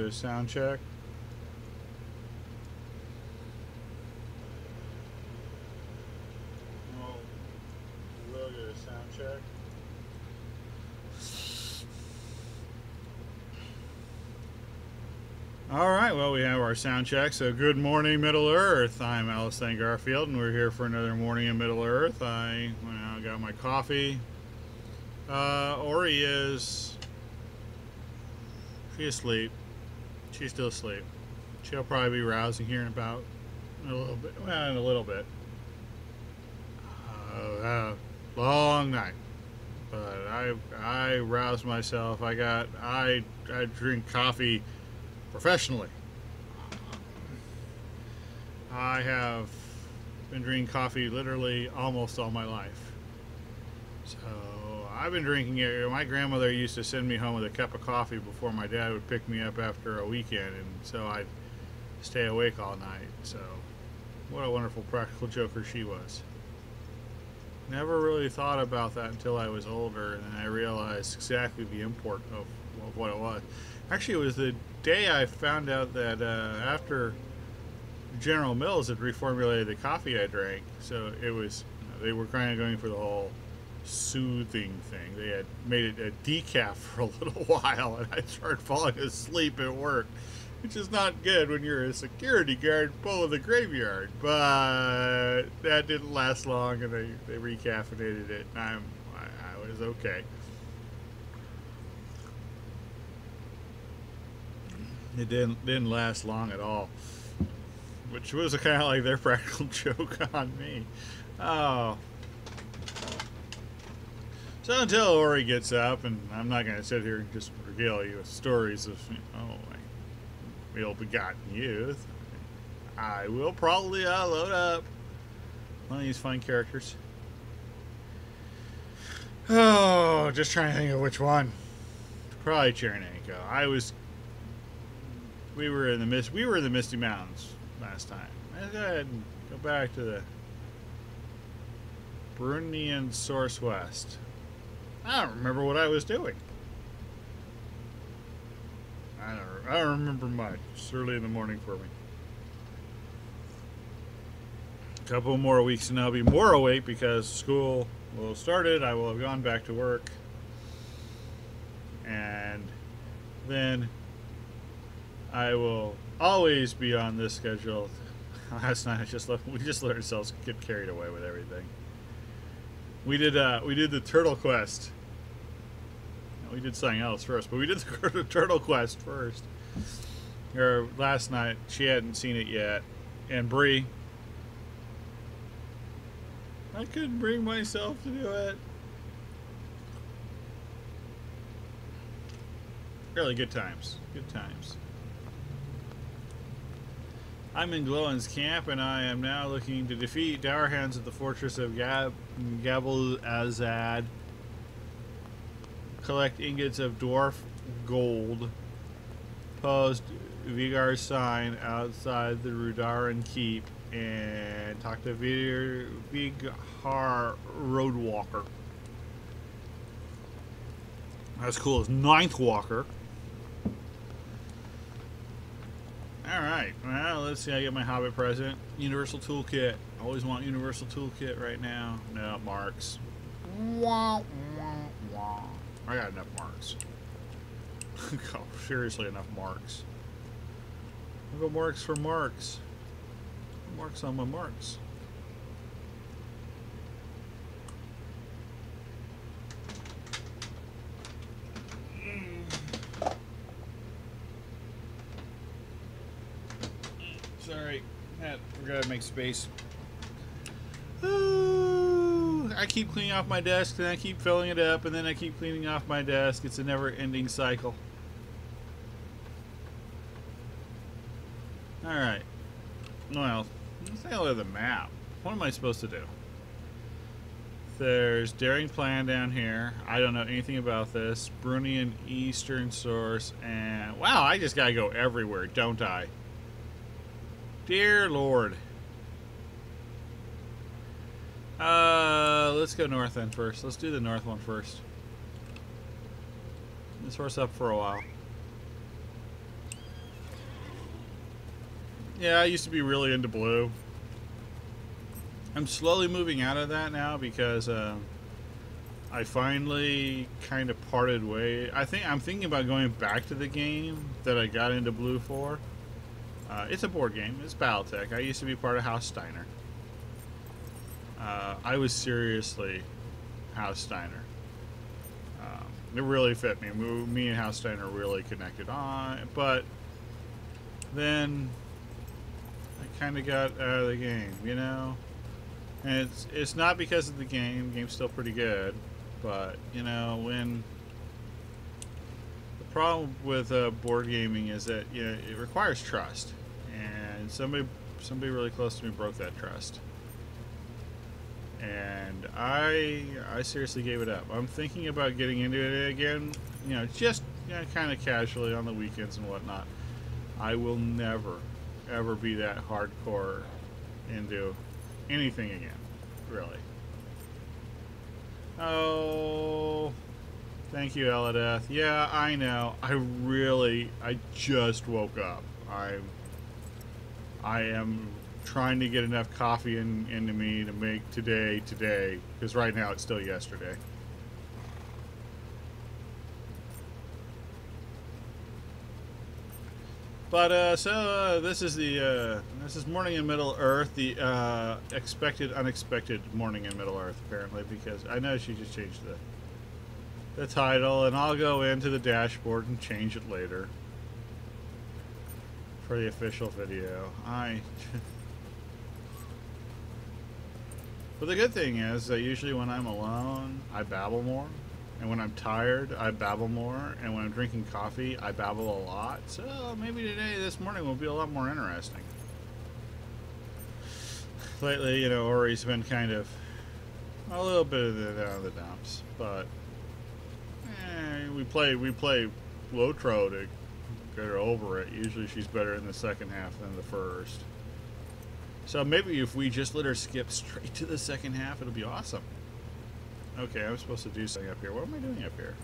a sound check. Well, we'll get a sound check. All right, well, we have our sound check. So, good morning, Middle Earth. I'm Alistair Garfield, and we're here for another morning in Middle Earth. I got my coffee. Ori is... She's asleep. She's still asleep. She'll probably be rousing here in about a little bit. Well, in a little bit. Long night. But I roused myself. I drink coffee professionally. I have been drinking coffee literally almost all my life. So I've been drinking it. My grandmother used to send me home with a cup of coffee before my dad would pick me up after a weekend, and so I'd stay awake all night. So what a wonderful practical joker she was. Never really thought about that until I was older, and then I realized exactly the import of what it was. Actually, it was the day I found out that after General Mills had reformulated the coffee I drank, so it was, they were kind of going for the whole soothing thing. They had made it a decaf for a little while, and I started falling asleep at work, which is not good when you're a security guard pulling the graveyard. But that didn't last long, and they recaffeinated it, and I was okay. It didn't last long at all, which was kind of like their practical joke on me. Oh. So until Ori gets up, and I'm not going to sit here and just regale you with stories of, my ill-begotten youth. I will probably load up one of these fine characters. Oh, just trying to think of which one. Probably Chernenko. We were in the Misty Mountains last time. Let's go ahead and go back to the Brunian Source West. I don't remember what I was doing. I don't remember much. It's early in the morning for me. A couple more weeks and I'll be more awake because school will have started. I will have gone back to work. And then I will always be on this schedule. Last night we just let ourselves get carried away with everything. We did the Turtle Quest. We did something else first, but we did the Turtle Quest first. Or last night, she hadn't seen it yet, and Bree. I couldn't bring myself to do it. Really good times. Good times. I'm in Glowin's camp, and I am now looking to defeat Dour Hands at the fortress of Gabal Azad. Collect ingots of dwarf gold. Post Vigar's sign outside the Rudaran keep, and talk to Vigar Roadwalker. That's cool as Ninth Walker. Alright, well, let's see. I get my Hobbit present. Universal Toolkit. Always want Universal Toolkit right now. No, marks. Wah, wah, wah. I got enough marks. Oh, seriously, enough marks. I'll go marks for marks. Marks on my marks. Sorry, we're gonna make space. Ooh, I keep cleaning off my desk, then I keep filling it up, and then I keep cleaning off my desk. It's a never-ending cycle. All right. Well, let's take a look at the map. What am I supposed to do? There's Daring Plan down here. I don't know anything about this. Brunian Eastern Source, and wow, I just gotta go everywhere, don't I? Dear Lord. Let's go north then first. Let's do the north one first. Let's horse up for a while. Yeah, I used to be really into blue. I'm slowly moving out of that now because I finally kind of parted way. I'm thinking about going back to the game that I got into blue for. It's a board game. It's BattleTech. I used to be part of House Steiner. I was seriously House Steiner. It really fit me. Me and House Steiner really connected on, but then I kind of got out of the game, you know. And it's not because of the game. The game's still pretty good, but you know, when the problem with board gaming is that, you know, it requires trust, and somebody really close to me broke that trust, and I seriously gave it up. I'm thinking about getting into it again, you know, just, you know, kind of casually on the weekends and whatnot. I will never ever be that hardcore into anything again, really. Oh, thank you, Eladeth. Yeah, I know. I just woke up. I am trying to get enough coffee into me to make today, because right now it's still yesterday. But this is morning in Middle Earth, the expected unexpected morning in Middle Earth, apparently, because I know she just changed the title, and I'll go into the dashboard and change it later for the official video. But the good thing is that usually when I'm alone, I babble more. And when I'm tired, I babble more. And when I'm drinking coffee, I babble a lot. So maybe this morning will be a lot more interesting. Lately, you know, Ori's been kind of a little bit of the dumps. But we play Lotro to get her over it. Usually she's better in the second half than the first. So maybe if we just let her skip straight to the second half, it'll be awesome. Okay, I'm supposed to do something up here. What am I doing up here?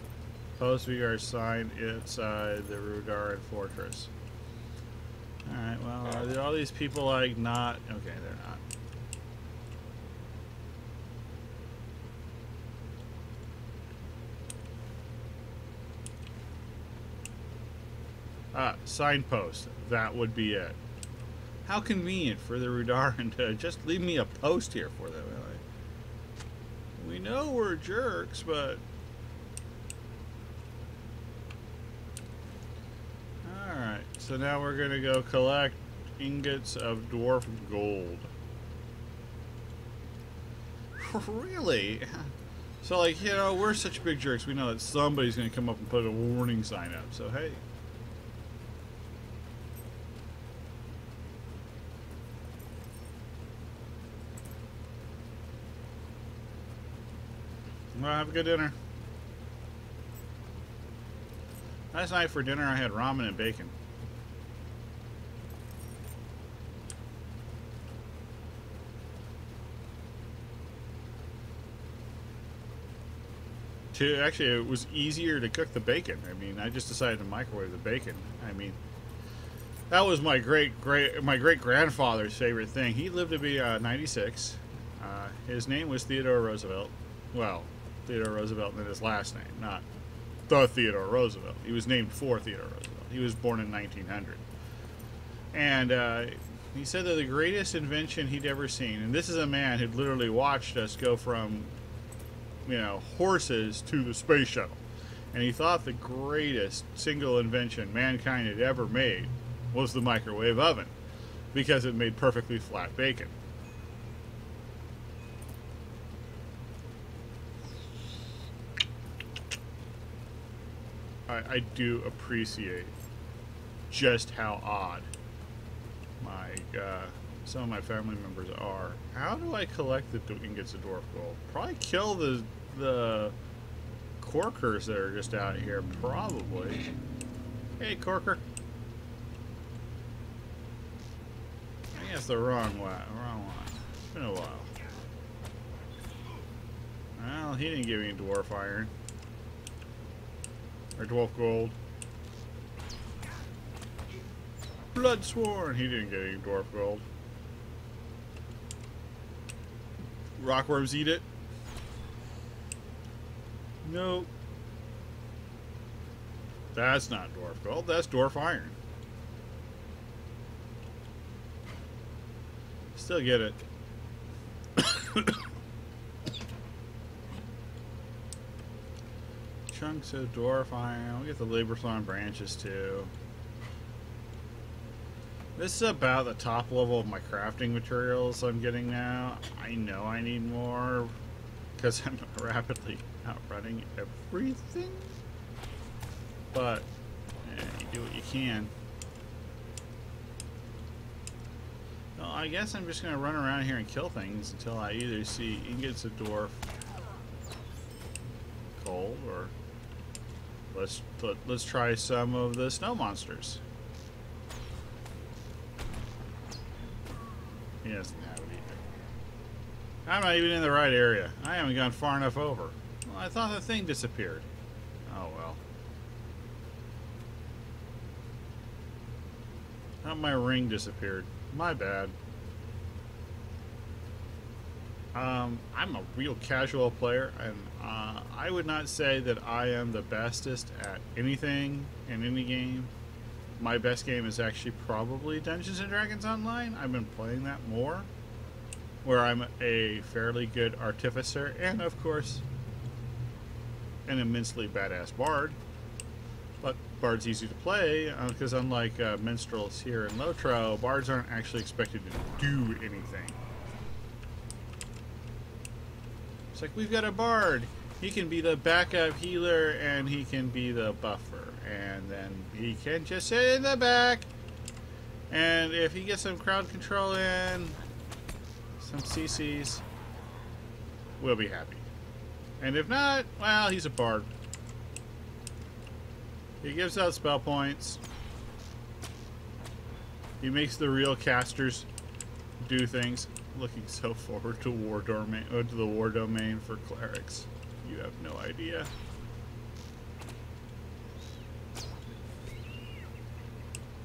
Post we are signed inside the Rudaran Fortress. Alright, well, are all these people like not... Okay, they're not. Signpost. That would be it. How convenient for the Rudaran to just leave me a post here for them. We know we're jerks, but... Alright, so now we're going to go collect ingots of dwarf gold. Really? So, like, you know, we're such big jerks, we know that somebody's going to come up and put a warning sign up, so hey. Well, have a good dinner. Last night for dinner I had ramen and bacon. Actually, it was easier to cook the bacon. I mean, I just decided to microwave the bacon. I mean, that was my great grandfather's favorite thing. He lived to be 96. His name was Theodore Roosevelt. Well, Theodore Roosevelt and his last name, not the Theodore Roosevelt. He was named for Theodore Roosevelt. He was born in 1900. And he said that the greatest invention he'd ever seen, and this is a man who'd literally watched us go from, you know, horses to the space shuttle. And he thought the greatest single invention mankind had ever made was the microwave oven, because it made perfectly flat bacon. I do appreciate just how odd some of my family members are. How do I collect the ingots of dwarf gold? Probably kill the corkers that are just out here. Probably. Hey, corker. I guess the wrong one. It's been a while. Well, he didn't give me dwarf iron. Or dwarf gold. Bloodsworn. He didn't get any dwarf gold. Rockworms eat it. Nope. That's not dwarf gold. That's dwarf iron. Still get it. Chunks of dwarf iron. We'll get the Laborthorn branches too. This is about the top level of my crafting materials I'm getting now. I know I need more because I'm rapidly outrunning everything. But you do what you can. Well, I guess I'm just going to run around here and kill things until I either see ingots of dwarf coal or let's try some of the snow monsters. He doesn't have it either. I'm not even in the right area. I haven't gone far enough over. Well, I thought the thing disappeared. Oh well. Thought my ring disappeared. My bad. I'm a real casual player, and I would not say that I am the bestest at anything in any game. My best game is actually probably Dungeons & Dragons Online. I've been playing that more, where I'm a fairly good artificer, and of course, an immensely badass bard. But bard's easy to play, because unlike minstrels here in Lotro, bards aren't actually expected to do anything. It's like, we've got a bard. He can be the backup healer, and he can be the buffer. And then he can just sit in the back. And if he gets some crowd control in, some CCs, we'll be happy. And if not, well, he's a bard. He gives out spell points. He makes the real casters do things. Looking so forward to the war domain for clerics. You have no idea.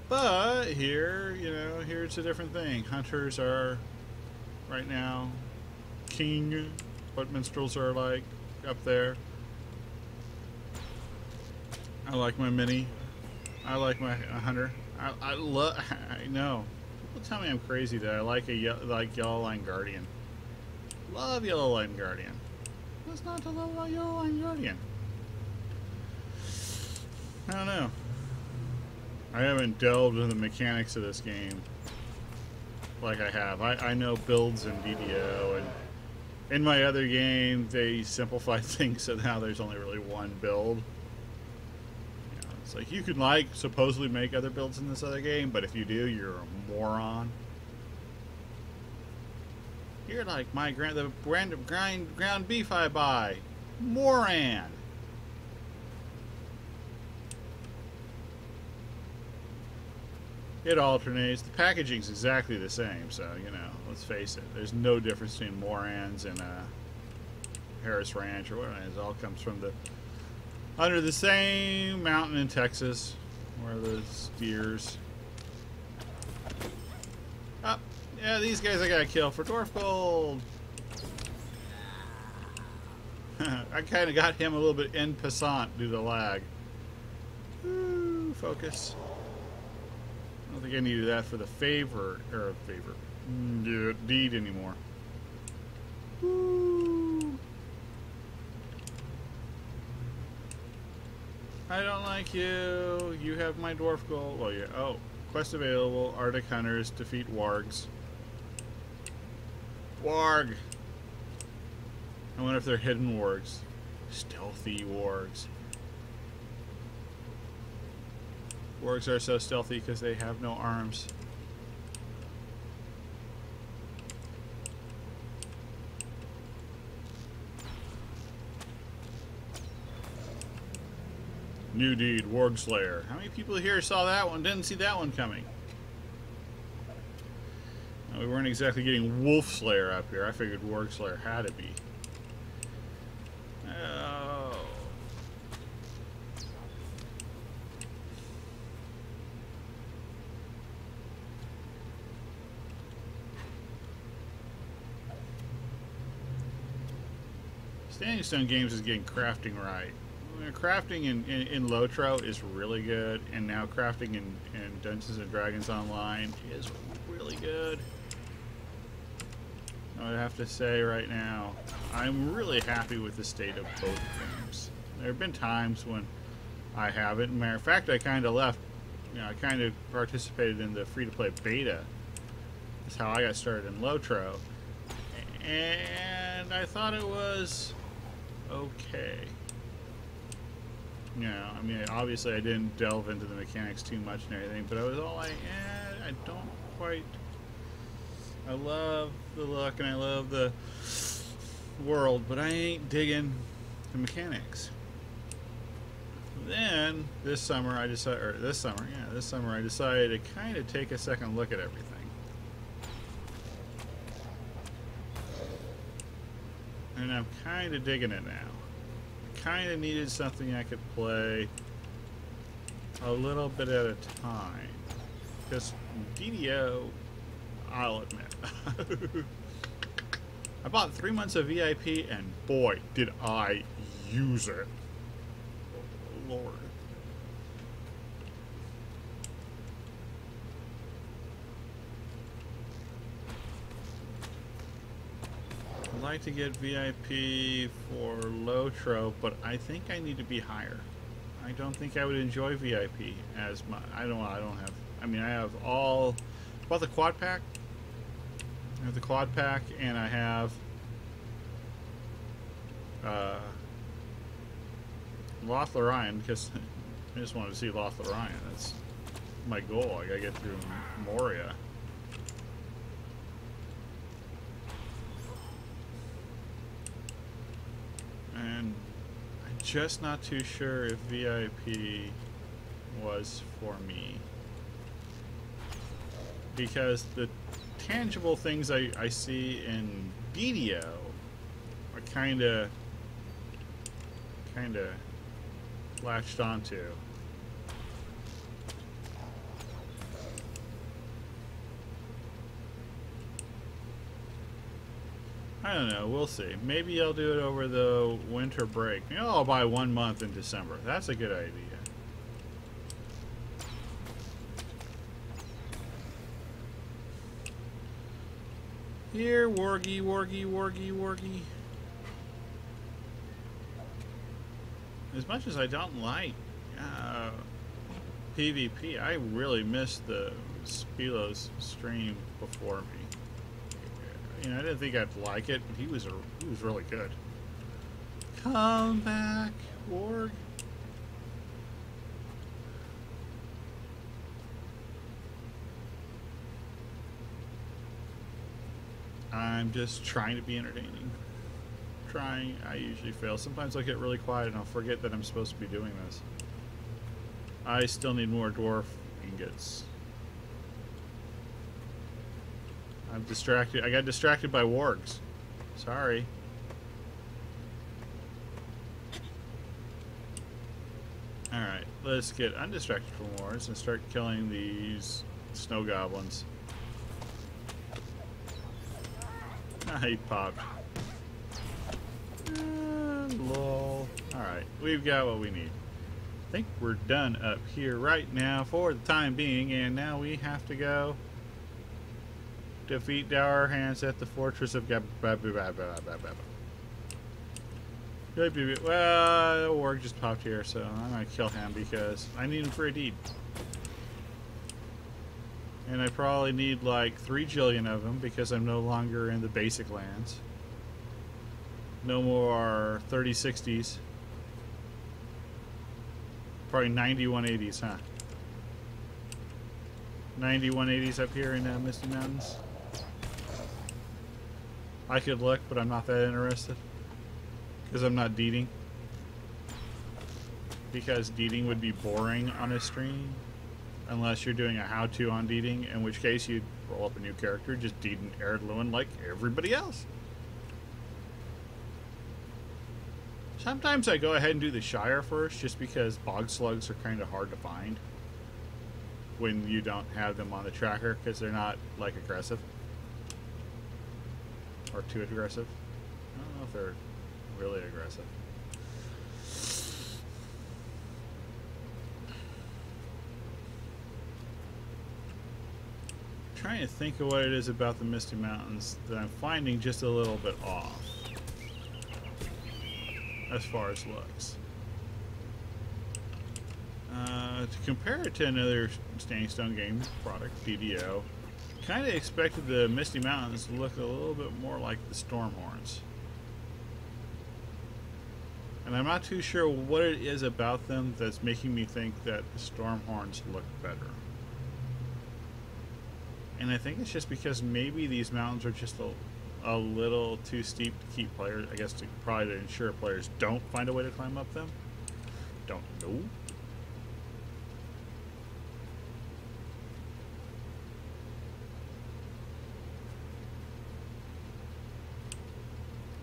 But here, you know, here's a different thing. Hunters are right now king. What minstrels are like up there. I like my mini. I like my hunter. I love. I know. People tell me I'm crazy that I like Yellow Line Guardian. Love Yellow Line Guardian. What's not to love Yellow Line Guardian? I don't know. I haven't delved into the mechanics of this game like I have. I know builds in DDO, and in my other game they simplified things so now there's only really one build. It's like, you can supposedly make other builds in this other game, but if you do, you're a moron. You're like the brand of ground beef I buy. Moran. It alternates. The packaging's exactly the same, so, you know, let's face it. There's no difference between Morans and Harris Ranch or whatever. It all comes from under the same mountain in Texas, where the steers. Oh, yeah, these guys I gotta kill for dwarf gold. I kind of got him a little bit en passant due to lag. Ooh, focus. I don't think I needed that for the deed anymore. Ooh. I don't like you. You have my dwarf gold. Well, yeah. Oh, quest available. Arctic hunters defeat wargs. Warg. I wonder if they're hidden wargs. Stealthy wargs. Wargs are so stealthy because they have no arms. New deed, Warg Slayer. How many people here saw that one? Didn't see that one coming. Now, we weren't exactly getting Wolf Slayer up here. I figured Warg Slayer had to be. Oh. Standing Stone Games is getting crafting right. Crafting in Lotro is really good, and now crafting in Dungeons and Dragons Online is really good. I would have to say right now, I'm really happy with the state of both games. There have been times when I haven't. Matter of fact, I kind of left. You know, I kind of participated in the free-to-play beta. That's how I got started in Lotro, and I thought it was okay. You know, I mean, obviously I didn't delve into the mechanics too much and everything, but I was all like, I don't quite. I love the look and I love the world, but I ain't digging the mechanics. Then this summer I decided to kind of take a second look at everything. And I'm kind of digging it now. I kind of needed something I could play a little bit at a time. Because DDO, I'll admit, I bought 3 months of VIP and boy, did I use it. Lord. I'd like to get VIP for Lotro, but I think I need to be higher. I don't think I would enjoy VIP as much. I don't have. I mean, I have all. About the quad pack. I have the quad pack, and I have. Lothlorien, because I just wanted to see Lothlorien. That's my goal. I gotta get through Moria. And I'm just not too sure if VIP was for me. Because the tangible things I see in DDO are kinda latched onto. I don't know, we'll see. Maybe I'll do it over the winter break. You know, I'll buy 1 month in December. That's a good idea. Here, wargy, wargy, wargy, wargy. As much as I don't like PvP, I really missed the Spilo's stream before me. You know, I didn't think I'd like it, but he was really good. Come back, Warg. I'm just trying to be entertaining. I usually fail. Sometimes I'll get really quiet and I'll forget that I'm supposed to be doing this. I still need more dwarf ingots. I'm distracted. I got distracted by wargs. Sorry. Alright, let's get undistracted from wargs and start killing these snow goblins. He popped. Lol. Alright, we've got what we need. I think we're done up here right now for the time being, and now we have to go defeat Dour Hands at the Fortress of Well, the warg just popped here, so I'm gonna kill him because I need him for a deed. And I probably need like 3 jillion of them because I'm no longer in the basic lands. No more 3060s. Probably 9180s, huh? 9180s up here in Misty Mountains. I could look, but I'm not that interested. Because I'm not deeding. Because deeding would be boring on a stream. Unless you're doing a how-to on deeding, in which case you'd roll up a new character, just deed an Erdluin like everybody else. Sometimes I go ahead and do the Shire first, just because bog slugs are kind of hard to find when you don't have them on the tracker, because they're not, like, aggressive. Or too aggressive. I don't know if they're Really aggressive. Trying to think of what it is about the Misty Mountains that I'm finding just a little bit off as far as looks. To compare it to another Standing Stone game product, DDO, kind of expected the Misty Mountains to look a little bit more like the Stormhorns. And I'm not too sure what it is about them that's making me think that the Stormhorns look better. And I think it's just because maybe these mountains are just a little too steep to keep players, I guess probably to ensure players don't find a way to climb up them. Don't know.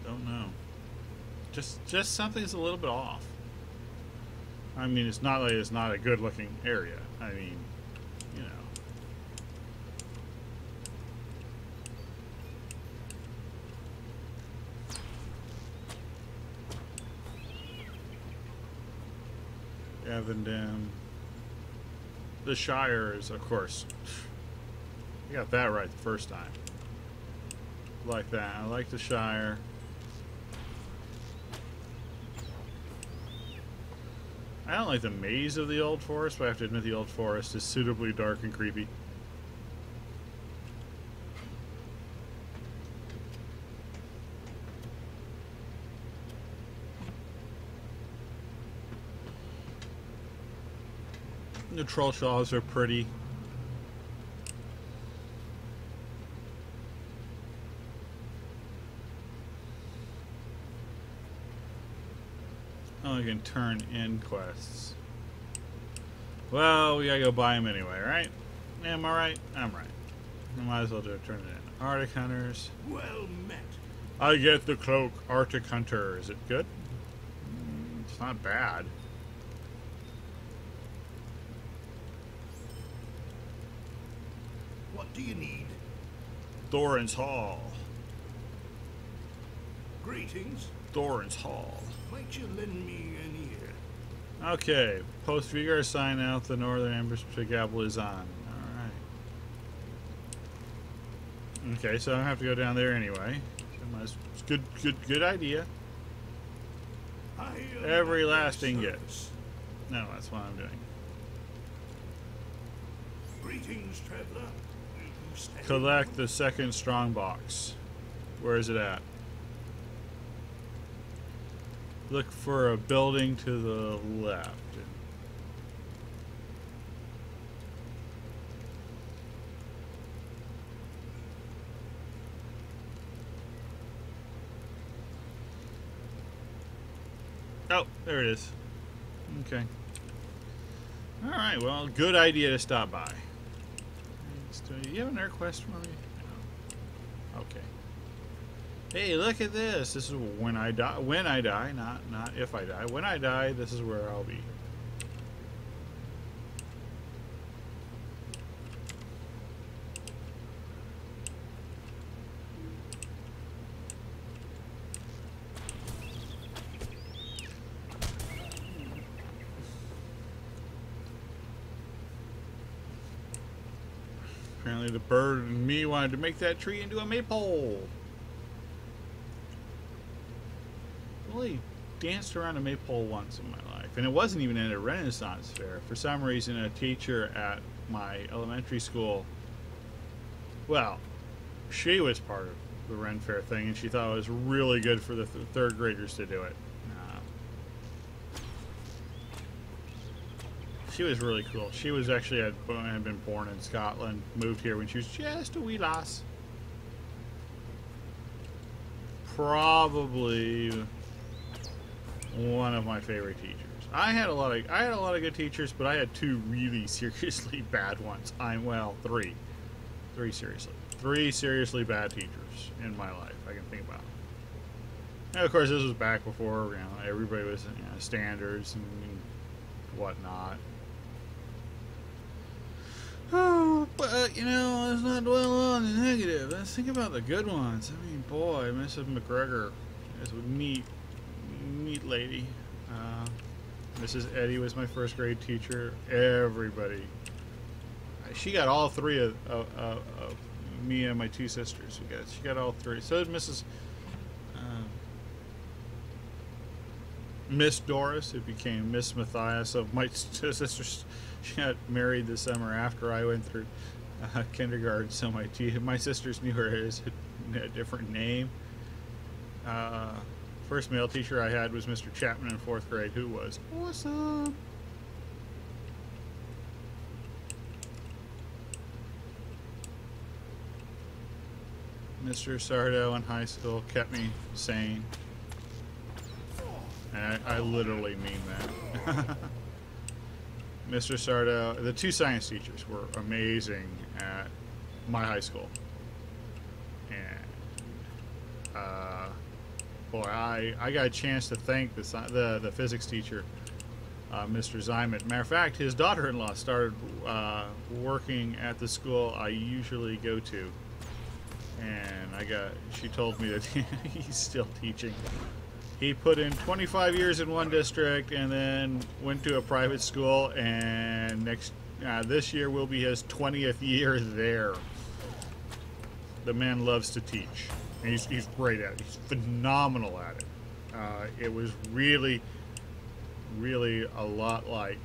Don't know. Just something's a little bit off. I mean, it's not like it's not a good looking area. I mean, you know. Avondale. The Shire is, of course. I got that right the first time. Like that. I like the Shire. I don't like the maze of the Old Forest, but I have to admit the Old Forest is suitably dark and creepy. The troll shaws are pretty. Oh, you can turn in quests. Well, we gotta go buy them anyway, right? Am I right? I'm right. I might as well do it. Turn it in. Arctic Hunters. Well met. I get the cloak. Arctic Hunter. Is it good? It's not bad. What do you need? Thorin's Hall. Greetings. Thorin's Hall. Might you lend me an ear? Okay. Post Vigar sign out the northern ambush to Gablizan. Alright. Okay, so I don't have to go down there anyway. It's good idea. Every last ingot. No, that's what I'm doing. Greetings, traveler. Collect the second strong box. Where is it at? Look for a building to the left. Oh, there it is. Okay. Alright, well, good idea to stop by. Do you have an air quest for me? No. Okay. Hey, look at this. This is when I die. When I die, not if I die. When I die, this is where I'll be. Apparently the bird and me wanted to make that tree into a maypole. Really danced around a maypole once in my life. And it wasn't even at a Renaissance fair. For some reason, a teacher at my elementary school, well, she was part of the Ren Fair thing, and she thought it was really good for the third graders to do it. She was really cool. She was actually had been born in Scotland, moved here when she was just a wee lass. Probably one of my favorite teachers. I had a lot of good teachers, but I had two really seriously bad ones. Three seriously bad teachers in my life I can think about. And of course, this was back before everybody was standards and whatnot. Oh, but let's not dwell on the negative. Let's think about the good ones. I mean, boy, Mrs. McGregor is neat. neat lady. Mrs. Eddy was my first grade teacher. Everybody. She got all three of me and my two sisters. She got all three. So did Mrs. Miss Doris, who became Miss Matthias. So my sisters, she got married the summer after I went through kindergarten. So my sisters knew her as a different name. First male teacher I had was Mr. Chapman in 4th grade, who was awesome. Mr. Sardo in high school kept me sane. And I literally mean that. Mr. Sardo, the two science teachers were amazing at my high school. And boy, I got a chance to thank the physics teacher, Mr. Zymet. Matter of fact, his daughter-in-law started working at the school I usually go to. And she told me that he's still teaching. He put in 25 years in one district and then went to a private school, and this year will be his 20th year there. The man loves to teach, and he's great at it. He's phenomenal at it. It was really, really a lot like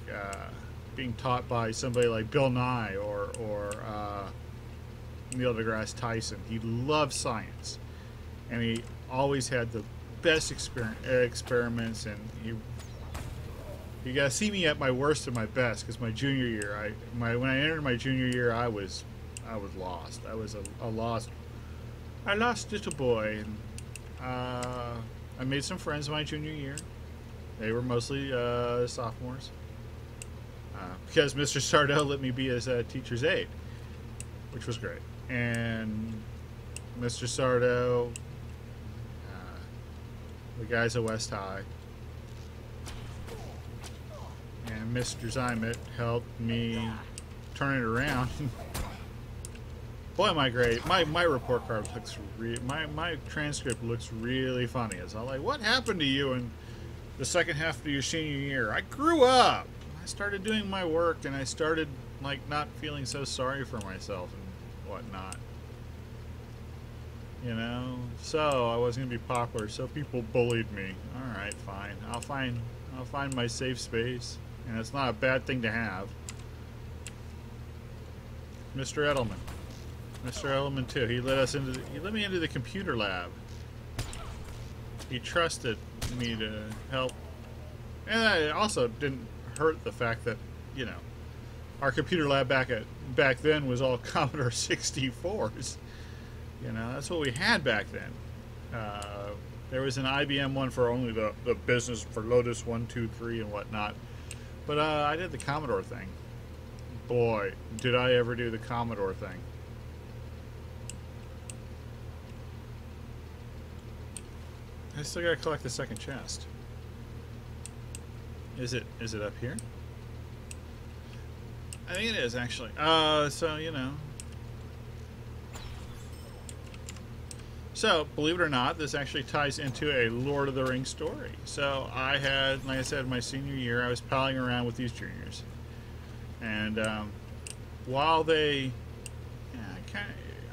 being taught by somebody like Bill Nye or Neil deGrasse Tyson. He loved science, and he always had the best experiments. And you gotta see me at my worst and my best, because my junior year, when I entered my junior year, I was lost. I was a lost little boy, and I made some friends my junior year. They were mostly sophomores, because Mr. Sardo let me be his teacher's aide, which was great. And Mr. Sardo, the guys at West High, and Mr. Zymet helped me turn it around. Boy, my grade, my report card looks my transcript looks really funny. It's all like, what happened to you in the second half of your senior year? I grew up. I started doing my work, and I started like not feeling so sorry for myself and whatnot. You know, so I wasn't gonna be popular, so people bullied me. All right, fine. I'll find my safe space, and it's not a bad thing to have. Mr. Edelman too. He let me into the computer lab. He trusted me to help, and I also didn't hurt the fact that, you know, our computer lab back then was all Commodore 64s. You know, that's what we had back then. There was an IBM one for only the business, for Lotus 1, 2, 3 and whatnot. But I did the Commodore thing. Boy, did I ever do the Commodore thing. I still gotta collect the second chest. Is it up here? I think it is, actually. So, you know. So, believe it or not, this actually ties into a Lord of the Rings story. So, I had, like I said, my senior year, I was palling around with these juniors. And while they,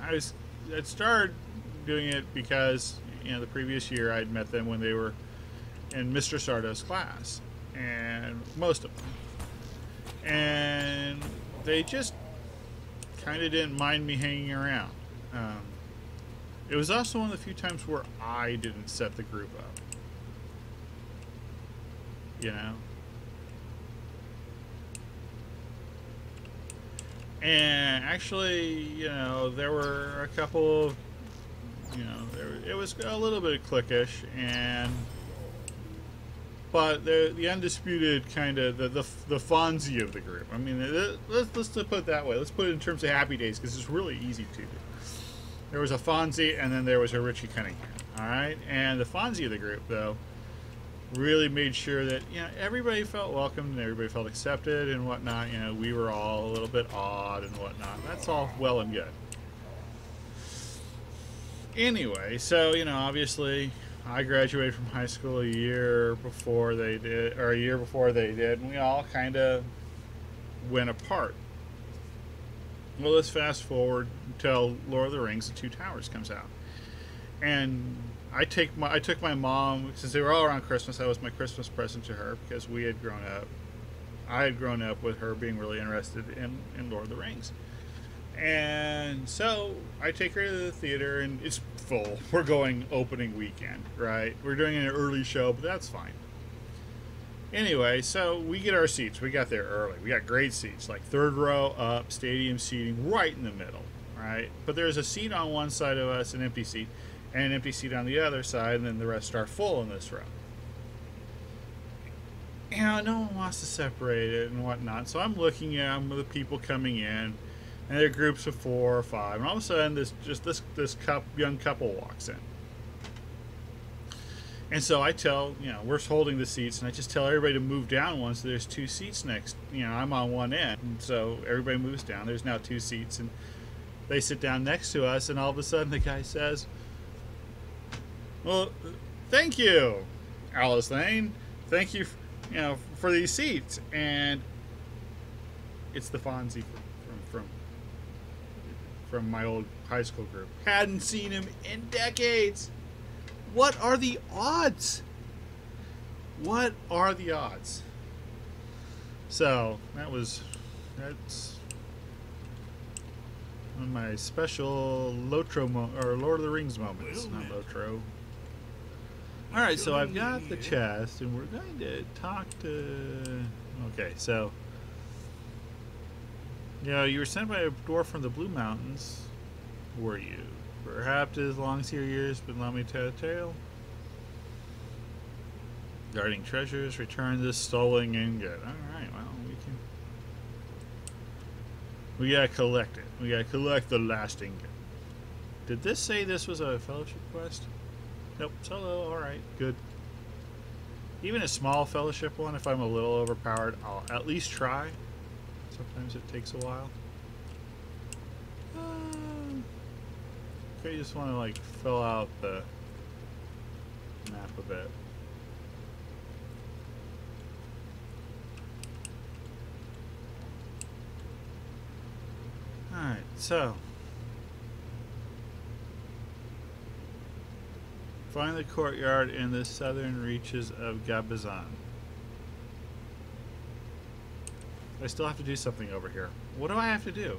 I'd started doing it because, you know, the previous year I'd met them when they were in Mr. Sardo's class. And most of them. And they just kind of didn't mind me hanging around. It was also one of the few times where I didn't set the group up. You know? And actually, you know, there were a couple of, you know, it was a little bit cliquish, but the undisputed kind of the Fonzie of the group. I mean, let's put it that way. Let's put it in terms of Happy Days, because it's really easy to do. There was a Fonzie, and then there was a Richie Cunningham. All right, and the Fonzie of the group, though, really made sure that, you know, everybody felt welcomed and everybody felt accepted and whatnot. You know, we were all a little bit odd and whatnot. That's all well and good. Anyway, so, you know, obviously I graduated from high school a year before they did, or a year before they did, and we all kind of went apart. Well, let's fast forward until Lord of the Rings: The Two Towers comes out, and I took my mom, since they were all around Christmas. That was my Christmas present to her because we had grown up. I had grown up with her being really interested in Lord of the Rings. And so I take her to the theater, and it's full. We're going opening weekend, right? We're doing an early show, but that's fine. Anyway, so we get our seats. We got there early. We got great seats, like third row up, stadium seating, right in the middle, right? But there's a seat on one side of us, an empty seat, and an empty seat on the other side, and then the rest are full in this row. And no one wants to separate it and whatnot. So I'm looking at the people coming in, and they're groups of 4 or 5, and all of a sudden this young couple walks in. And so I tell, we're holding the seats, and I just tell everybody to move down one, so there's 2 seats next. I'm on one end, and so everybody moves down. There's now 2 seats, and they sit down next to us, and all of a sudden the guy says, "Well, thank you, Alice Lane. Thank you, for these seats." And it's the Fonzie from my old high school group. Hadn't seen him in decades. What are the odds? What are the odds? So that's one of my special Lord of the Rings moments. Not Lotro. All right, so I've got the chest, and we're going to talk to. Okay, so. You were sent by a dwarf from the Blue Mountains. Were you? Perhaps as long as your years, but let me tell a tale. Guarding treasures, return this stolen ingot. Alright, well, we gotta collect it. We gotta collect the last ingot. Did this say this was a fellowship quest? Nope, solo, alright, good. Even a small fellowship one, if I'm a little overpowered, I'll at least try. Sometimes it takes a while. Okay, you just want to fill out the map a bit. Alright, so find the courtyard in the southern reaches of Gabazan. I still have to do something over here. What do I have to do?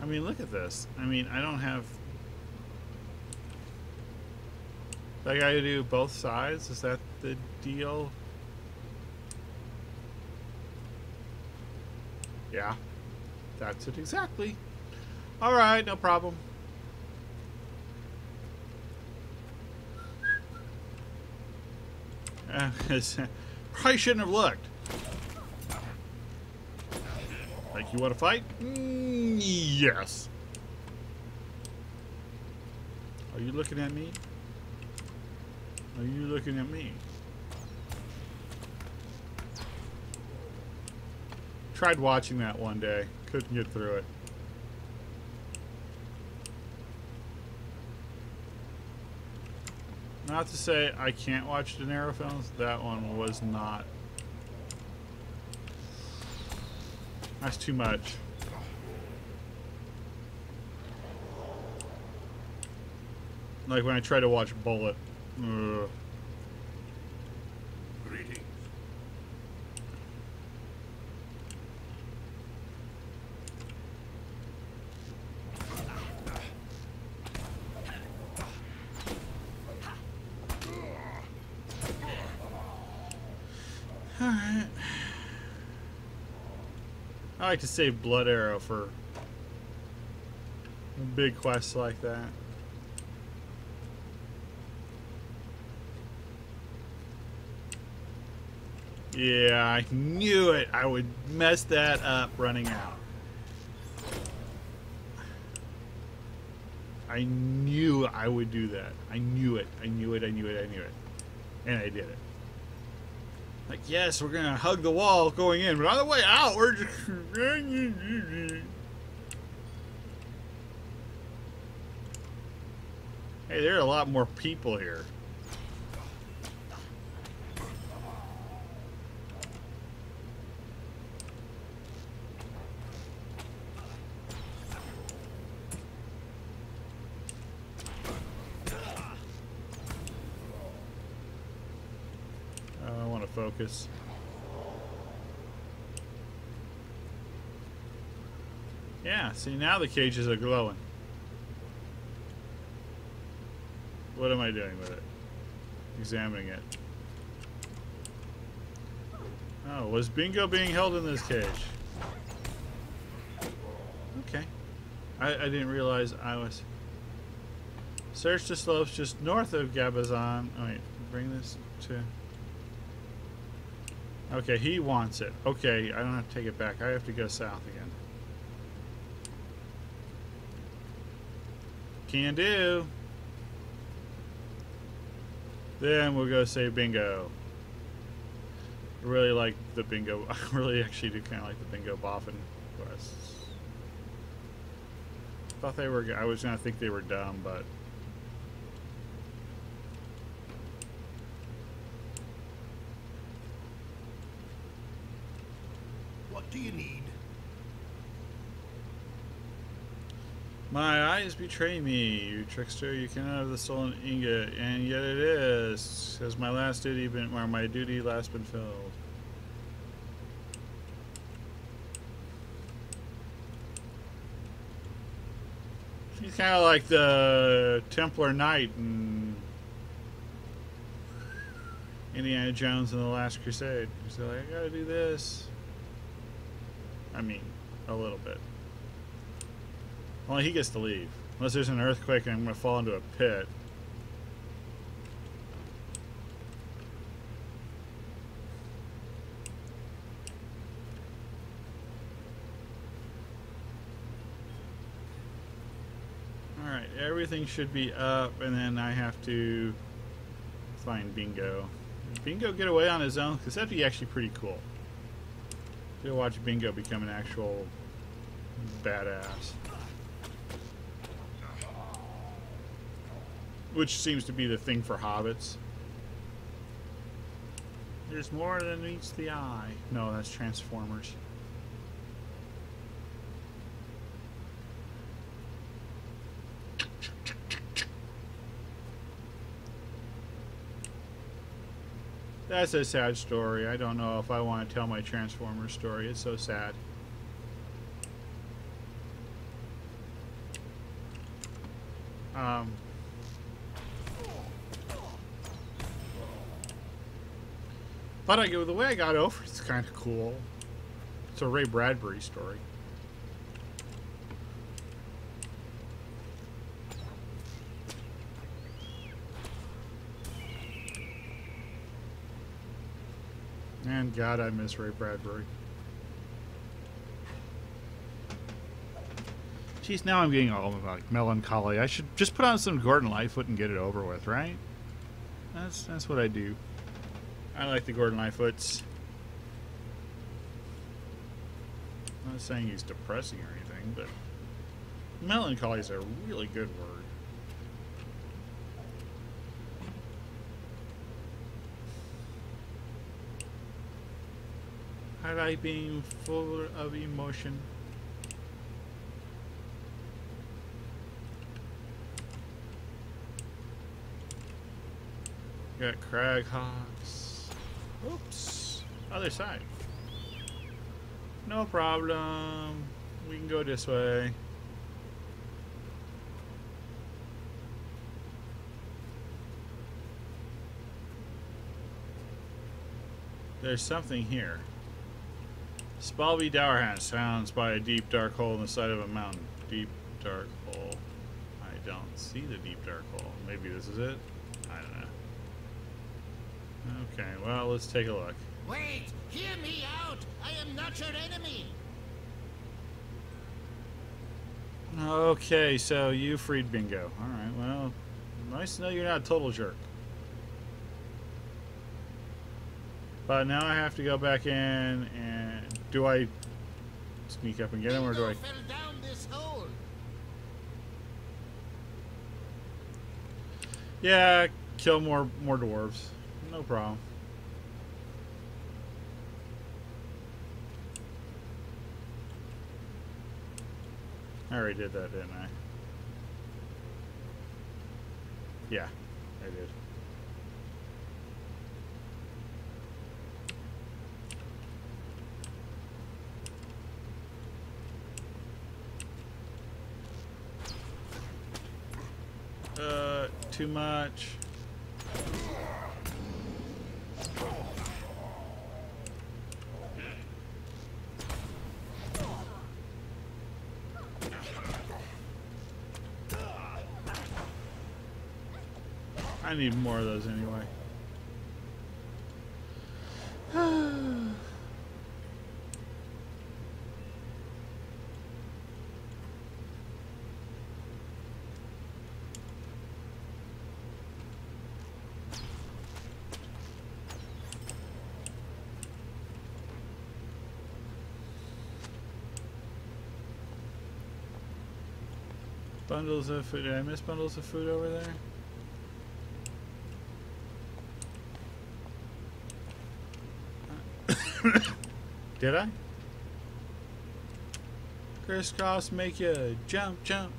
I mean, look at this. I mean, I don't have... I gotta do both sides? Is that the deal? Yeah. That's it exactly. Alright, no problem. Probably shouldn't have looked. You want to fight? Yes. Are you looking at me? Are you looking at me? Tried watching that one day. Couldn't get through it. Not to say I can't watch De Niro films. That one was not. That's too much. Like when I try to watch Bullet. Ugh. Greetings. Alright. I like to save Blood Arrow for big quests like that. Yeah, I knew it. I would mess that up running out. I knew I would do that. I knew it. I knew it. I knew it. I knew it. And I did it. Like, yes, we're gonna hug the wall going in, but on the way out, we're just... Hey, there are a lot more people here. I want to focus. Yeah, see, now the cages are glowing. What am I doing with it? Examining it. Oh, was Bingo being held in this cage? Okay. I didn't realize I was... Search the slopes just north of Gabazon. Oh, wait, bring this to... Okay, he wants it. Okay, I don't have to take it back. I have to go south again. Can do. Then we'll go say Bingo. I really like the Bingo. I really actually do kind of like the Bingo Boffin quests. Thought they were... I was going to think they were dumb, but... What do you need? My eyes betray me, you trickster. You cannot have the stolen ingot, and yet it is. Has my last duty been, or my duty last been filled? He's kind of like the Templar Knight in Indiana Jones and the Last Crusade. He's like, I gotta do this. I mean, a little bit. Only he gets to leave. Unless there's an earthquake and I'm going to fall into a pit. Alright, everything should be up, and then I have to find Bingo. Did Bingo get away on his own? Because that'd be actually pretty cool. You'll watch Bingo become an actual badass. Which seems to be the thing for hobbits. There's more than meets the eye. No, that's Transformers. That's a sad story. I don't know if I want to tell my Transformers story. It's so sad. But the way I got over it's kind of cool. It's a Ray Bradbury story. And God, I miss Ray Bradbury. Jeez, now I'm getting all like melancholy. I should just put on some Gordon Lightfoot and get it over with, right? That's what I do. I like the Gordon Lightfoots. I'm not saying he's depressing or anything, but melancholy is a really good word. I like being full of emotion. Got Crag Hawks. Oops. Other side. No problem. We can go this way. There's something here. Spalby Dowerhouse sounds by a deep dark hole in the side of a mountain. Deep dark hole. I don't see the deep dark hole. Maybe this is it? I don't know. Okay, well, let's take a look. Wait! Hear me out! I am not your enemy! Okay, so you freed Bingo. Alright, well, nice to know you're not a total jerk. But now I have to go back in and do I sneak up and get him, or do I? Fell down this hole. Yeah, kill more dwarves. No problem. I already did that, didn't I? Yeah, I did. Too much. I need more of those anyway. Bundles of food. Did I miss bundles of food over there? Did I? Crisscross, make you jump, jump.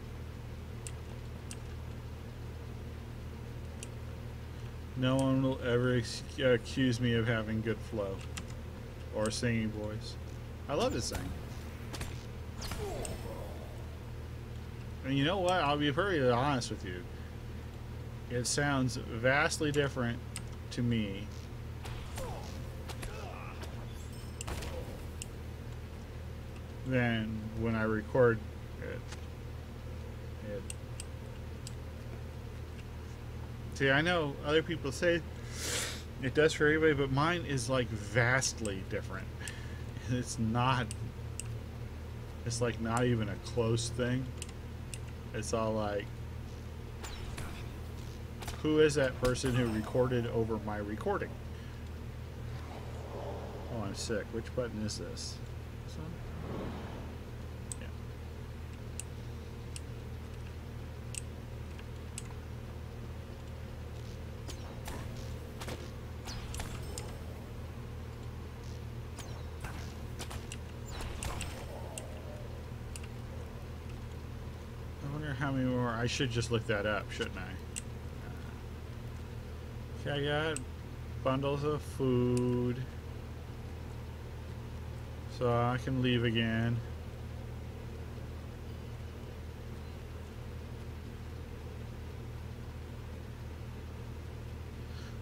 No one will ever accuse me of having good flow or singing voice. I love to sing. And you know what? I'll be very honest with you. It sounds vastly different to me than when I record it. See, I know other people say it does for everybody, but mine is like vastly different. It's not. It's like not even a close thing. It's all like, who is that person who recorded over my recording? Oh, I'm sick. Which button is this? This one? Yeah. I wonder how many more. I should just look that up, shouldn't I? Okay, I got bundles of food, so I can leave again.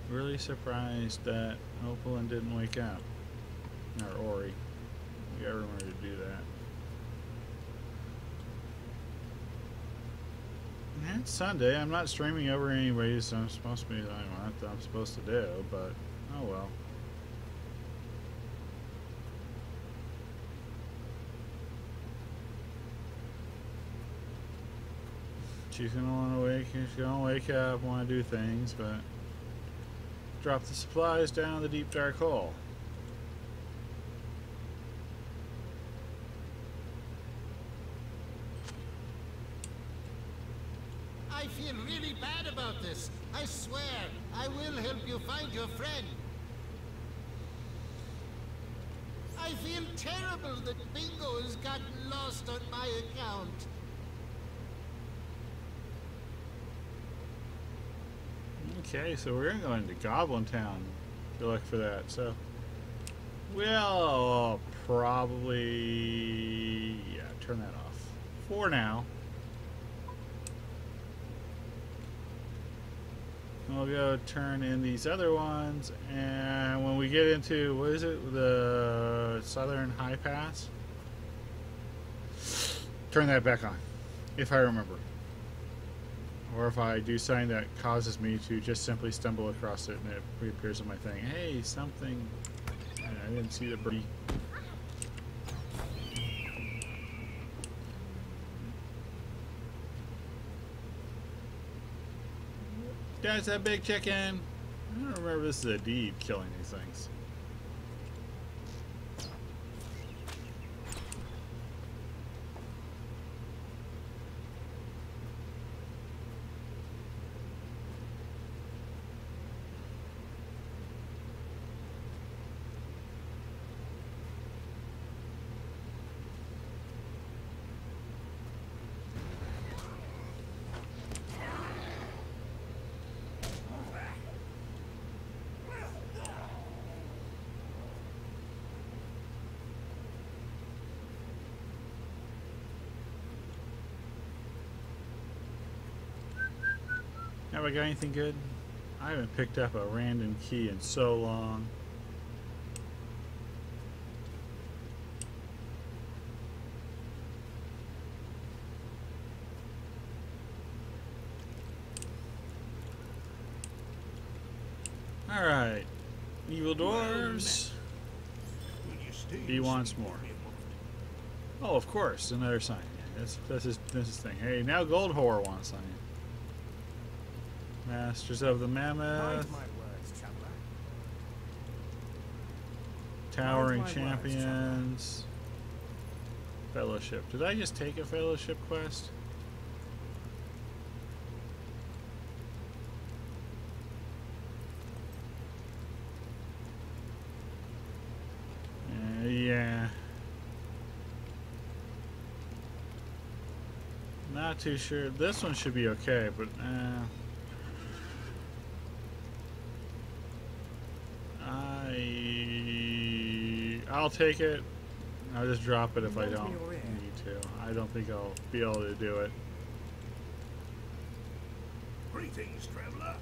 Really surprised that Opalyn didn't wake up, or Ori. We got remember to do that. And it's Sunday. I'm not streaming over anybody, so I'm supposed to be doing what I'm supposed to do, but oh well. She's gonna wake up, want to do things, but drop the supplies down the deep dark hole. I feel really bad about this. I swear, I will help you find your friend. I feel terrible that Bingo has gotten lost on my account. Okay, so we're gonna go into Goblin Town to look for that. So we'll probably turn that off for now. We'll go turn in these other ones, and when we get into, what is it, the Southern High Pass, turn that back on, if I remember. Or if I do something that causes me to just simply stumble across it and it reappears on my thing. Hey, something. I didn't see the birdie. That's that big chicken. I don't remember if this is a deed killing these things. Have I got anything good? I haven't picked up a random key in so long. Alright. Evil dwarves. He wants more. Oh, of course. Another sign. Yeah, that's his thing. Hey, now Gold Whore wants something. Masters of the Mammoth. Towering Champions. Fellowship. Did I just take a fellowship quest? Yeah. Not too sure. This one should be okay, but I'll take it. I'll just drop it if I don't need to. I don't think I'll be able to do it. Greetings, traveler.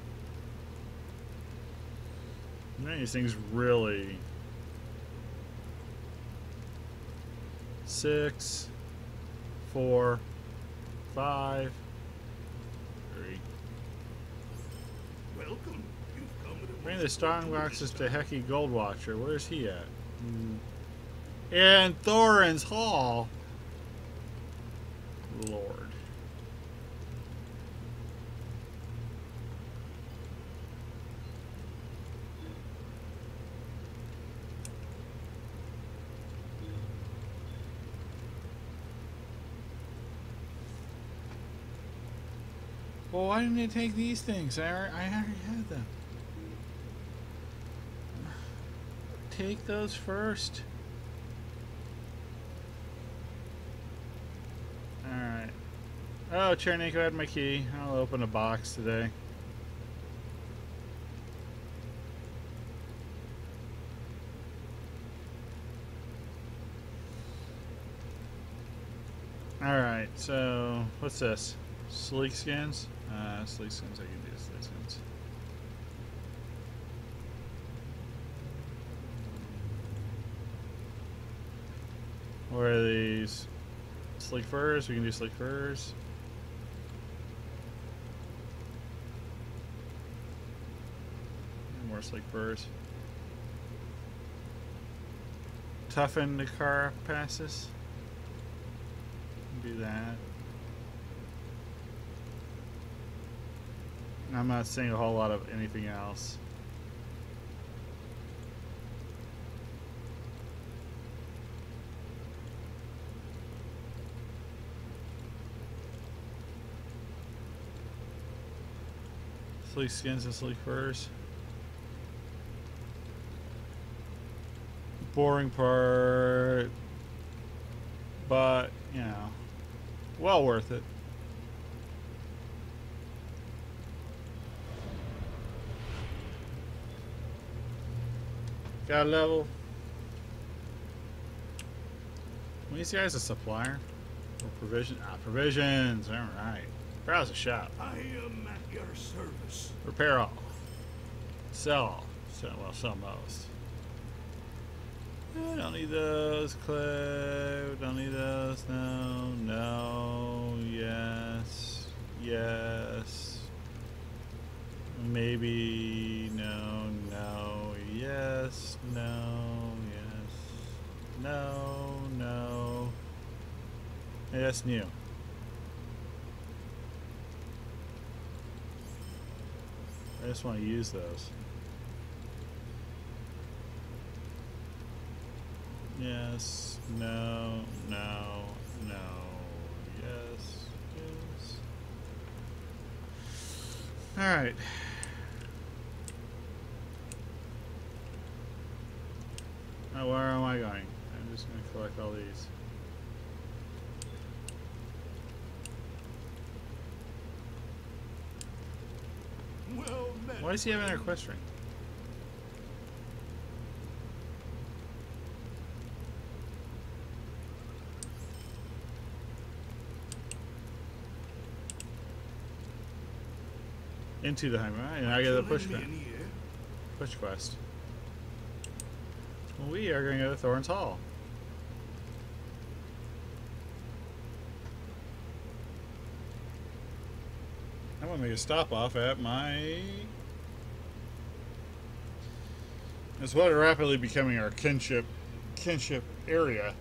None of these things really. 6, 4, 5, 3. Welcome. You've come with a Bring the strong boxes to Hecky Goldwatcher. Where's he at? In Thorin's Hall. Lord. Well, why didn't it take these things? I already had them. Take those first. Alright. Oh, Chernico had my key. I'll open a box today. Alright, so what's this? Sleek skins? Sleek skins, I can do sleek skins. What are these? Sleek furs? We can do sleek furs. More sleek furs. Toughen the car passes. Do that. I'm not seeing a whole lot of anything else. Sleek skins and sleek furs. Boring part, but you know, well worth it. Got a level. When these guys a supplier or provision? Provisions. All right. Browse the shop. I am at your service. Repair all. Sell all. Well, sell most. Don't need those. Clay. Don't need those. No. No. Yes. Yes. Maybe. No. No. Yes. No. Yes. No. No. Hey, that's new. I just want to use those. Yes. No. No. No. Yes. Yes. All right. Now where am I going? I'm just going to collect all these. Well met. Why is he having a quest ring? into the highway. And I get the push Men here. push quest. Well, we are going to go to Thorn's Hall. I'm going to make a stop off at my... It's what are rapidly becoming our kinship area.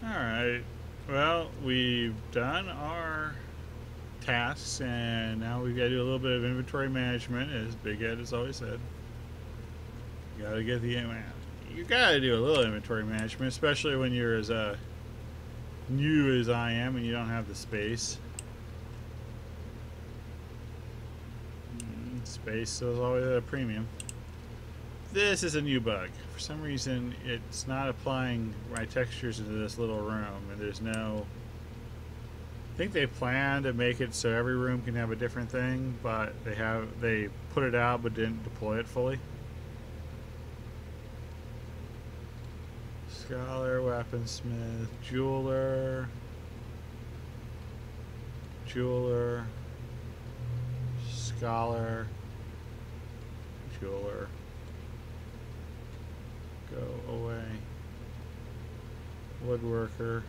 Alright, well, we've done our tasks, and now we've got to do a little bit of inventory management, as Big Ed has always said. You gotta get the... You gotta do a little inventory management, especially when you're as new as I am and you don't have the space. Space is always at a premium. This is a new bug. For some reason, it's not applying my textures into this little room, and there's no... I think they plan to make it so every room can have a different thing, but they put it out but didn't deploy it fully. Scholar, weaponsmith, jeweler, scholar, jeweler. Go away. Woodworker.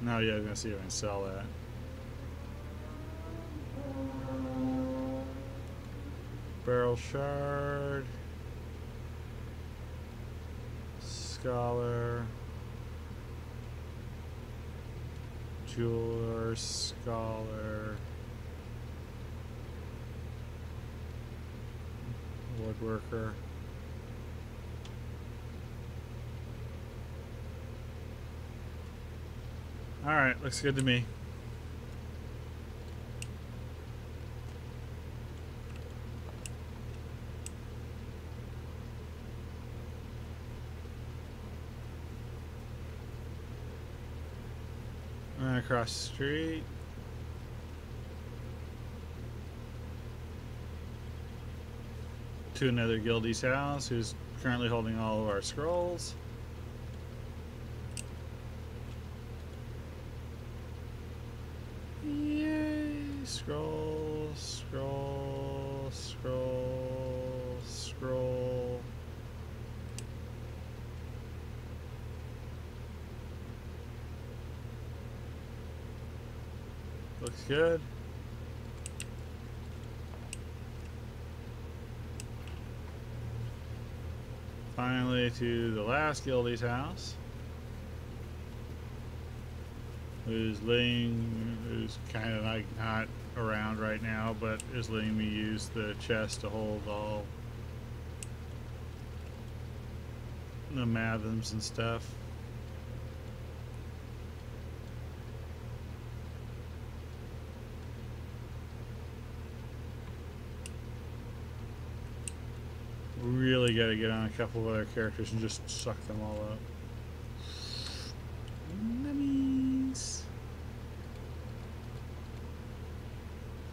No, yeah, I'm gonna see if I can sell that. Barrel shard. Scholar. Jeweler, scholar. Woodworker. Alright, looks good to me. Across the street. To another guildie's house, who's currently holding all of our scrolls. Yay! Scroll, scroll, scroll, scroll. Looks good. Finally to the last guildie's house, who's kind of like not around right now, but is letting me use the chest to hold all the mathams and stuff. Really got to get on a couple of other characters and just suck them all up. Nummies.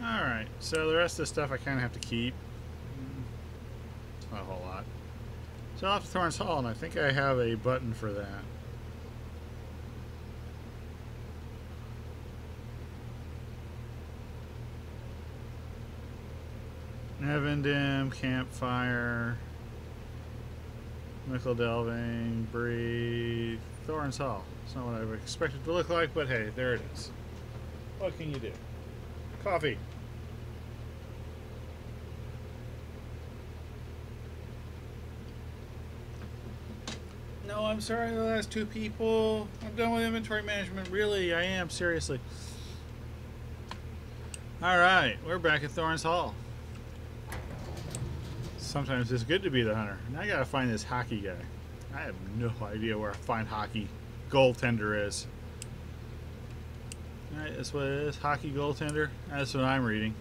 Alright, so the rest of the stuff I kind of have to keep. It's not a whole lot. So off to Thorn's Hall, and I think I have a button for that. Evandim, campfire, nickel delving, breathe, Thorn's Hall. It's not what I expected it to look like, but hey, there it is. What can you do? Coffee. No, I'm sorry, the last two people. I'm done with inventory management. Really, I am, seriously. Alright, we're back at Thorn's Hall. Sometimes it's good to be the hunter. Now I gotta find this hockey guy. I have no idea where a fine hockey goaltender is. Alright, that's what it is. Hockey goaltender. That's what I'm reading.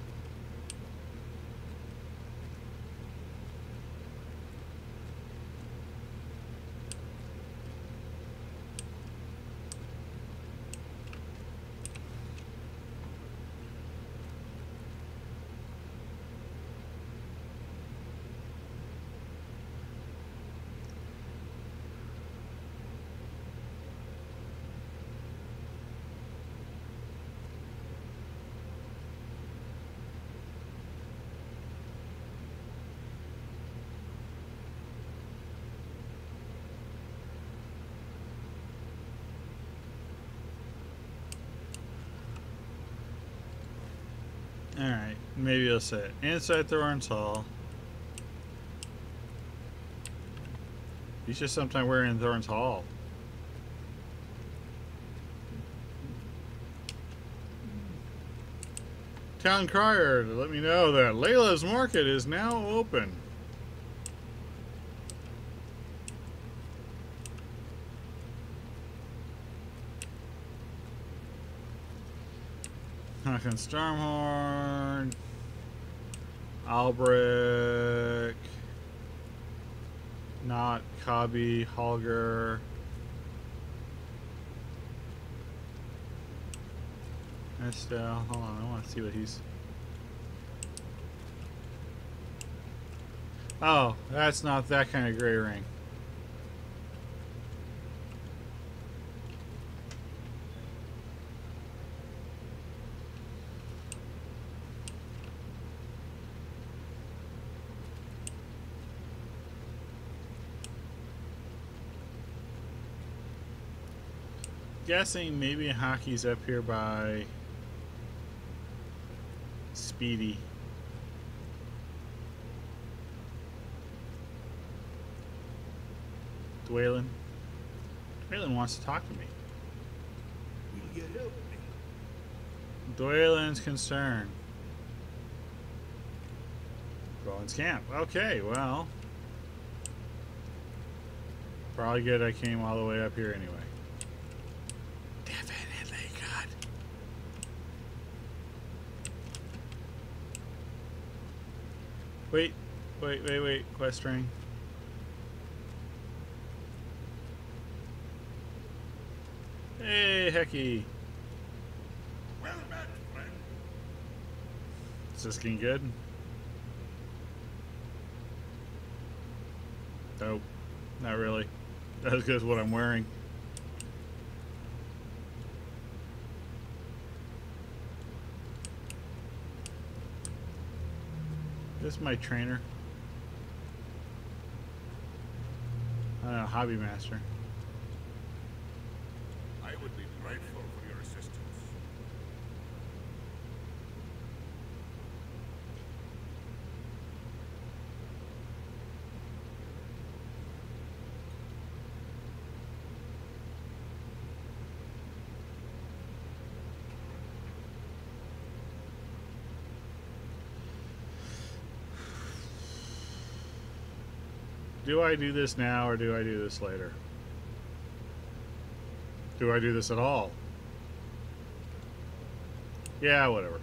Alright, maybe I'll say it. Inside Thorns Hall. You should sometime wear in Thorns Hall. Town crier to let me know that Layla's Market is now open. Hakan Stormhorn, Albrecht, Not, Cobby, Holger, Estelle. Hold on, I want to see what he's. Oh, that's not that kind of gray ring. Guessing maybe hockey's up here by Speedy. Dwaylen. Dwaylen wants to talk to me. Will you help me? Dwaylen's concerned. Rollins camp. Okay, well. Probably good I came all the way up here anyway. Definitely good. Wait. Quest ring. Hey, Hecky. Well met, friend. Is this getting good? Nope. Not really. Not as good as what I'm wearing. This is my trainer. I don't know, Hobby Master. I would be grateful for your assistance. Do I do this now or do I do this later? Do I do this at all? Yeah, whatever.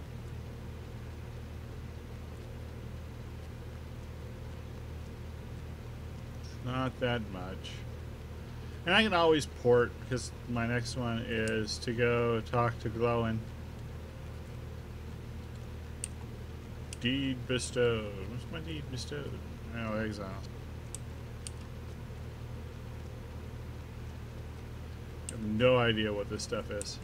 It's not that much. And I can always port because my next one is to go talk to Glowin. Deed bestowed. What's my deed bestowed? Oh, exile. I have no idea what this stuff is.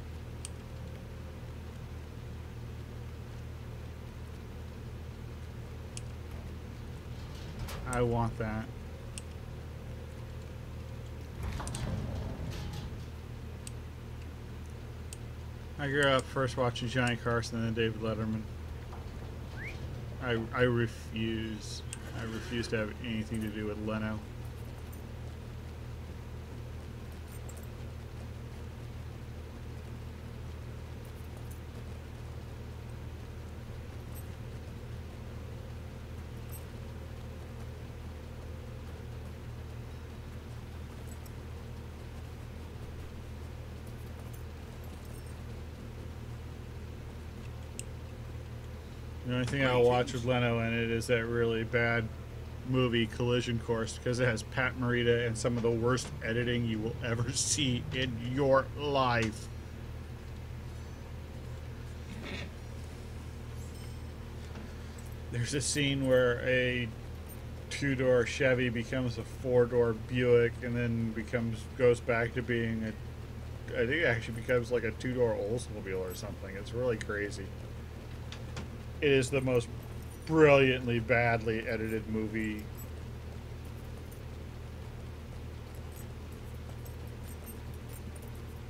I want that. I grew up first watching Johnny Carson and then David Letterman. I refuse. I refuse to have anything to do with Leno. The only thing I'll watch with Leno in it is that really bad movie Collision Course because it has Pat Morita and some of the worst editing you will ever see in your life. There's a scene where a two-door Chevy becomes a four-door Buick and then goes back to being I think it actually becomes like a two-door Oldsmobile or something. It's really crazy. It is the most brilliantly badly edited movie.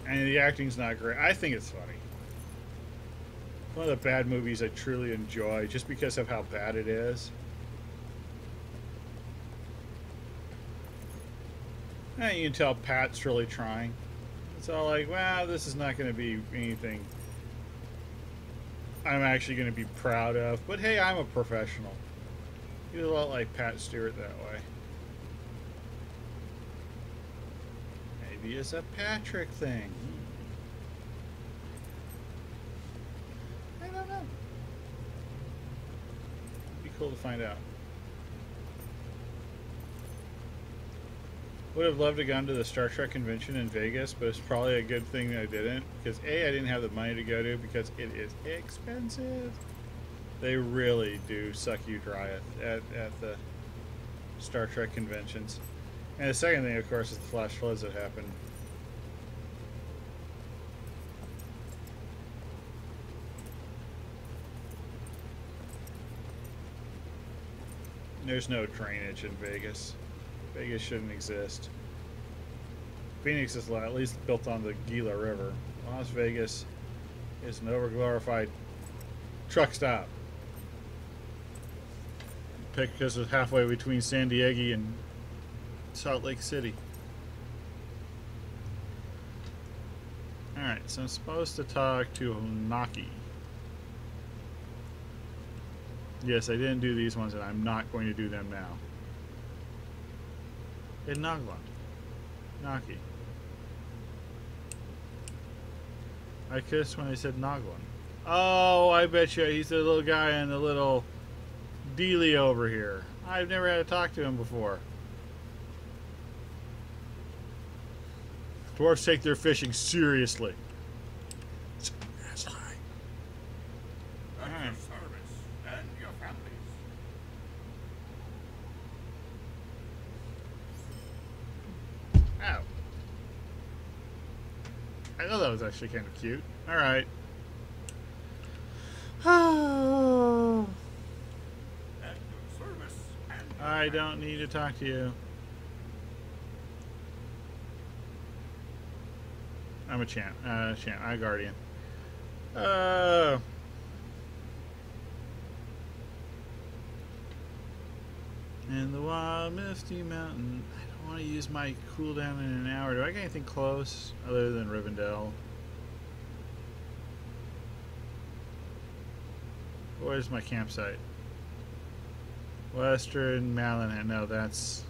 And the acting's not great. I think it's funny. One of the bad movies I truly enjoy just because of how bad it is. And you can tell Pat's really trying. It's all like, well, this is not going to be anything I'm actually going to be proud of. But hey, I'm a professional. He's a lot like Pat Stewart that way. Maybe it's a Patrick thing. I don't know. Be cool to find out. Would have loved to gone to the Star Trek convention in Vegas, but it's probably a good thing that I didn't, because A, I didn't have the money to go to because it is expensive. They really do suck you dry at the Star Trek conventions. And the second thing, of course, is the flash floods that happened. There's no drainage in Vegas. Vegas shouldn't exist. Phoenix is at least built on the Gila River. Las Vegas is an overglorified truck stop. Picked because it's halfway between San Diego and Salt Lake City. Alright, so I'm supposed to talk to Honaki. Yes, I didn't do these ones, and I'm not going to do them now. In Naglan. Naki. I kissed when I said Naglan. Oh, I bet you he's the little guy in the little dealie over here. I've never had to talk to him before. Dwarves take their fishing seriously. At your service and your families. Ow. I know that was actually kind of cute. Alright. Oh. At your service and your I don't need to talk to you. I'm a champ. I'm a guardian. In the wild, misty mountain. I don't want to use my cooldown in an hour. Do I get anything close other than Rivendell? Where's my campsite? Western Malin. No, that's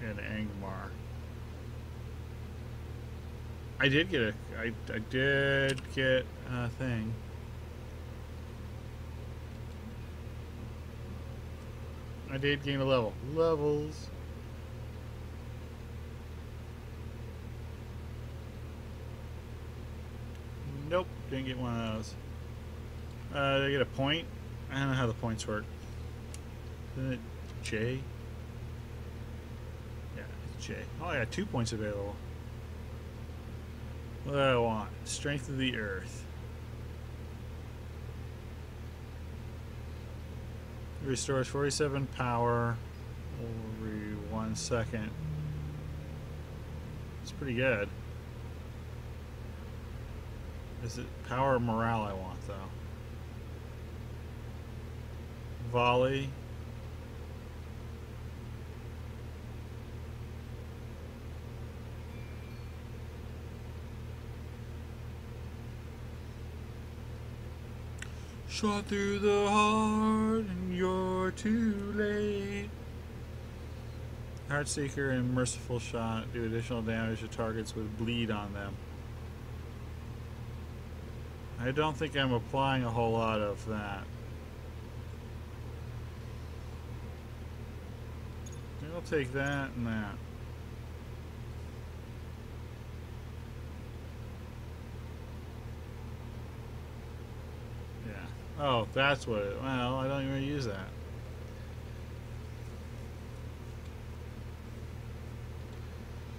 in Angmar. I did get a thing. I did gain a level. Levels. Nope, didn't get one of those. Did I get a point? I don't know how the points work. Isn't it J? Yeah, it's J. Oh, I got 2 points available. What do I want? Strength of the Earth. Restores 47 power every 1 second. It's pretty good. Is it power or morale I want, though? Volley. Shot through the heart and you're too late. Heartseeker and Merciful Shot do additional damage to targets with bleed on them. I don't think I'm applying a whole lot of that. I'll take that and that. Yeah. Oh, that's what it... Well, I don't even use that.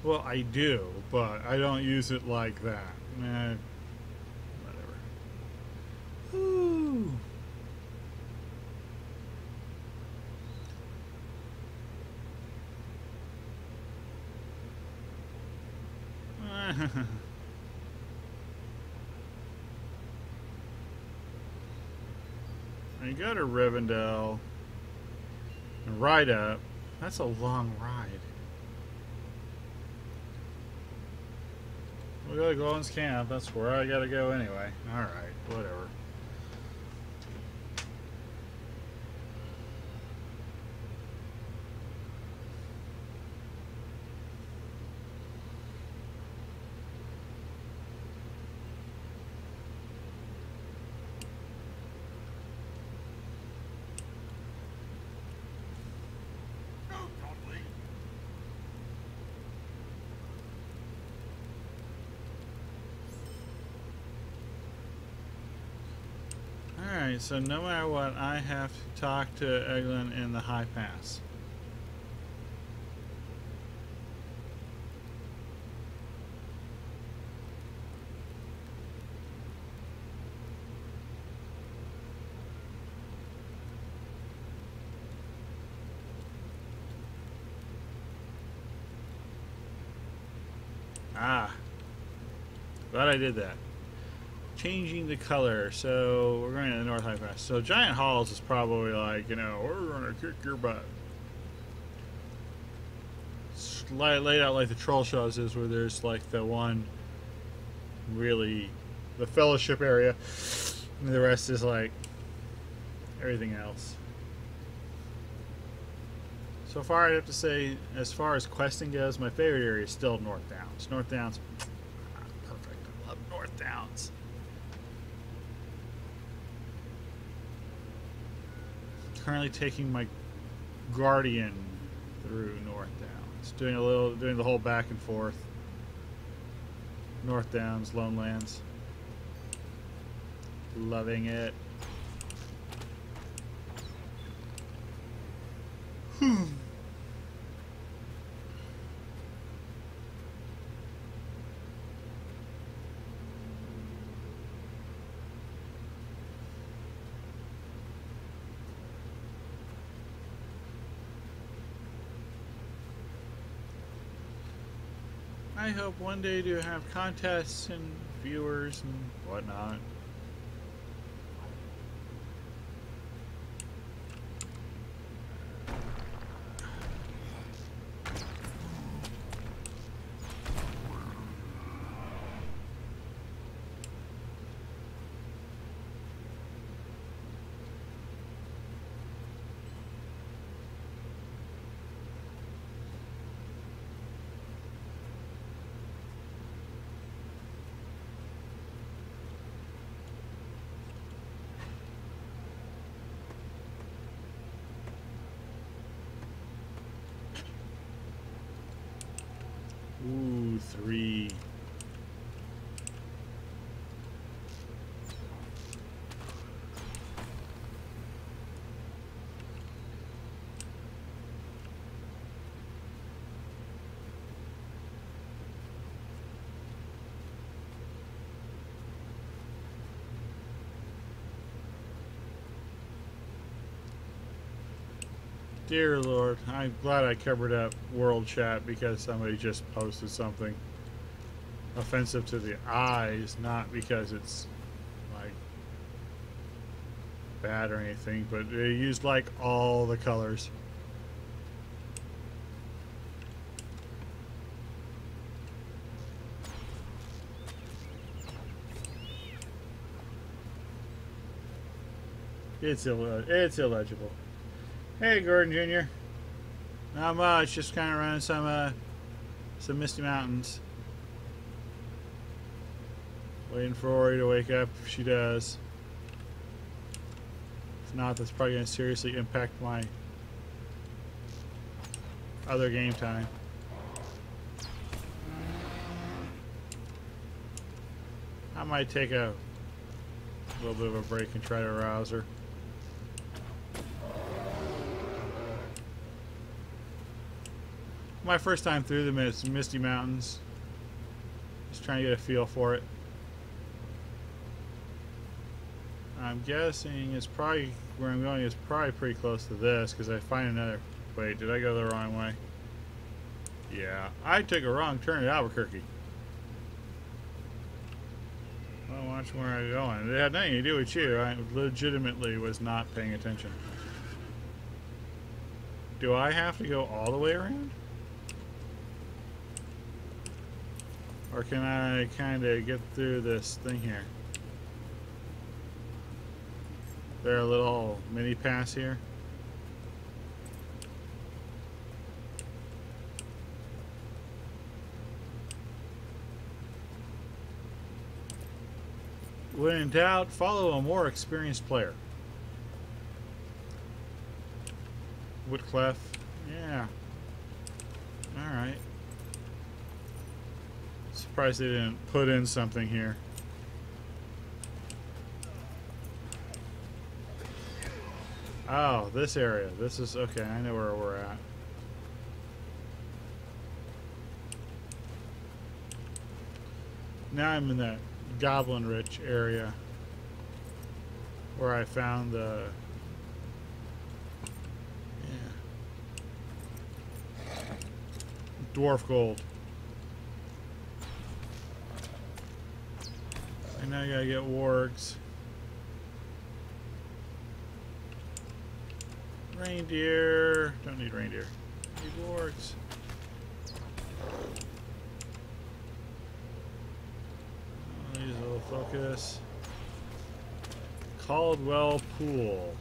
Well, I do, but I don't use it like that. Whatever. Ooh. I go to Rivendell and ride up. That's a long ride. We gotta go on camp. That's where I gotta go anyway. Alright, whatever. No, godly. Alright, so no matter what, I have to talk to Eglin in the High Pass. Ah, glad I did that. Changing the color, so we're going to the North High Pass. So Giant Halls is probably like, you know, we're going to kick your butt. It's laid out like the Troll Shows is, where there's like the one really, the Fellowship area, and the rest is like everything else. So far, I have to say, as far as questing goes, my favorite area is still North Downs. North Downs, perfect. I love North Downs. Currently taking my Guardian through North Downs, doing the whole back and forth. North Downs, Lone Lands. Loving it. I hope one day to have contests and viewers and whatnot. Ooh, 3. Dear Lord, I'm glad I covered up World Chat because somebody just posted something offensive to the eyes, not because it's like bad or anything, but they used like all the colors. It's illegible. Hey, Gordon Jr. Not much, just kind of running some Misty Mountains. Waiting for Ori to wake up if she does. If not, that's probably going to seriously impact my other game time. I might take a little bit of a break and try to arouse her. My first time through the Misty Mountains. Just trying to get a feel for it. I'm guessing it's probably where I'm going is probably pretty close to this because I find another. Wait, did I go the wrong way? Yeah, I took a wrong turn at Albuquerque. Well, watch where I'm going. It had nothing to do with you. I legitimately was not paying attention. Do I have to go all the way around? Or can I kind of get through this thing here? There a little mini pass here. When in doubt, follow a more experienced player. Woodclef. Yeah. Alright. Surprised they didn't put in something here. Oh, this area. This is okay. I know where we're at. Now I'm in that Goblin Rich area where I found the dwarf gold. And now I gotta get wargs. Reindeer. Don't need reindeer. Need wargs. Use a little focus. Caldwell Pool.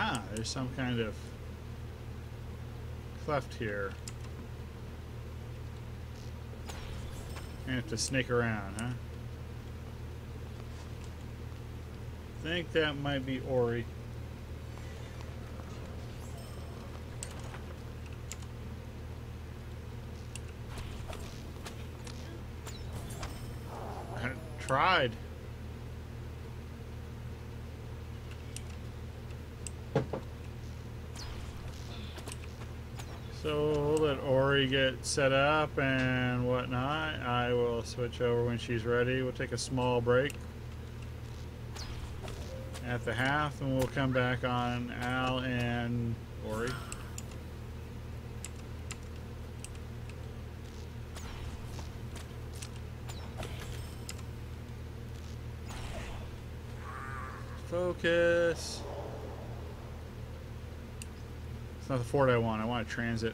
Ah, there's some kind of cleft here. I have to snake around, huh? Think that might be Ori. I tried. So we'll let Ori get set up and whatnot. I will switch over when she's ready. We'll take a small break at the half, and we'll come back on Al and Ori. Focus. It's not the fort I want. I want a transit.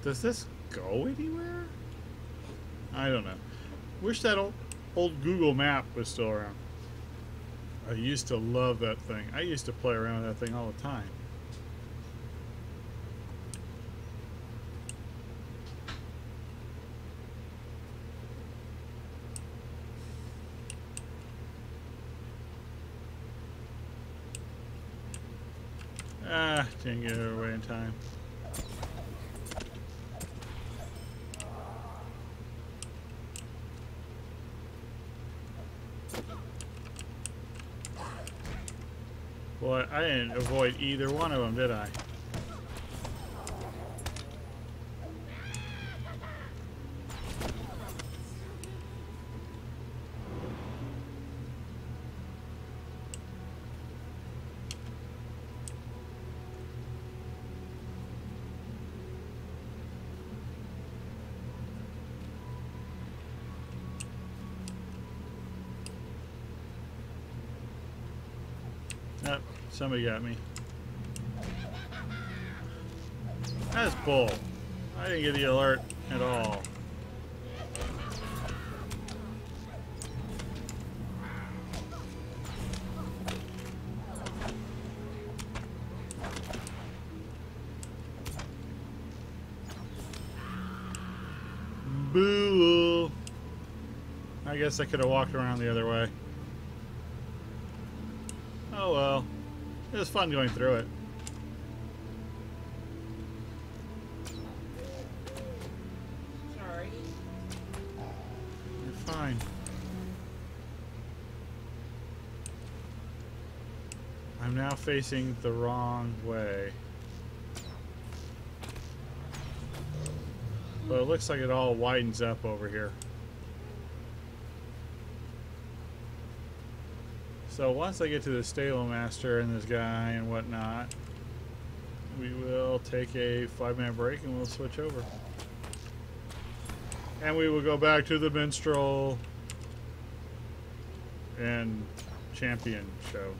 Does this go anywhere? I don't know. Wish that old Google map was still around. I used to love that thing. I used to play around with that thing all the time. Ah, didn't get her away in time. Boy, I didn't avoid either one of them, did I? Nope, somebody got me. That's bull. I didn't get the alert at all. Boo! I guess I could have walked around the other way. Oh well. It was fun going through it. Sorry. You're fine. I'm now facing the wrong way. But it looks like it all widens up over here. So once I get to the stable master and this guy and whatnot, we will take a 5-minute break and we'll switch over. And we will go back to the minstrel and champion show.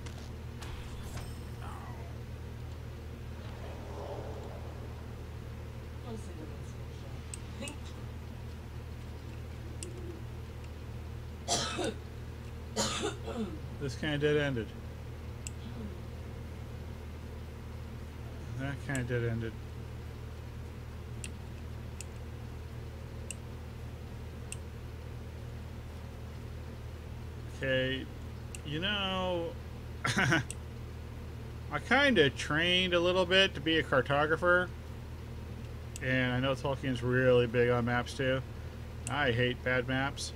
This kind of dead-ended. That kind of dead-ended. Okay, you know, I kind of trained a little bit to be a cartographer, and I know Tolkien's really big on maps too. I hate bad maps.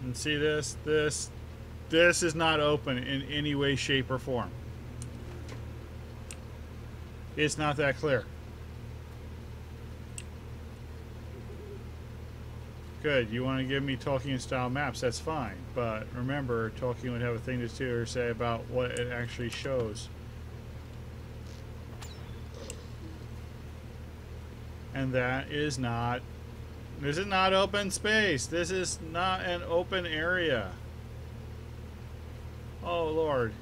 And see this is not open in any way, shape, or form. It's not that clear. Good, you want to give me Tolkien style maps, that's fine. But remember, Tolkien would have a thing to do or say about what it actually shows. And that is not... This is not open space. This is not an open area. Oh, Lord.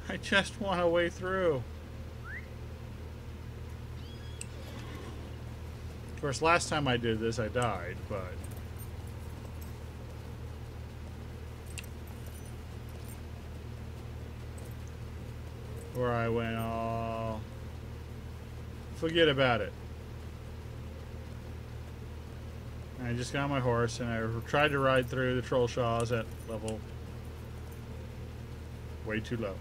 I just want a way through. Of course, last time I did this, I died, but... where I went all... Forget about it. And I just got on my horse and I tried to ride through the troll shaws at level way too low.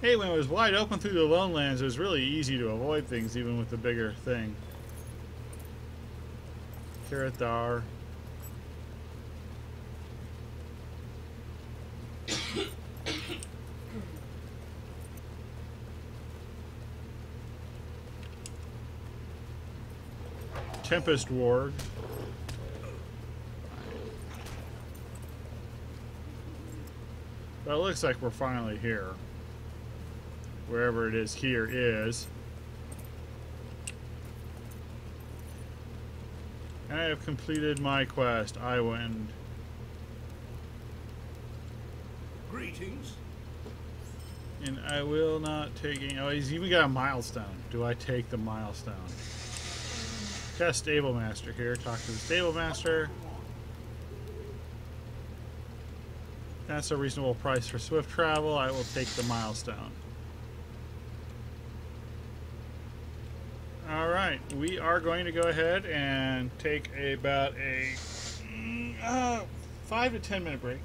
Hey, when it was wide open through the Lone Lands, it was really easy to avoid things even with the bigger thing. Karathar. Tempest Ward. Well, it looks like we're finally here. Wherever it is here is. And I have completed my quest. I win. Greetings. And I will not take any... Oh, he's even got a milestone. Do I take the milestone? Test stable master here. Talk to the stable master. That's a reasonable price for swift travel. I will take the milestone. All right, we are going to go ahead and take about a 5 to 10 minute break.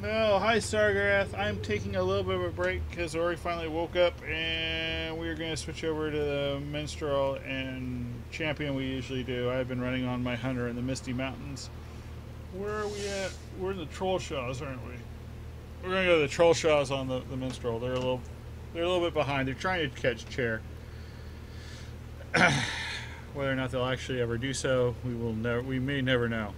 No, hi Stargrath. I'm taking a little bit of a break because Ori finally woke up, and we're going to switch over to the Minstrel and Champion we usually do. I've been running on my Hunter in the Misty Mountains. Where are we at? We're in the Troll Shaws, aren't we? We're going to go to the Troll Shaws on the Minstrel. They're a little bit behind. They're trying to catch Chair. Whether or not they'll actually ever do so, we may never know.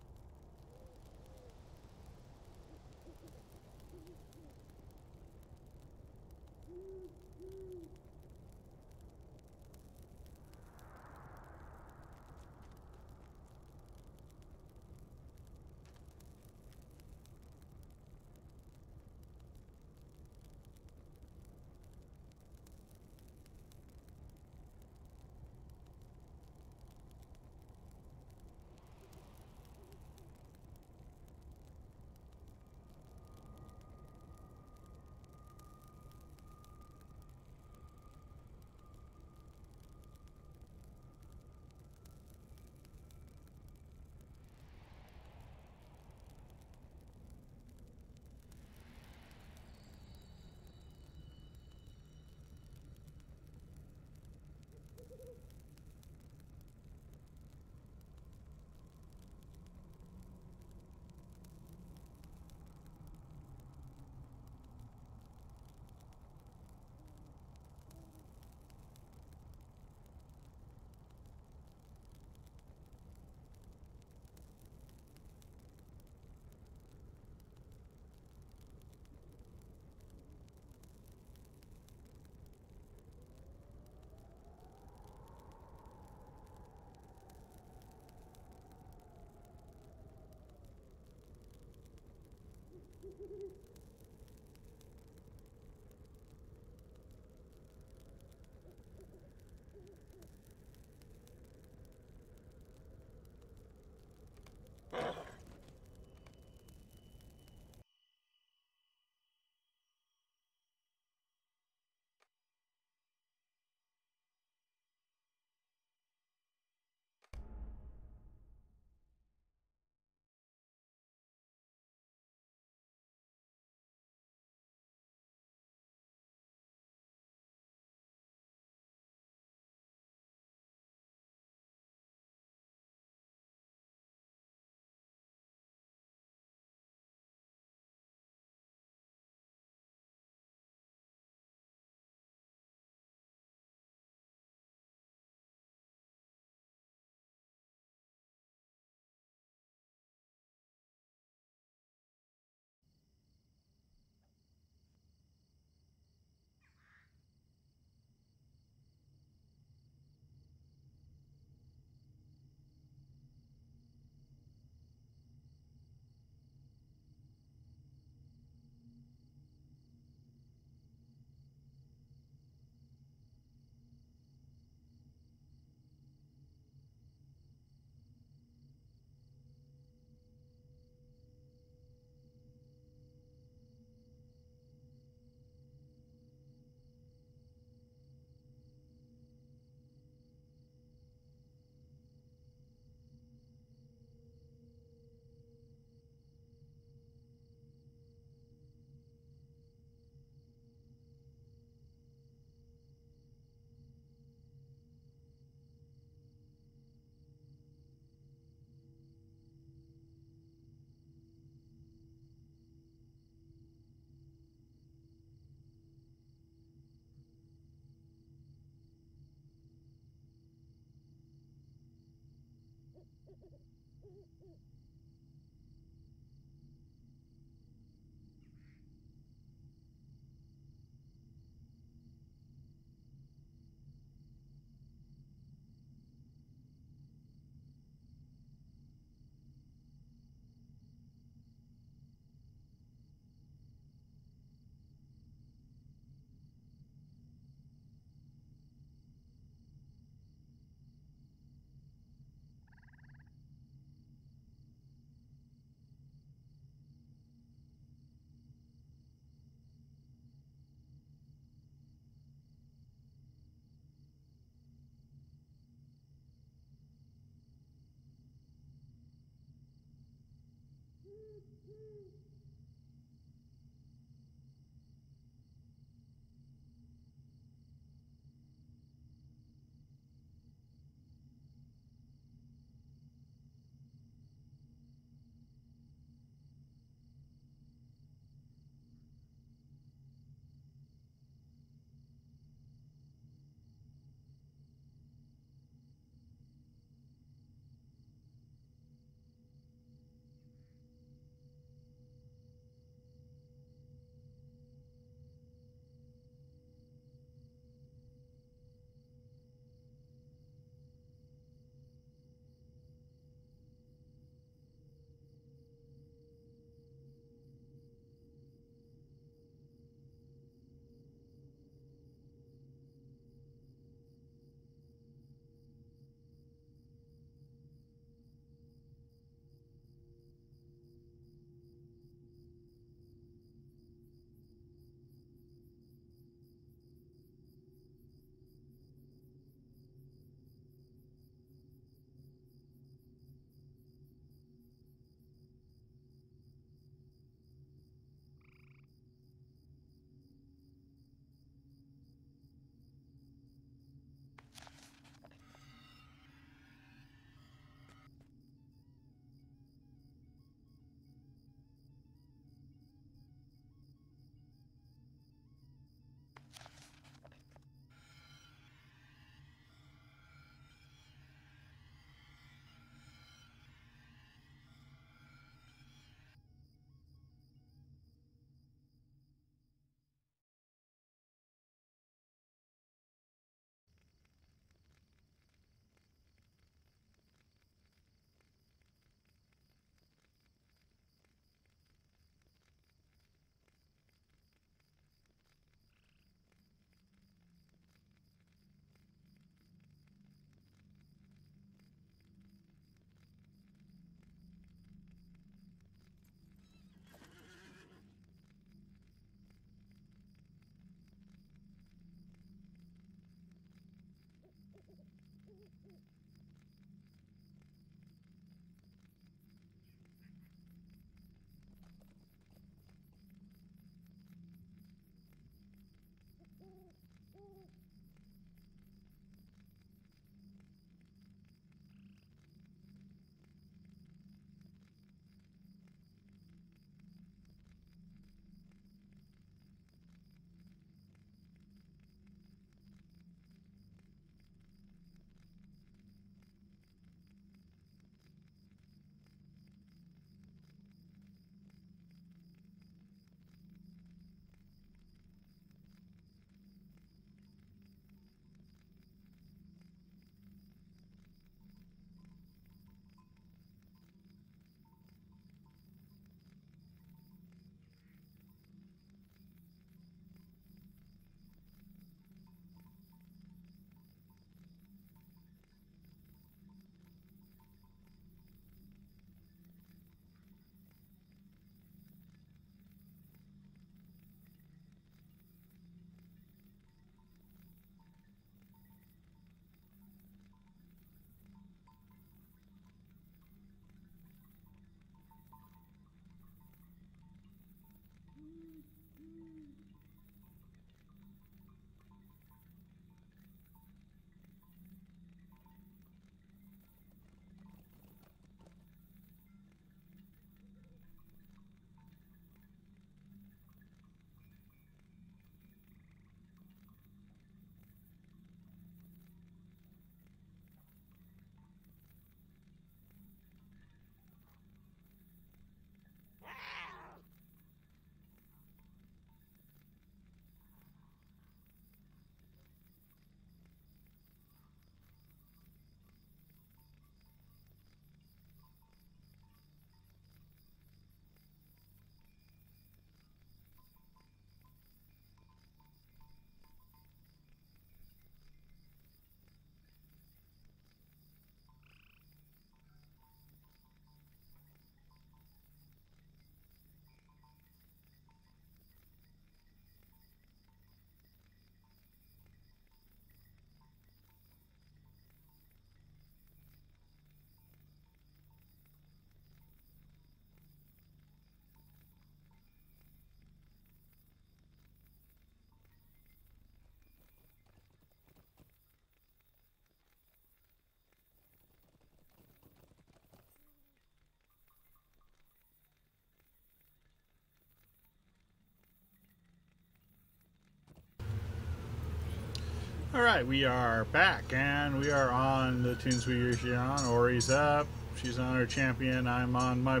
Alright, we are back, and we are on the tunes we usually on. Ori's up, she's on her champion, I'm on my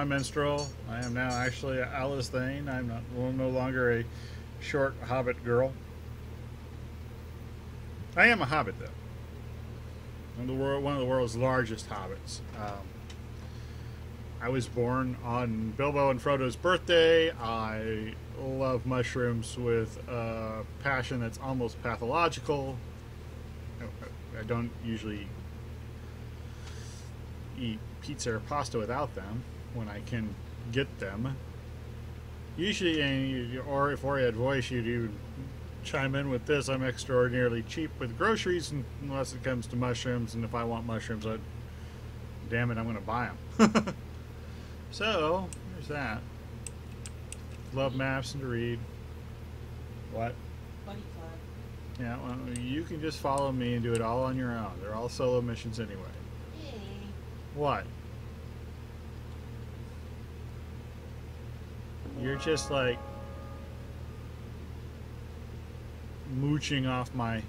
minstrel. I am now actually Alice Thane. I'm no longer a short hobbit girl. I am a hobbit, though. I'm one of the world's largest hobbits. I was born on Bilbo and Frodo's birthday. I love mushrooms with a passion that's almost pathological. I don't usually eat pizza or pasta without them when I can get them. Usually, or if Ori had voice, you'd chime in with this. I'm extraordinarily cheap with groceries unless it comes to mushrooms, and if I want mushrooms, damn it, I'm going to buy them. So, there's that. Love maps and to read. What? Buddy club. Yeah, well, you can just follow me and do it all on your own. They're all solo missions anyway. Hey. What? You're just like mooching off my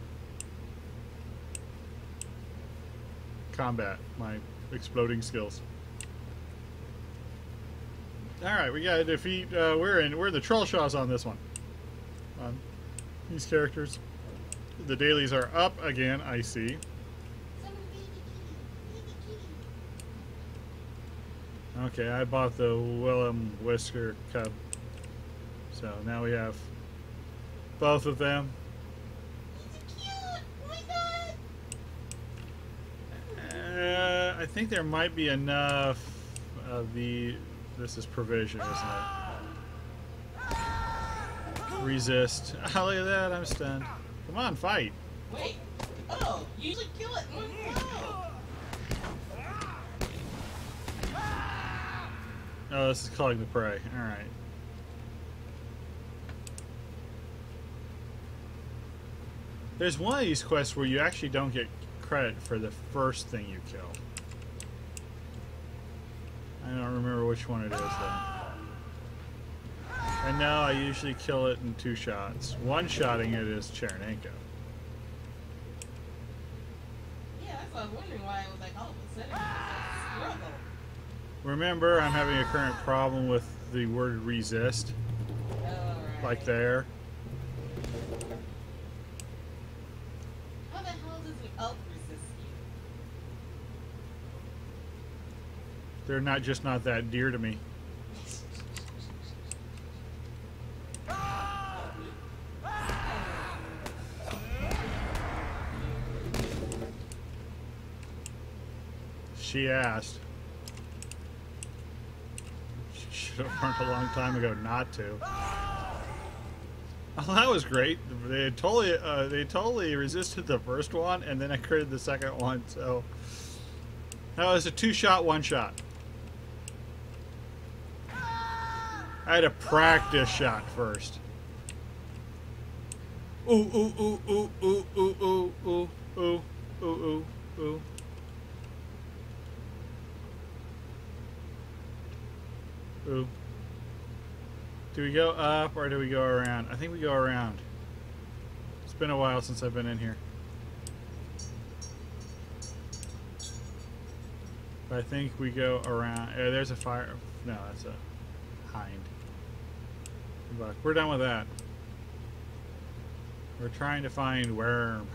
combat, my exploding skills. All right, we gotta defeat. We're in the Trollshaws on this one. These characters. The dailies are up again. I see. Okay, I bought the Willem Whisker Cub. So now we have both of them. I think there might be enough of the. This is provision, isn't it? Resist. Oh, look at that! I'm stunned. Come on, fight. Wait. Oh, you usually kill it in one blow. Oh, this is calling the prey. All right. There's one of these quests where you actually don't get credit for the first thing you kill. I don't remember which one it is, though. And now I usually kill it in 2 shots. One-shotting it is Chernenko. Yeah, that's why I was wondering why it was like all of a sudden it was a struggle. Remember, I'm having a current problem with the word resist. Oh, right. Like there. How the hell does the elf resist you? They're not that dear to me. She asked. She should have learned a long time ago not to. Oh, that was great. They totally resisted the first one, and then I critted the second one. So that was a 2-shot, 1-shot. I had to practice shot first. Ooh, ooh, ooh, ooh, ooh, ooh, ooh, ooh, ooh, ooh, ooh, ooh. Ooh. Do we go up or do we go around? I think we go around. It's been a while since I've been in here. But I think we go around. There's a fire. No, that's a hind. Good luck. We're done with that. We're trying to find worm.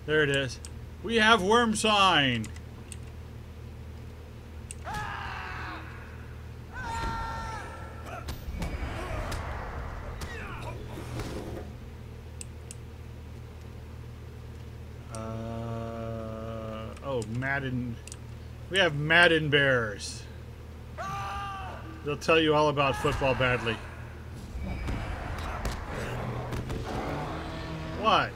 There it is. We have worm sign. Oh, Madden. We have Madden Bears. They'll tell you all about football badly. What?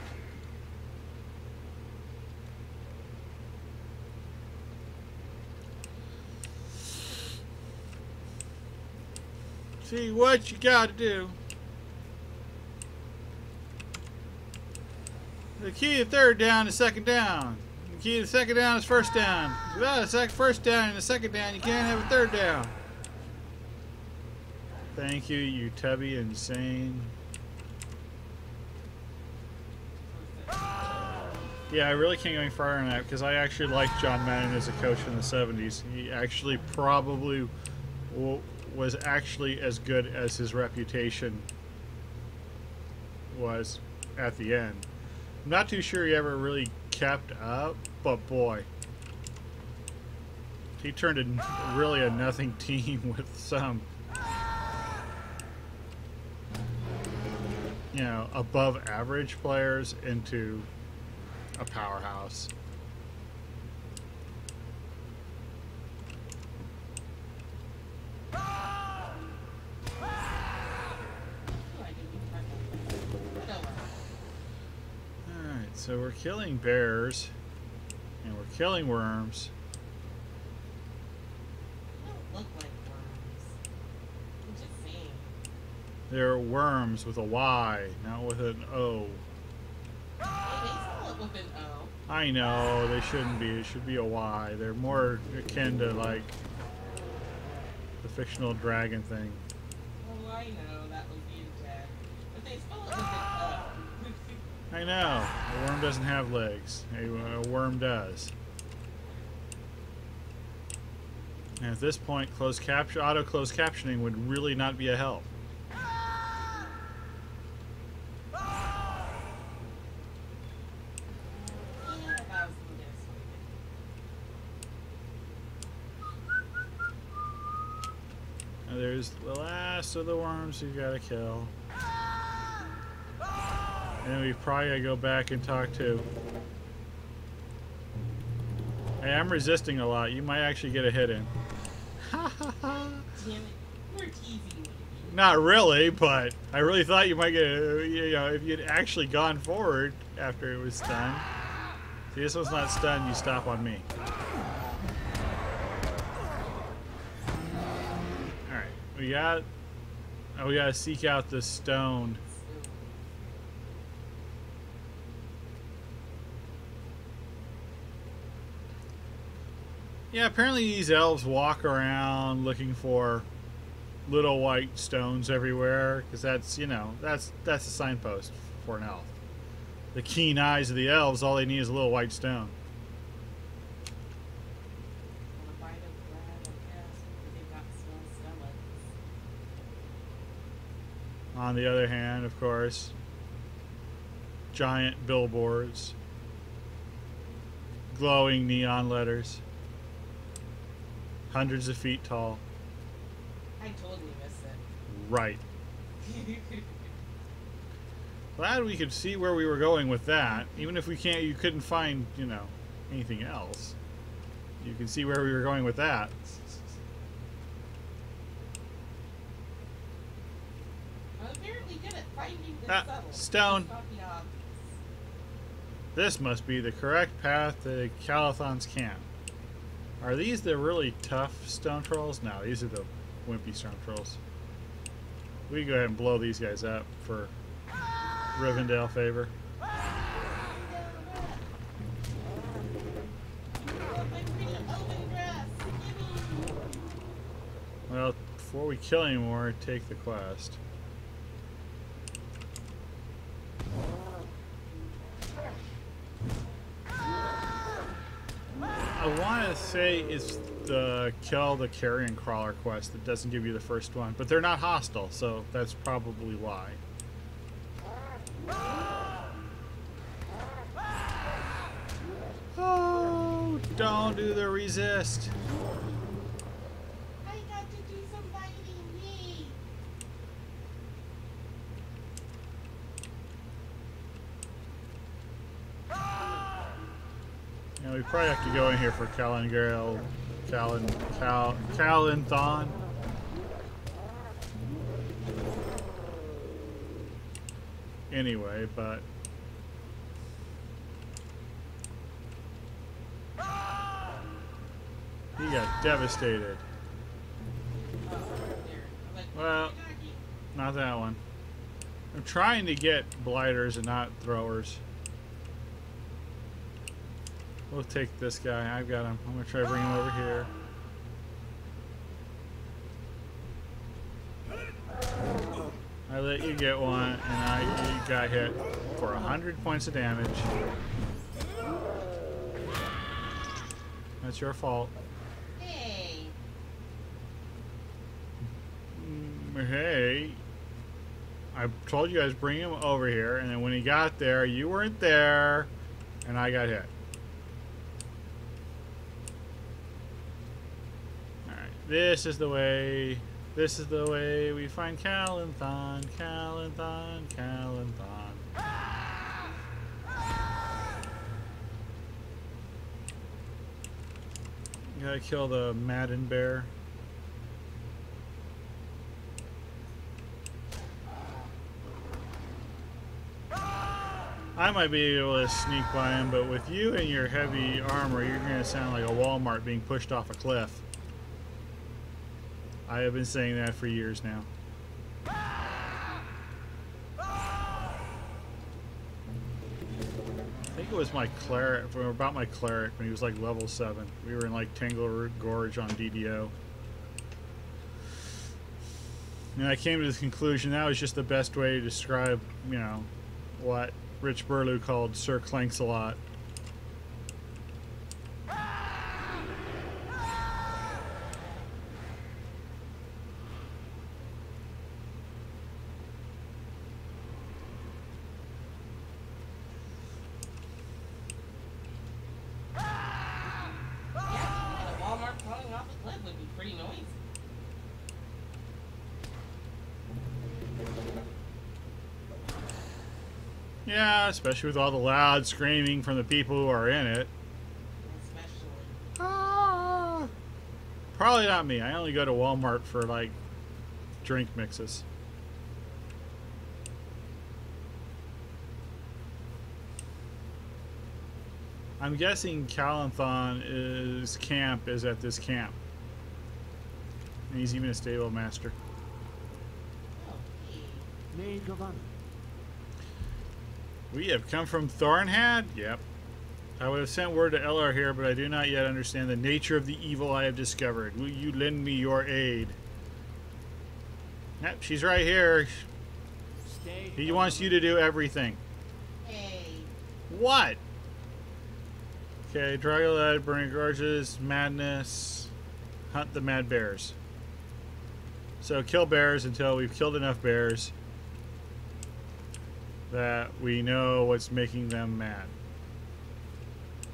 See what you gotta do. The key to third down is second down. The key to second down is first down. Without a first down and a second down, you can't have a third down. Thank you, you tubby insane Yeah, I really can't go any farther on that because I actually liked John Madden as a coach in the 70s. He actually probably was actually as good as his reputation was at the end. I'm not too sure he ever really kept up, but boy, he turned really a nothing team with some, you know, above average players into a powerhouse. Alright, so we're killing bears and we're killing worms. They don't look like worms. I'm just saying. They're worms with a Y, not with an O. Hey, they spell it with an O. I know, they shouldn't be. It should be a Y. They're more akin to, like, the fictional dragon thing. Oh, I know. That would be a tag. But they spell it with an O. I know. A worm doesn't have legs. A worm does. And at this point, auto closed captioning would really not be a help. Now there's the last of the worms you've got to kill. And we probably gotta go back and talk to. Hey, I'm resisting a lot. You might actually get a hit in. Damn it. We're teasing me. Not really, but I really thought you might get a, you know, if you'd actually gone forward after it was stunned. See, this one's not stunned, you stop on me. Alright, we gotta seek out this stone. Yeah, apparently these elves walk around looking for little white stones everywhere, because that's, you know, that's a signpost for an elf. The keen eyes of the elves, all they need is a little white stone. On the other hand, of course, giant billboards, glowing neon letters, hundreds of feet tall. I totally missed it. Right. Glad we could see where we were going with that. Even if you couldn't find, you know, anything else. You can see where we were going with that. I'm apparently good at finding the stone. This must be the correct path to Calathon's camp. Are these the really tough stone trolls? No, these are the wimpy stone trolls. We can go ahead and blow these guys up for Rivendell favor. Well, before we kill anymore, take the quest. I want to say it's the kill the carrion crawler quest that doesn't give you the first one, but they're not hostile, so that's probably why. Oh, don't do the resist. I got to do some fighting, me. Yeah, we probably have to go in here for Calenthon. Anyway, but he got devastated. Well, not that one. I'm trying to get blighters and not throwers. We'll take this guy. I've got him. I'm going to try to bring him over here. I let you get one, and you got hit for 100 points of damage. That's your fault. Hey. Hey. I told you guys bring him over here, and then when he got there, you weren't there, and I got hit. Alright, this is the way we find Calanthon, Calanthon, Calanthon. You gotta kill the Madden Bear. I might be able to sneak by him, but with you and your heavy armor, you're going to sound like a Walmart being pushed off a cliff. I have been saying that for years now. I think it was my cleric, about my cleric, when he was like level 7. We were in like Tangleroot Gorge on DDO. And I came to the conclusion that was just the best way to describe, you know, what Rich Burlew called Sir Clanks-a-Lot. Yeah, especially with all the loud screaming from the people who are in it. Especially. Ah, probably not me. I only go to Walmart for, like, drink mixes. I'm guessing Calanthon's camp is at this camp. And he's even a stable master. May Governor. We have come from Thornhad? Yep. I would have sent word to Ellar here, but I do not yet understand the nature of the evil I have discovered. Will you lend me your aid? Yep, she's right here. He wants you to do everything. Hey. What? Okay, Dragolad, Burning Gorges, Madness, Hunt the Mad Bears. So kill bears until we've killed enough bears that we know what's making them mad.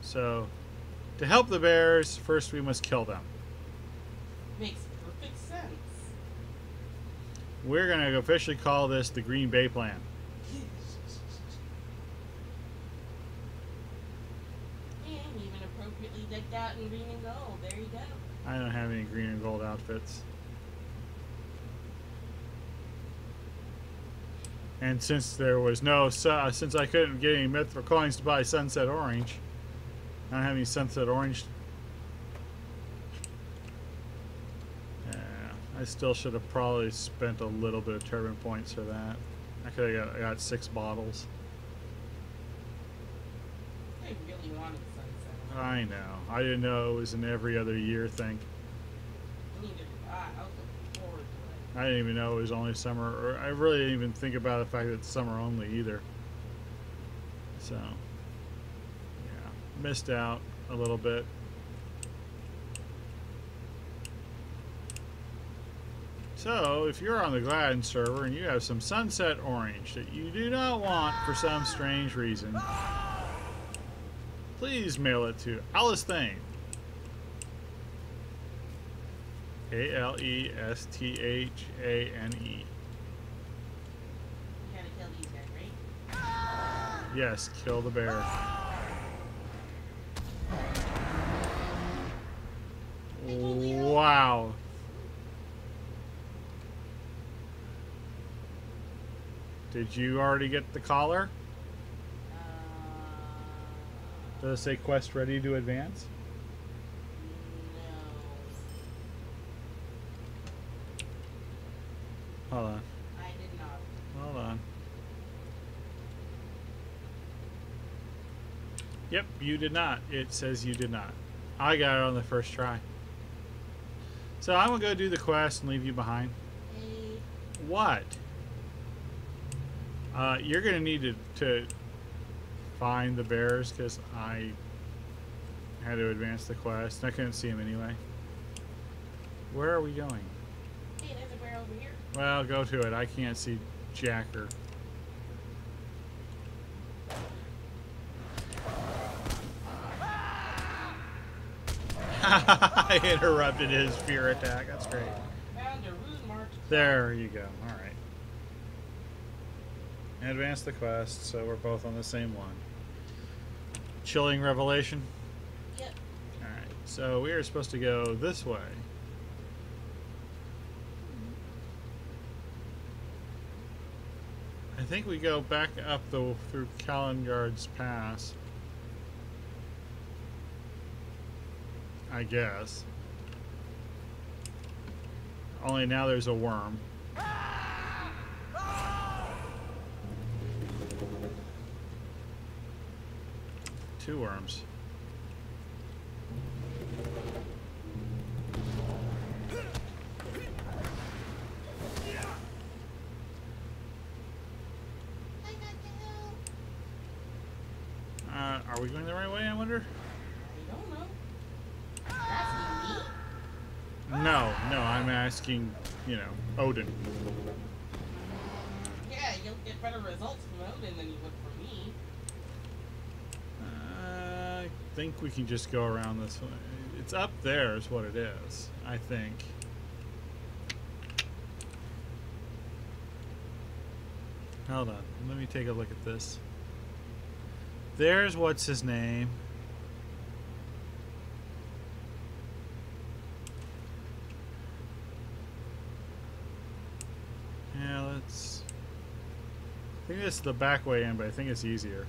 So, to help the bears, first we must kill them. Makes perfect sense. We're going to officially call this the Green Bay Plan. And even appropriately decked out in green and gold. There you go. I don't have any green and gold outfits. And since there was no, since I couldn't get any mythical coins to buy Sunset Orange, I don't have any Sunset Orange. Yeah, I still should have probably spent a little bit of turban points for that. I could have got 6 bottles. They really wanted sunset. I know. I didn't know it was an every other year thing. Neither did I. I was looking forward to it. I didn't even know it was only summer, or I really didn't even think about the fact that it's summer only either. So, yeah, missed out a little bit. So, if you're on the Gladden server and you have some Sunset Orange that you do not want for some strange reason, please mail it to Alice Thane. Alesthane. You gotta kill these guys, right? Yes, kill the bear. Wow. Did you already get the collar? Does it say quest ready to advance? No. Hold on. I did not. Hold on. Yep, you did not. It says you did not. I got it on the first try. So I'm going to go do the quest and leave you behind. Hey. What? You're going to need to find the bears because I had to advance the quest. I couldn't see him anyway. Where are we going? Hey, there's a bear over here. Well, go to it. I can't see Jacker. I interrupted his fear attack. That's great. Found a rude march. There you go. All right. Advance the quest, so we're both on the same one. Chilling revelation. Yep. All right. So we are supposed to go this way. I think we go back up through Calengard's Pass. I guess. Only now there's a worm. Two worms. Are we going the right way, I wonder? I don't know. Asking me? No, I'm asking, you know, Odin. Yeah, you'll get better results from Odin than you would from me. I think we can just go around this way. It's up there is what it is, I think. Hold on, let me take a look at this. There's what's his name. Yeah, let's... I think this is the back way in, but I think it's easier.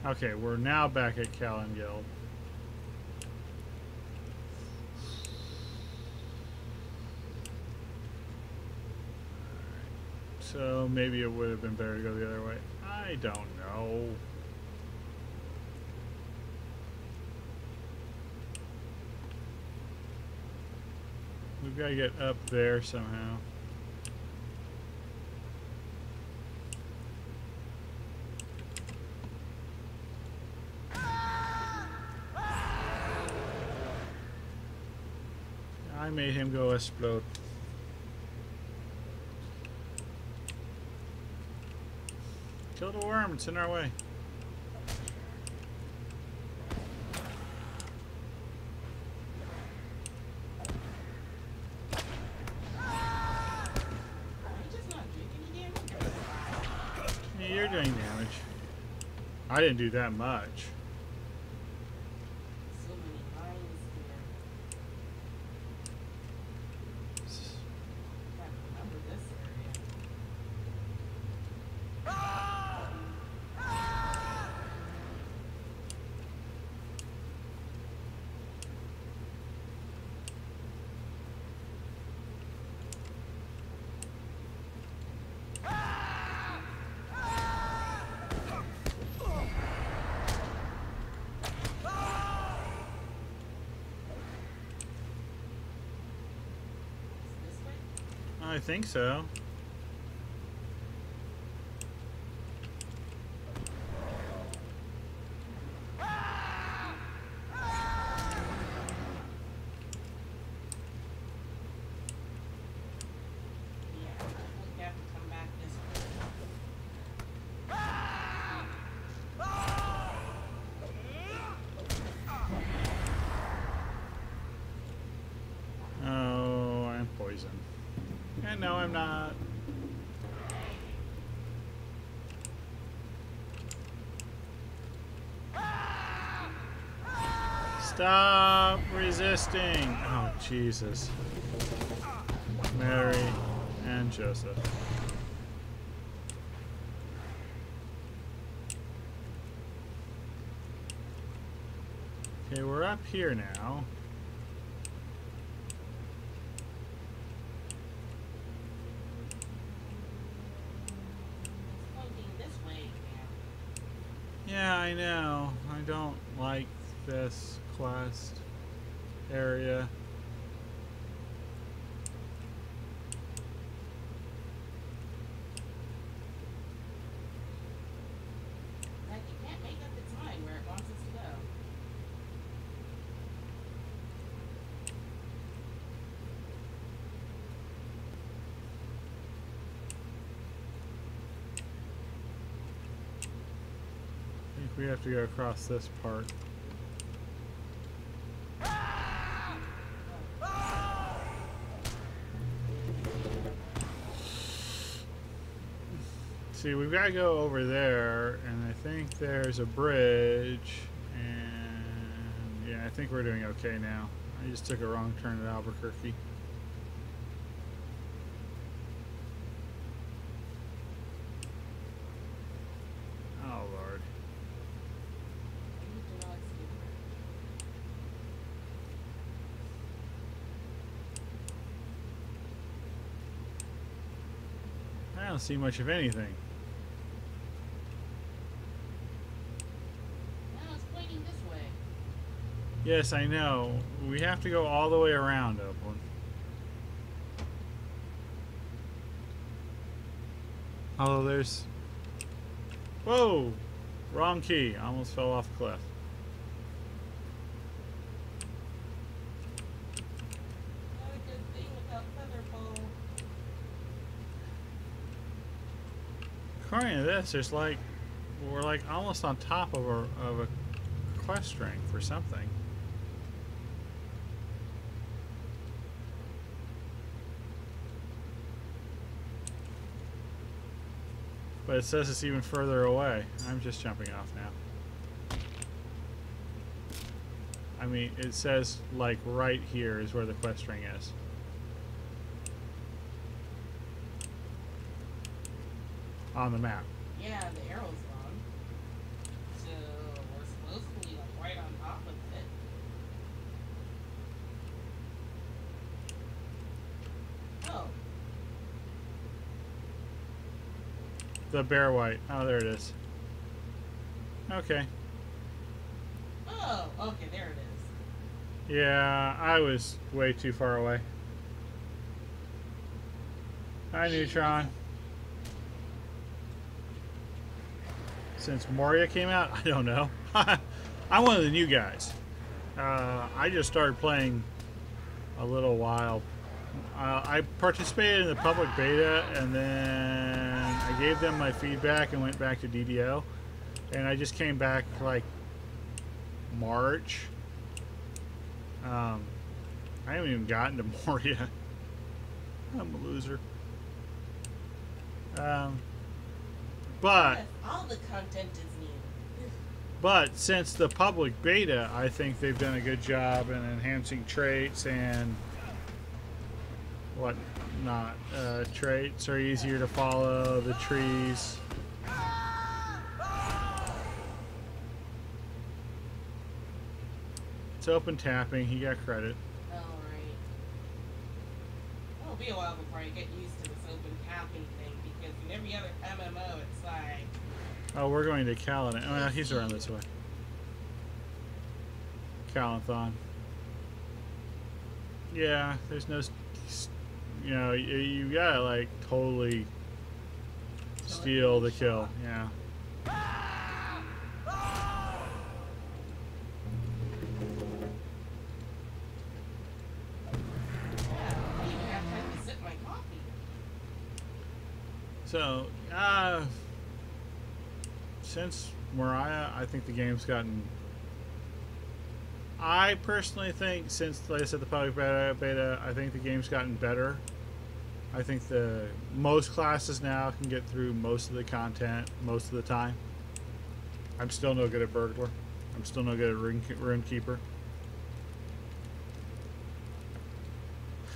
Okay, we're now back at Calengard. So maybe it would have been better to go the other way. I don't know. We've got to get up there somehow. I made him go explode. Kill the worm, it's in our way. Yeah, you're doing damage. I didn't do that much. I think so. Oh, I'm poisoned. And no, I'm not. Stop resisting. Oh, Jesus. Mary and Joseph. Okay, we're up here now. It's pointing this way now. Yeah, I know. I don't like this quest area. Like you can't make up the time where it wants us to go. I think we have to go across this part. See, we've got to go over there, and I think there's a bridge, and yeah, I think we're doing okay now. I just took a wrong turn at Albuquerque. Oh, Lord. I need to know it's different. I don't see much of anything. Now it's pointing this way. Yes, I know. We have to go all the way around, Oakland. Oh, there's... Whoa! Wrong key. I almost fell off a cliff. Not a good thing without Featherfall. According to this, there's like... We're like almost on top of a quest ring for something. But it says it's even further away. I'm just jumping off now. I mean, it says like right here is where the quest ring is. On the map. Yeah, the arrow's gone. So we're supposed to be like right on top of it. Oh, The bear white. Oh, there it is. Okay. oh, okay, there it is. Yeah, I was way too far away. Hi, Neutron. Since Moria came out, I don't know. I'm one of the new guys. I just started playing a little while. I participated in the public beta, and then I gave them my feedback and went back to DDO. And I just came back like March. I haven't even gotten to Moria. I'm a loser. But Yes, all the content is new. But since the public beta, I think they've done a good job in enhancing traits and whatnot. Traits are easier to follow, the trees. It's open tapping, he got credit. Alright. It'll be a while before I get used to this open tapping thing, because in every other MMO it's like... Oh, we're going to Caladan. Oh, yeah, he's around this way. Calathon. Yeah, there's no... You know, you gotta, like, totally steal the kill. Yeah. I even have time to sip my coffee. So, since Mariah, I think the game's gotten... I personally think, since, like I said, the public beta, I think the game's gotten better. I think the most classes now can get through most of the content most of the time. I'm still no good at Burglar. I'm still no good at Rune Keeper.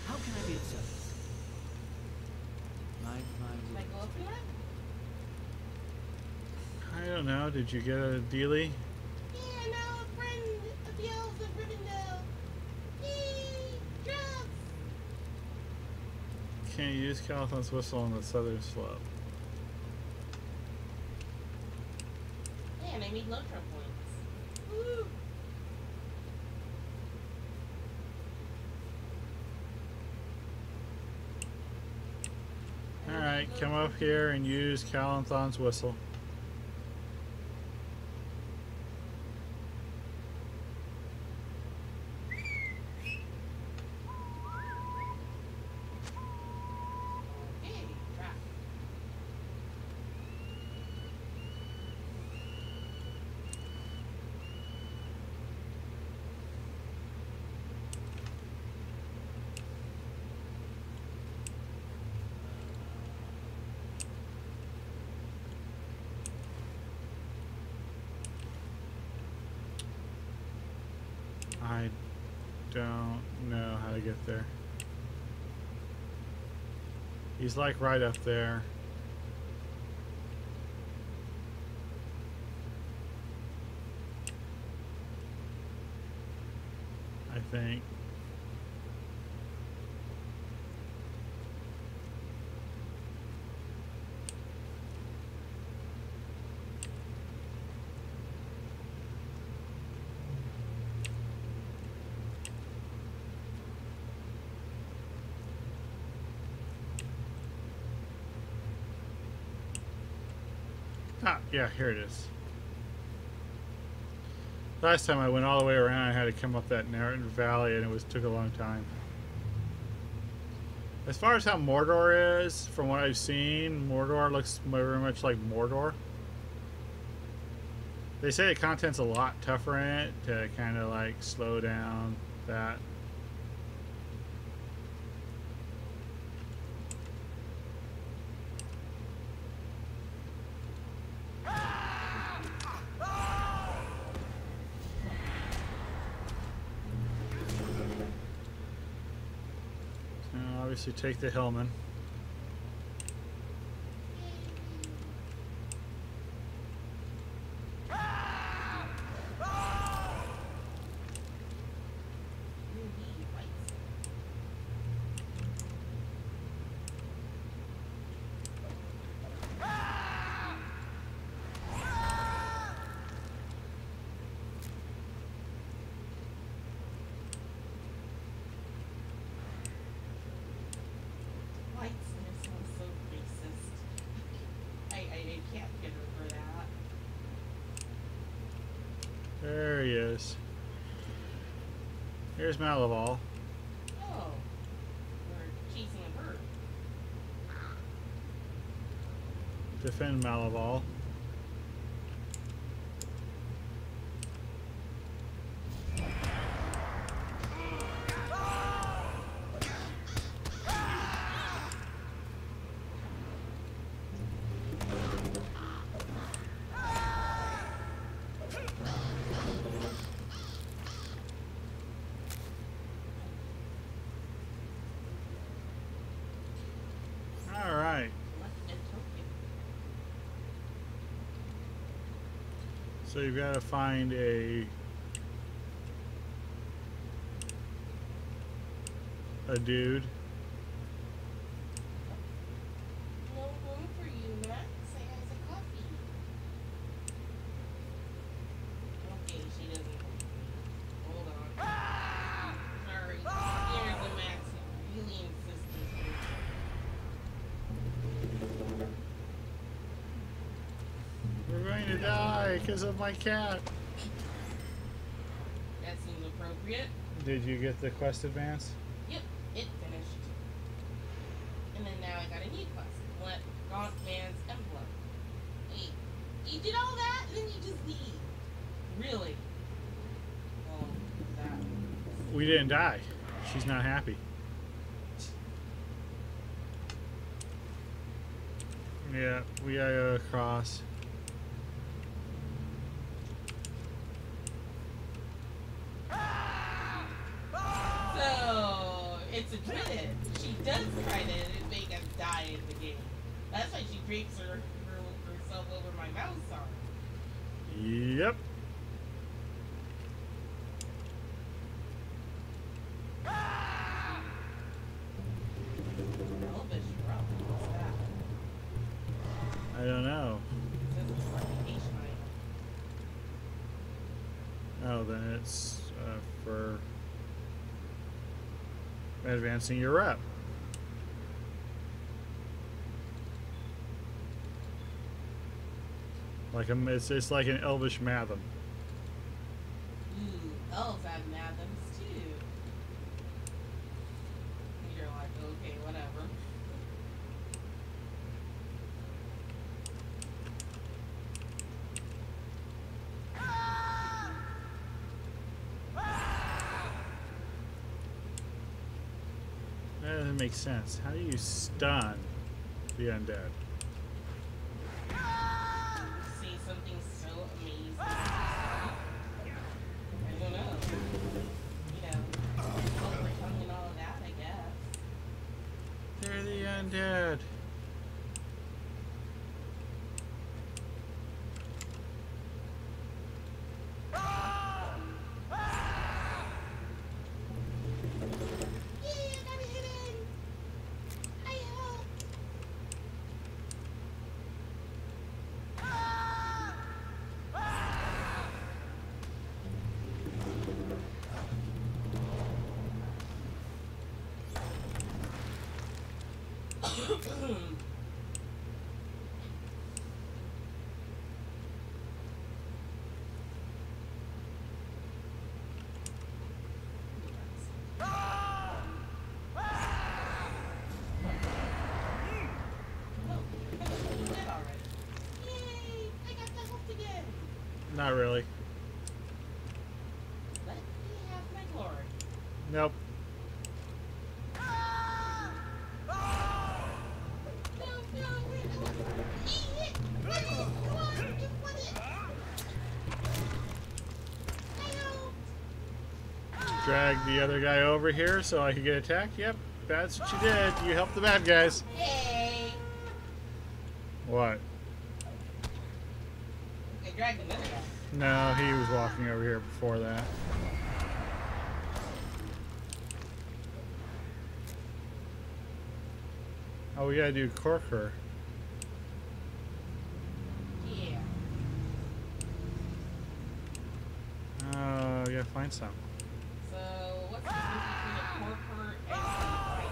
How can I be of service? Should I go up here? I don't know. Did you get a dealie? Yeah, no, a friend of the elf can't use Calathon's whistle on the southern slope. Man, I made Lotro points. Woo! Alright, come up here and use Calathon's whistle. Okay, crap. I don't know how to get there. He's like right up there. I think. Ah, yeah, here it is. Last time I went all the way around, I had to come up that narrow valley, and it took a long time. As far as how Mordor is, from what I've seen, Mordor looks very much like Mordor. They say the content's a lot tougher in it to kind of like slow down that. Obviously take the Hillman. There he is. Here's Malaval. Oh, we're chasing a bird. Defend Malaval. So you've got to find a dude. No room for you, Max. I has a coffee. Okay, she doesn't. Hold on. Sorry. Here's the Max. Really insistent. We're going to die because of my cat. That seems appropriate. Did you get the quest advance? Yep, it finished. And then now I got a new quest. What? Gaunt Man's Emblem. Wait, you did all that and then you just leave? Really? Well, that... We didn't die. She's not happy. Yeah, we gotta go across. So, it's a twin. She does try to make us die in the game. That's why she drapes herself over my mouse arm. Yep. Velvet. advancing your rep. Like it's like an elvish Matham. Ooh, elves have Mathams too. You're like, okay, whatever. That doesn't make sense. How do you stun the undead? See something so amazing. I don't know. You know, overcoming all of that, I guess. They're the undead. Yeah, I got it hidden. I help. Yay! I got the hook again. Not really. Let me have my glory. Nope. No, wait, eat it! Let it! Come on, just let it! I helped! Drag the other guy over here so I can get attacked. Yep, that's what you did. You helped the bad guys. Yay! What? I dragged another guy. No, he was walking over here before that. Oh, we gotta do Corker. Yeah. Oh, we gotta find some. So, what's the difference between a corker and a fight?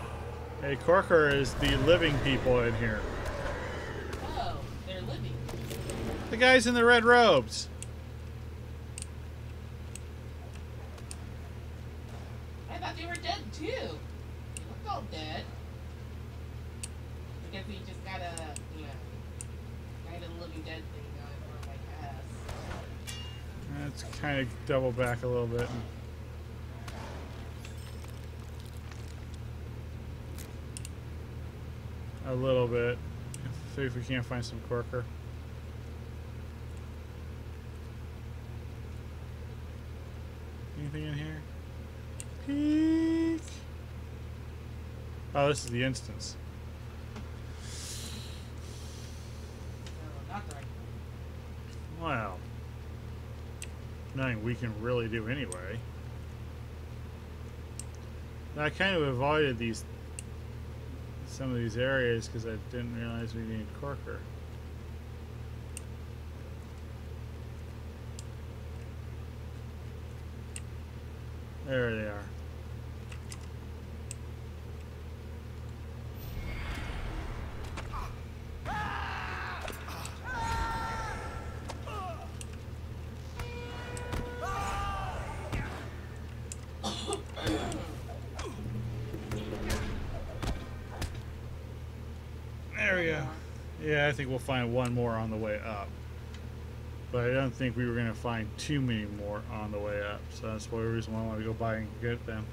Hey, Corker is the living people in here. Oh, they're living. The guys in the red robes. I thought they were dead too. They look all dead. I guess we just got a, you know, kind of living dead thing going for my ass. Let's kind of double back a little bit. A little bit. See if we can't find some Corker. Anything in here? Peek. Oh, this is the instance. No, not right. Well, nothing we can really do anyway. I kind of avoided some of these areas because I didn't realize we needed Corker. There they are. There we go. Yeah, I think we'll find one more on the way up. But I don't think we were going to find too many more on the way up. So that's the reason why I want to go by and get them.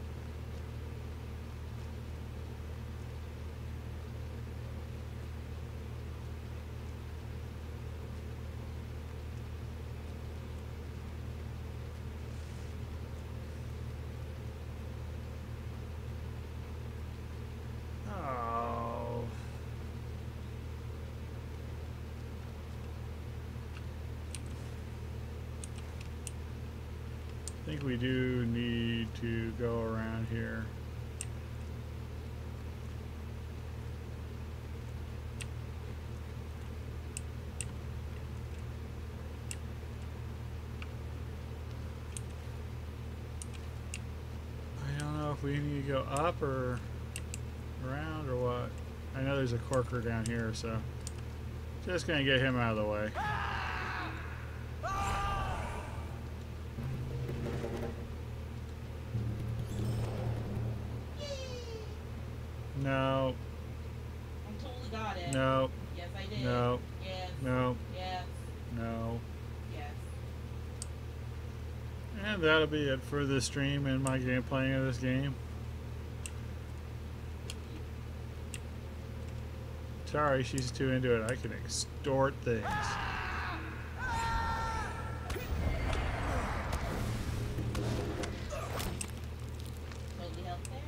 Oh. I think we do need to go around here. I don't know if we need you go up or around or what? I know there's a corker down here, so just gonna get him out of the way. No. I totally got it. No. Yes, I did. No. Yes. No. Yes. No. Yes. And that'll be it for this stream and my game playing of this game. Sorry, she's too into it. I can extort things. Totally help there.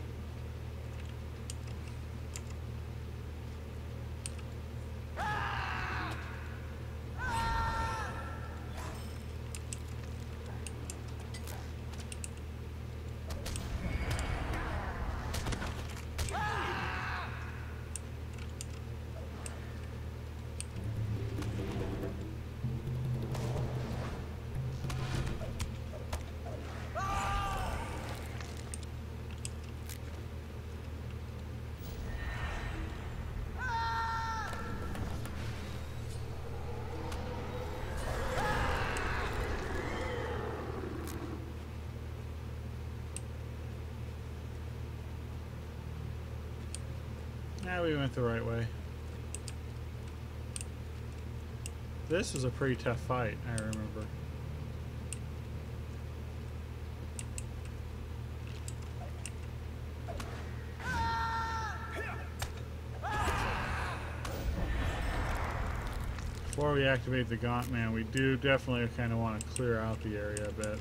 Yeah, we went the right way. This was a pretty tough fight, I remember. Before we activate the Gaunt Man, we do definitely kind of want to clear out the area a bit.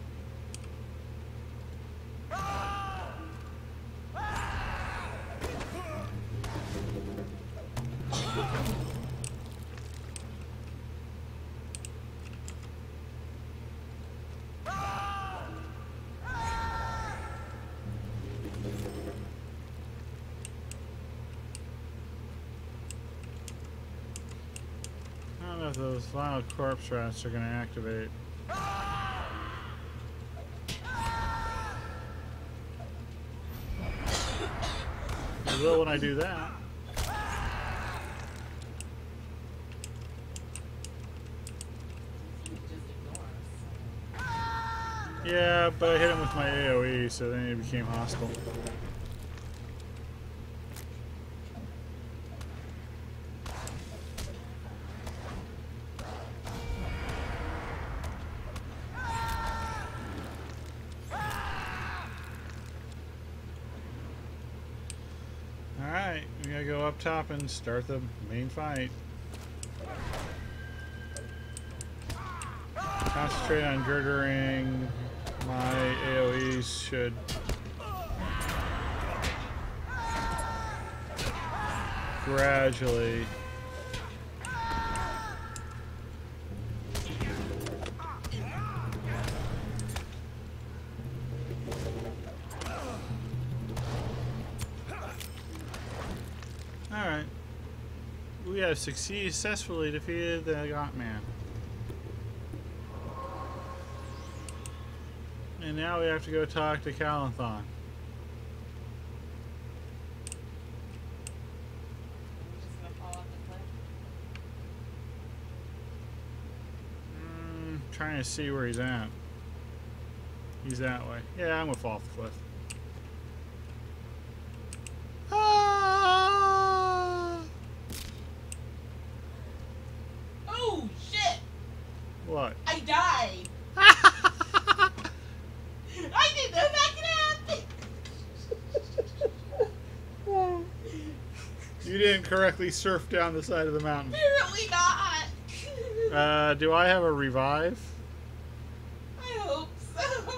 I don't know if those final corpse rats are going to activate. They will when I do that. Just ignore us. Yeah, but I hit him with my AoE, so then he became hostile. Alright, we gotta go up top and start the main fight. Concentrate on girdering. My AoEs should gradually Alright. We have successfully defeated the Gaunt Man. And now we have to go talk to Calanthon. I'm just gonna fall off the cliff. Trying to see where he's at. He's that way. Yeah, I'm gonna fall off the cliff. Ah! Oh shit! What? I died. I didn't know that could happen. You didn't correctly surf down the side of the mountain. Apparently not. Do I have a revive? I hope so.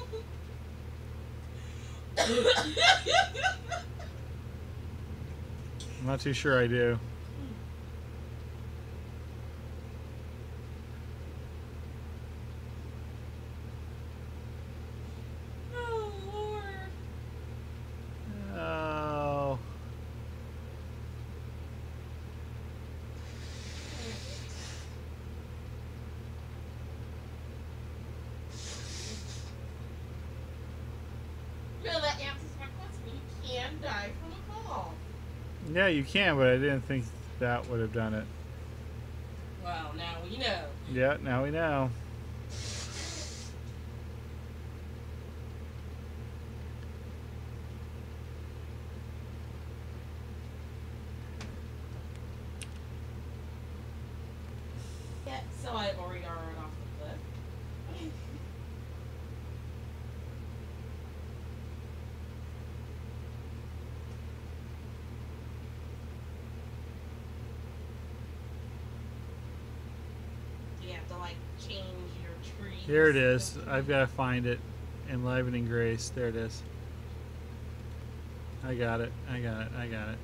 I'm not too sure I do. Oh Lord. Oh. Really, that answers my question. You can Yeah, you can, but I didn't think that would have done it. Well, now we know. Yeah, now we know. Yeah, so I already got run off the cliff. Do you have to like change your tree? Here it is. I've got to find it. Enlivening Grace. There it is. I got it. I got it. I got it.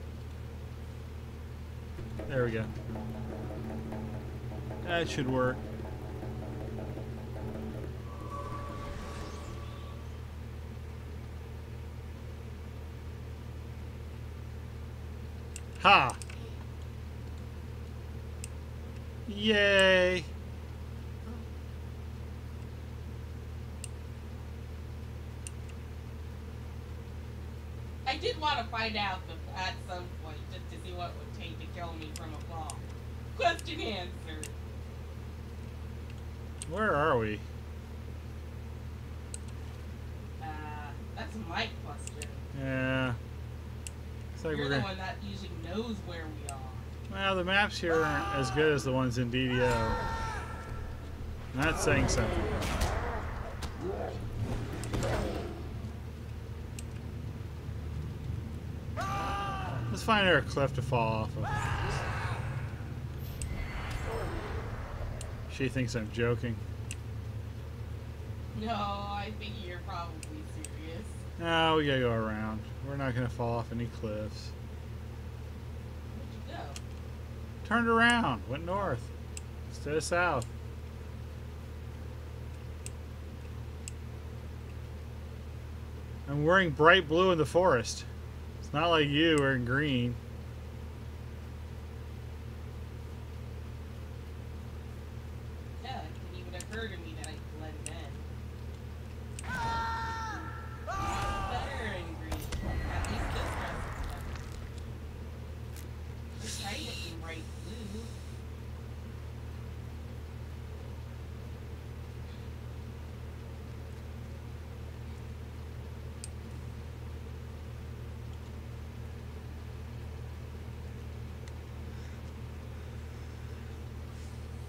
There we go. That should work. Ha! Yay! I did want to find out at some point just to see what it would take to kill me from afar. Question answered. Where are we? That's my question. Yeah. Looks like You're we're the gonna. one that usually knows where we are. Well, the maps here aren't as good as the ones in DDO. Not saying something. Let's find her a cliff to fall off of. She thinks I'm joking. No, I think you're probably serious. No, we gotta go around. We're not gonna fall off any cliffs. Where'd you go? Turned around, went north instead of south. I'm wearing bright blue in the forest. It's not like you wearing green. Yeah, it didn't even occur to me that I blend in. Better in green. At least this dress is better. Just try it in bright blue.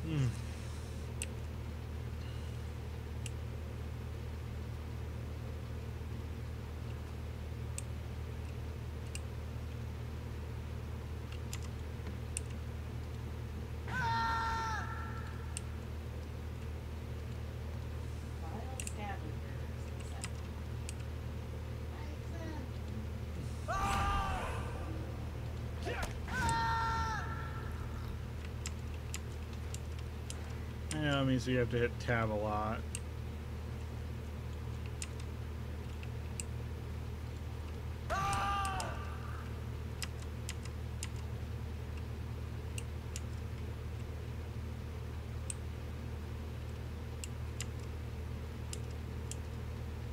Hmm. Vile scavengers. I know it means we have to hit tab a lot.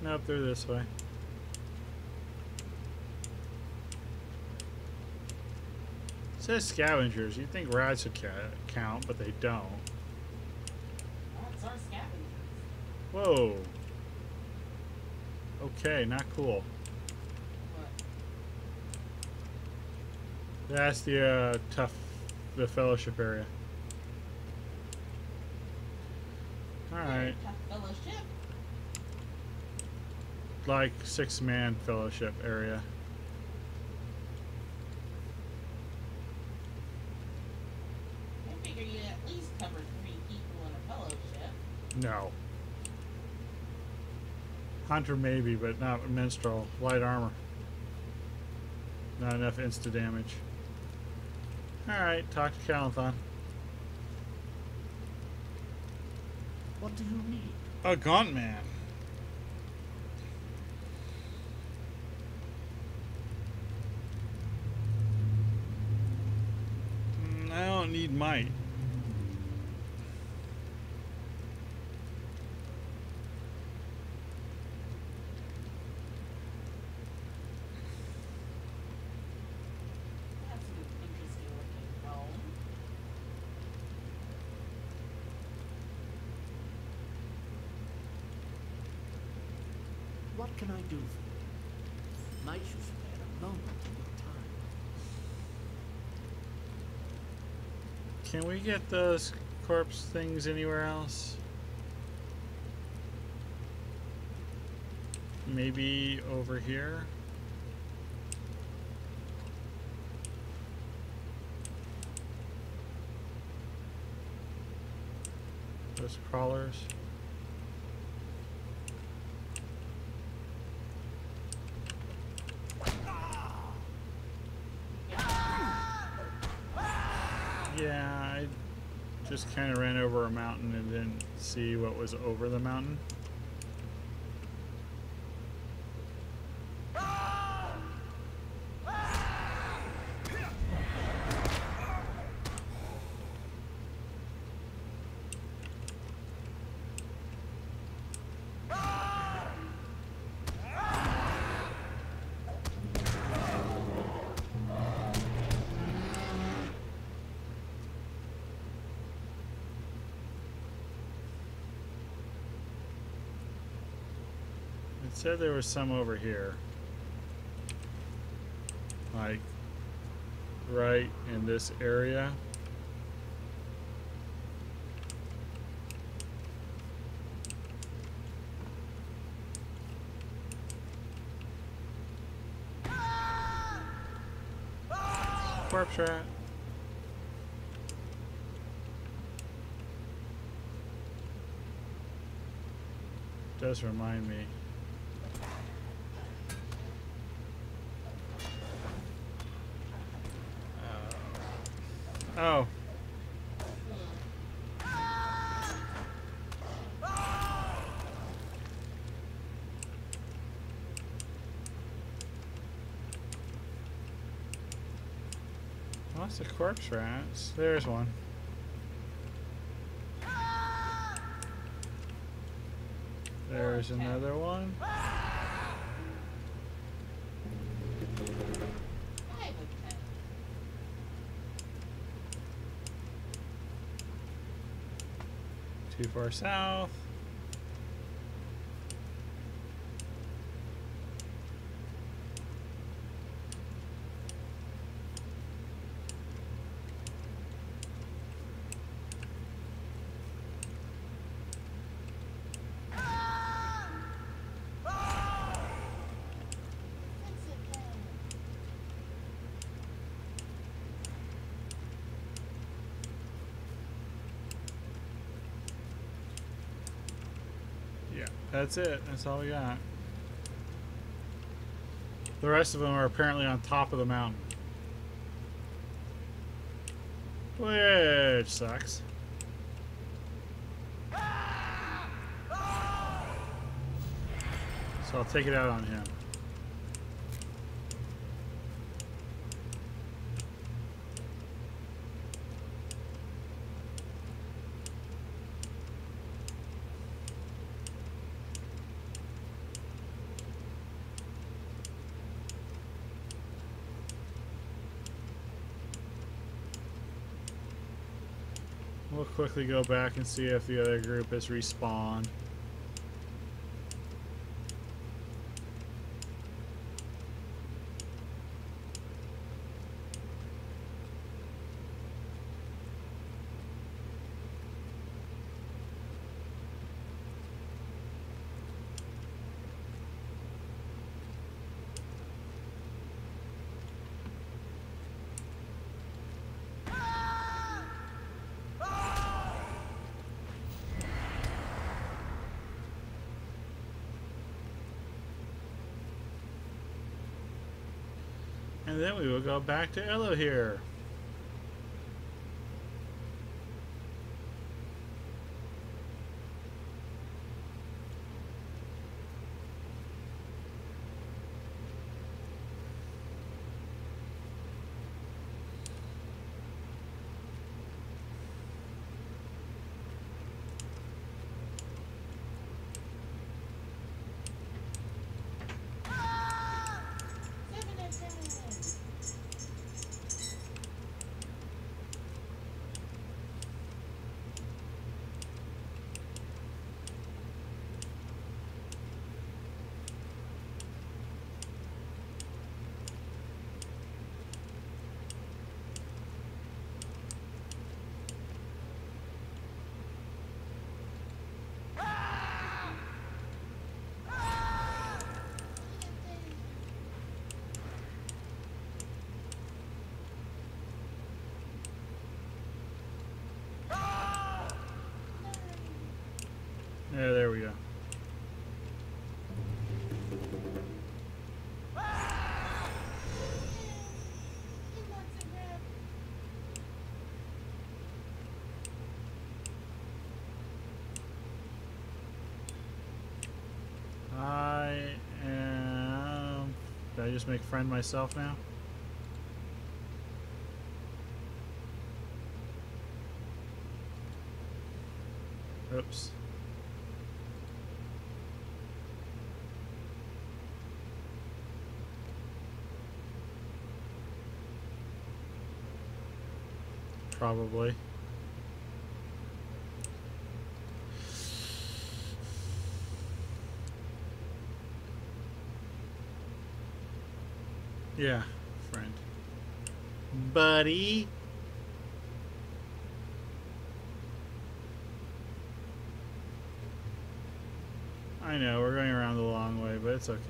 Nope, they're this way. It says scavengers. You'd think rats would count, but they don't. That's our scavengers. Whoa. Okay, not cool. What? That's the the fellowship area. Alright. Tough fellowship. Like 6-man fellowship area. I figure you at least cover 3 people in a fellowship. No. Hunter maybe, but not minstrel. Light armor. Not enough insta damage. Alright, talk to Calanthon. What do you need? A gaunt man. I don't need might. Yeah, What can I do for you? Might you spare a moment of your time? Can we get those corpse things anywhere else? Maybe over here? Those crawlers. Yeah, I just kind of ran over a mountain and didn't see what was over the mountain. It said there was some over here. Like, right in this area. Corpse rat. Does remind me. Oh. Lots of corpse rats. There's one. There's another one. Too far south. That's it. That's all we got. The rest of them are apparently on top of the mountain. Which sucks. So I'll take it out on him. We'll quickly go back and see if the other group has respawned. And then we will go back to Elo here. Yeah, there we go. I am... Did I just make friend myself now? Oops. Probably. Yeah, friend. Buddy. I know, we're going around the long way, but it's okay.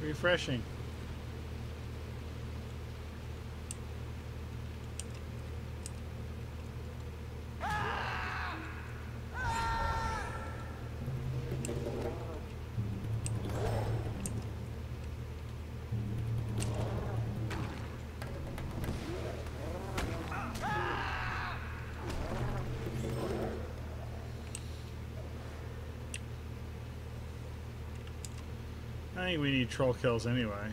Refreshing. I think we need troll kills anyway.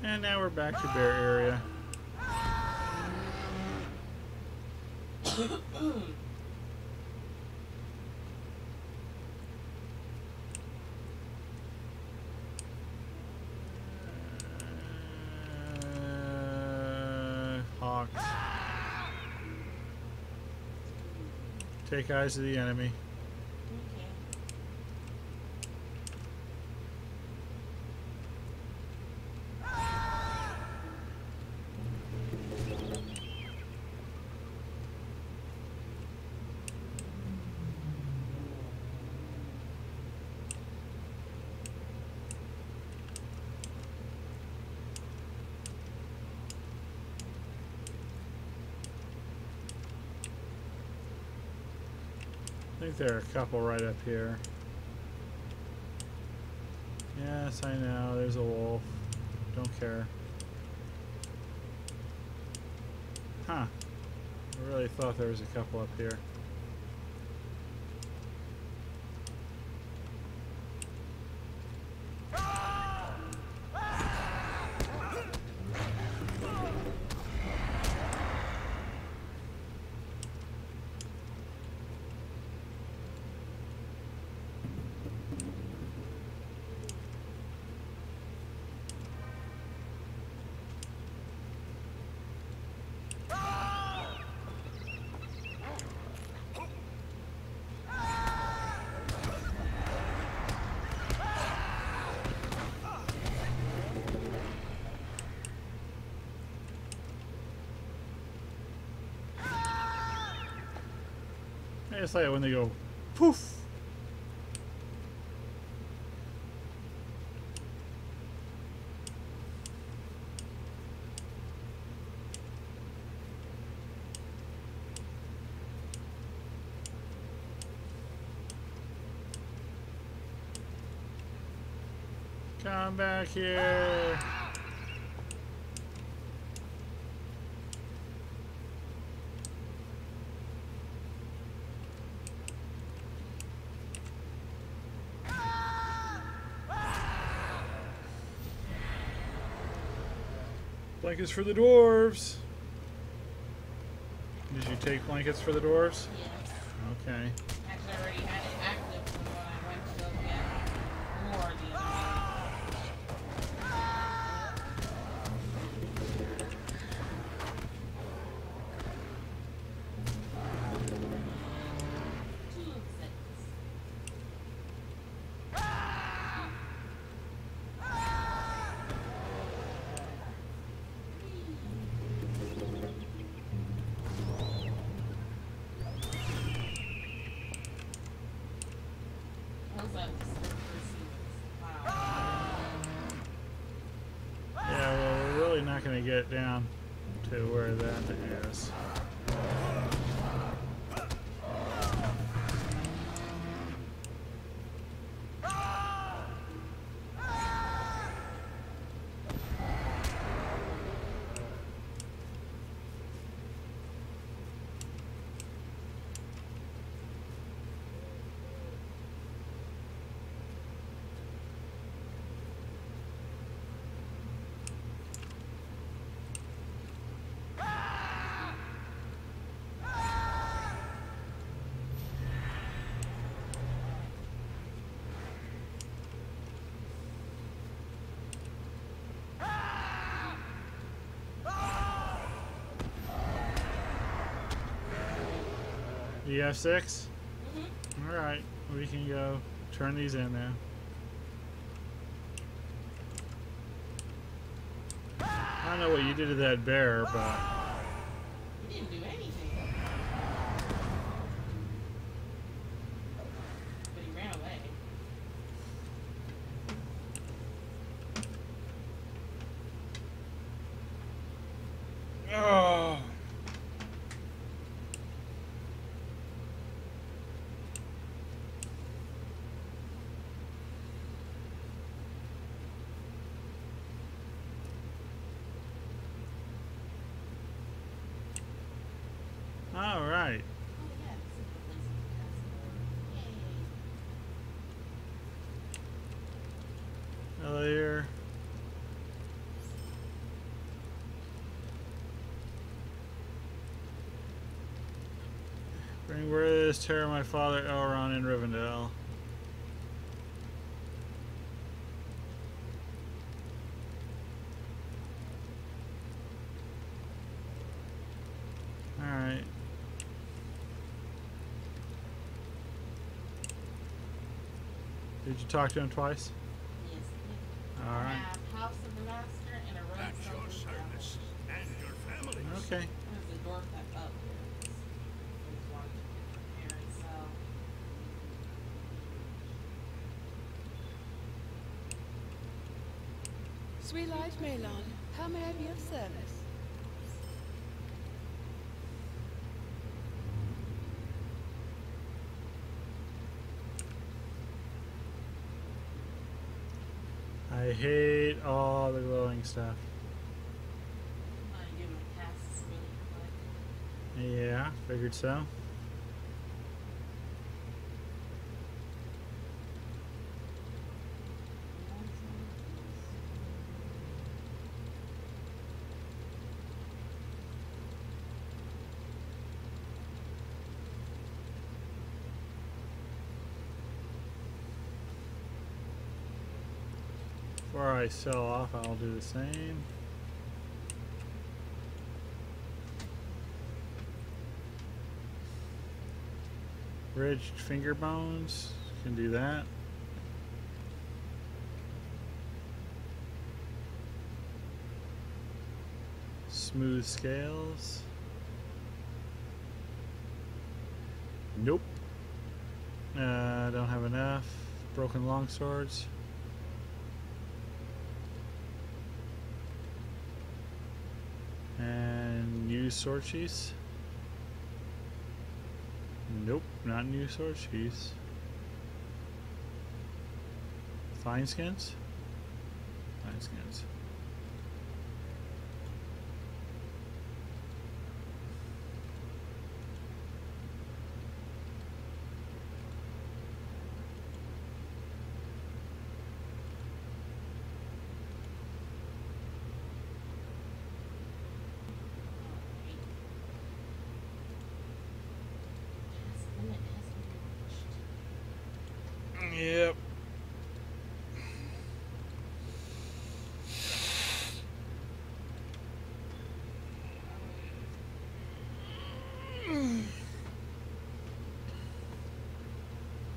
And now we're back to bear area. Hawks. Take eyes of the enemy. I think there are a couple right up here. Yes, I know. There's a wolf. Don't care. Huh. I really thought there was a couple up here. I just like it when they go poof. Come back here. Blankets for the dwarves. Did you take blankets for the dwarves? Yes. Okay. Actually, I already had it active from when I went to go get more the other day. 2 of 6. Those are the slippery seals. Wow. Yeah, well, we're really not going to get down to where that is. You have 6? Mm-hmm. Alright, we can go turn these in now. I don't know what you did to that bear, but He didn't do anything. But he ran away. oh. All right. Oh, yeah. This is the place to pass. Yay. Hello here. Bring word of this terror my father Elrond in Rivendell. Alright. Did you talk to him twice? Yes. I Alright. have House of the Master and a Road At your service and your families. Okay. There's the dwarf that's up there. There's one prepare and sell. Sweet Light Melon, how may I be of service? I hate all the glowing stuff. I'm gonna give him a pass really quick. Yeah, figured so. Before I sell off, I'll do the same. Ridged finger bones, can do that. Smooth scales. Nope. Don't have enough. Broken longswords. And new sword sheaths. Nope, not new sword sheaths. Fine skins? Fine skins. Yep.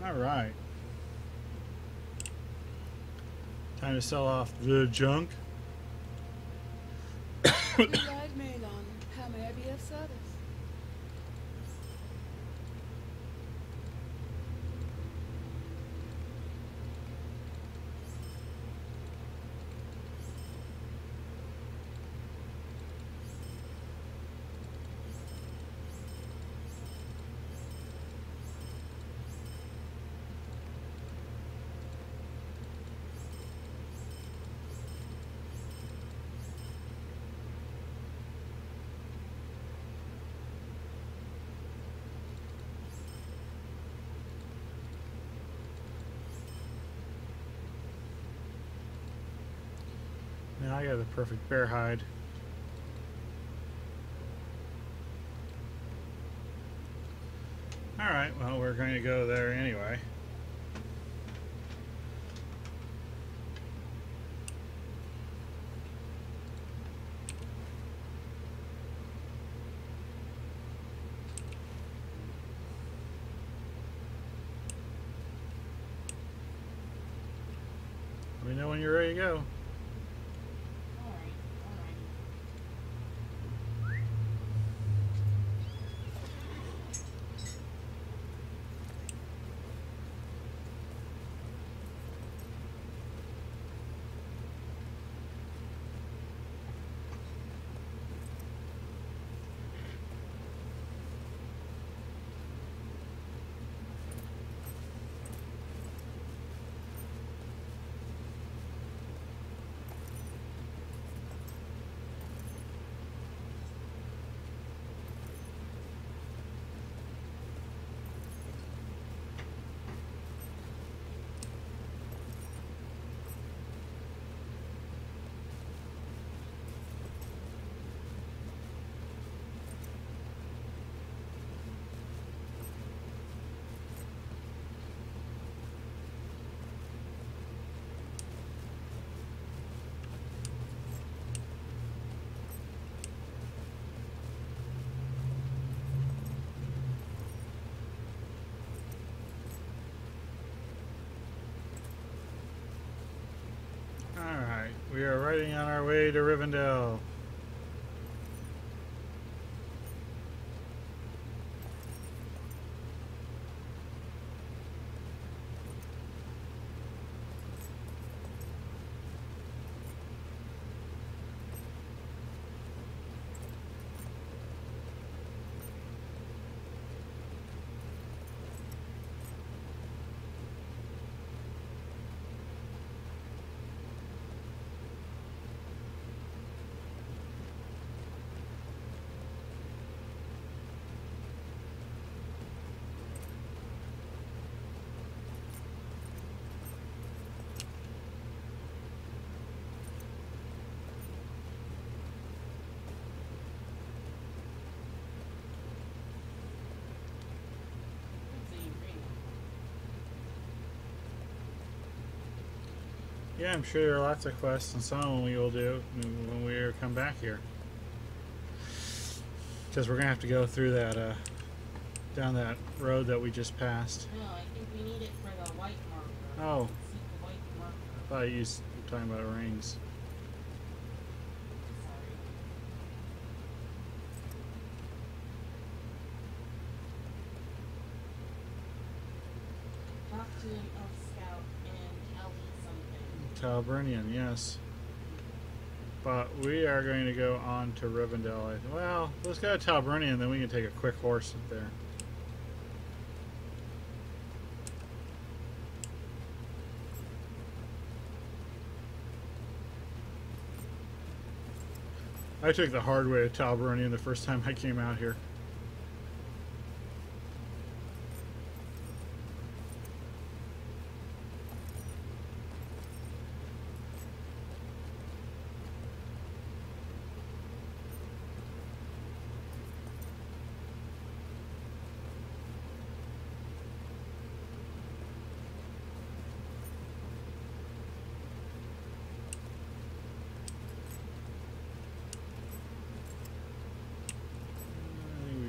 All right. Time to sell off the junk. You ride Melon. How may I be of service? Now I got the perfect bear hide. Alright, well, we're going to go there anyway. Let me know when you're ready to go. Alright, we are riding on our way to Rivendell. Yeah, I'm sure there are lots of quests, and some of them we will do when we come back here. Because we're going to have to go through that, down that road that we just passed. No, I think we need it for the white marker. Oh. Seek the white marker. I thought you were talking about rings. Sorry. Talburnian, yes. But we are going to go on to Rivendell. Well, let's go to Talburnian, then we can take a quick horse up there. I took the hard way to Talburnian the first time I came out here.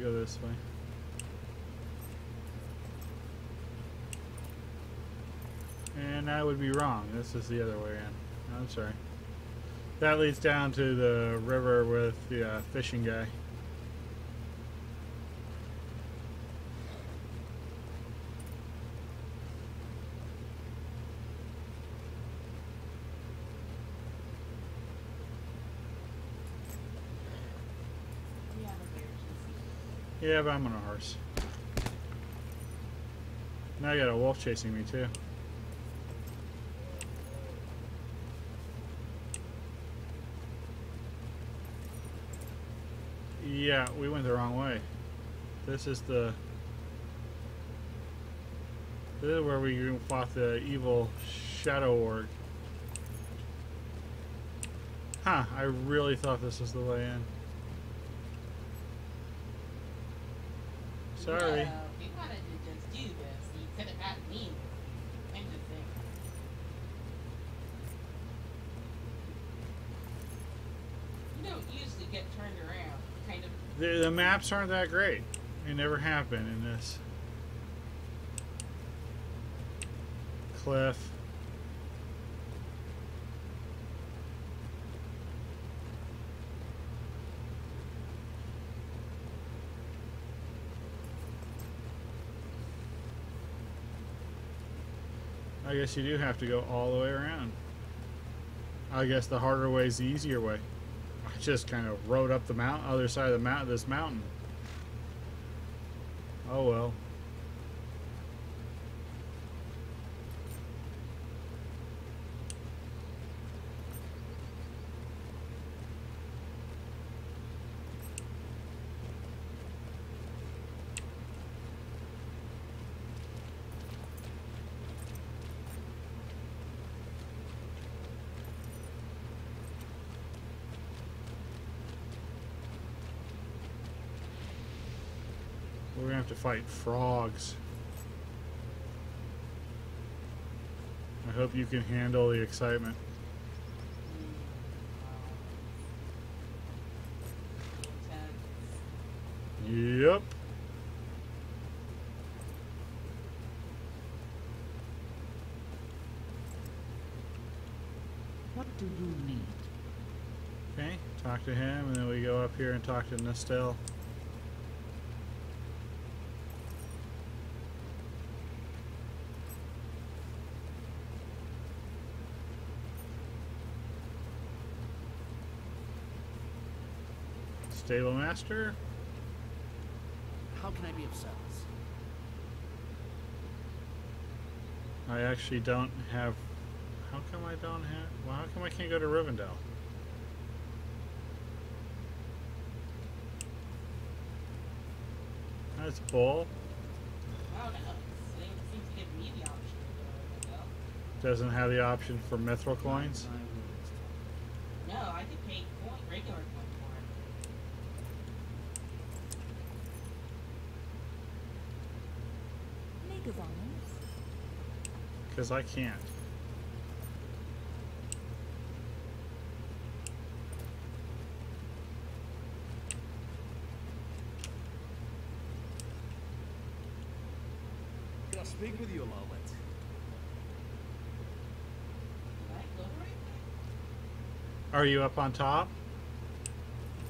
This way. And I would be wrong. This is the other way in. I'm sorry. That leads down to the river with the fishing guy. Yeah, but I'm on a horse. Now I got a wolf chasing me too. Yeah, we went the wrong way. This is where we fought the evil shadow orc. Huh, I really thought this was the way in. Sorry. Well, if you wanted to just do this, you could have had me. I'm just saying. You don't usually get turned around, kind of. The maps aren't that great. They never have been in this. Cliff. I guess you do have to go all the way around. I guess the harder way is the easier way. I just kind of rode up the other side of the this mountain. Oh well. We're gonna have to fight frogs. I hope you can handle the excitement. Yep. What do you need? Okay, talk to him, and then we go up here and talk to Nestel. Stable Master. How can I be of service? I actually don't have. How come I don't have? Well, how come I can't go to Rivendell? That's bull. I don't know. It seems to give me the option to go. Doesn't have the option for mithril coins. No, I could pay regular coin for it. League of Honors. Because I can't. Can I speak with you a moment? Did I go right there? Are you up on top?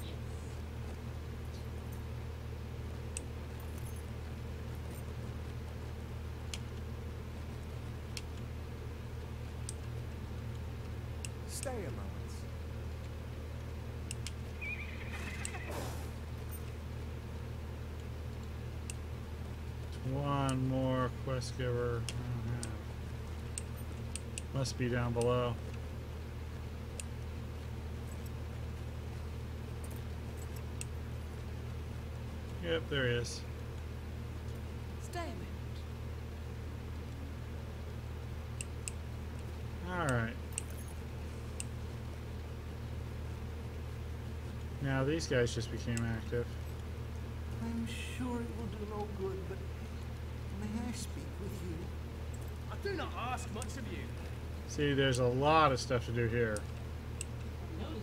Yes. one more quest giver. I don't have. Must be down below. Yep, there he is. Stay a minute. Alright. Now these guys just became active. I'm sure it will do no good, but may I speak with you? I do not ask much of you. See, there's a lot of stuff to do here. I'm noticing.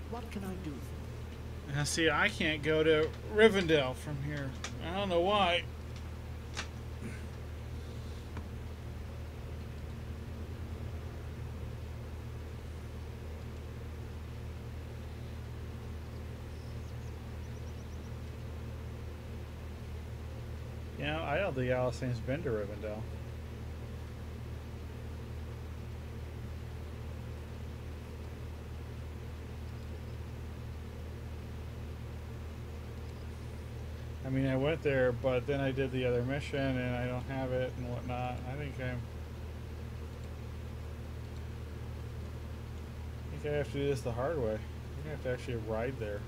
What can I do for you? Now see, I can't go to Rivendell from here. I don't know why. You know, I don't think Alistair's been to Rivendell. I mean, I went there, but then I did the other mission, and I don't have it and whatnot. I think I have to do this the hard way. I think I have to actually ride there.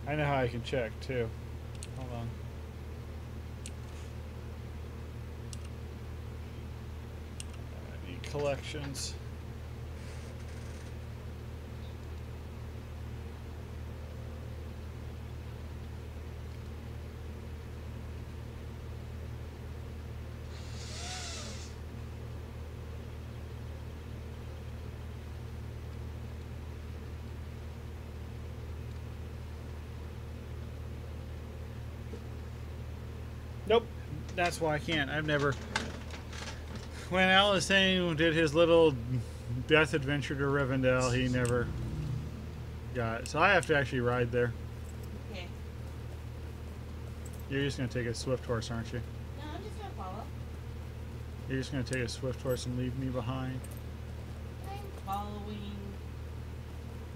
I know how I can check too. Hold on. I need collections. Nope, that's why I can't. I've never. When Alistair did his little death adventure to Rivendell, he never got it. So I have to actually ride there. Okay. You're just going to take a swift horse, aren't you? No, I'm just gonna follow. You're just going to take a swift horse and leave me behind. I'm following.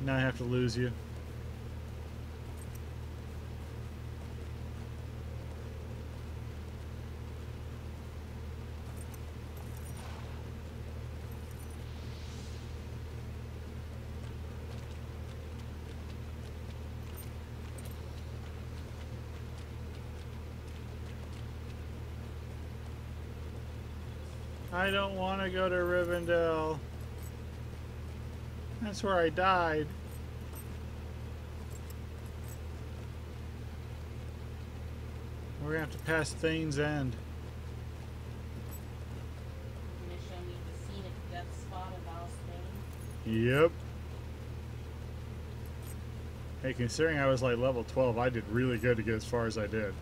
Now I have to lose you. I don't want to go to Rivendell. That's where I died. We're gonna have to pass Thane's End. You're gonna show me the scenic death spot of Alistair. Yep. Hey, considering I was like level 12, I did really good to get as far as I did.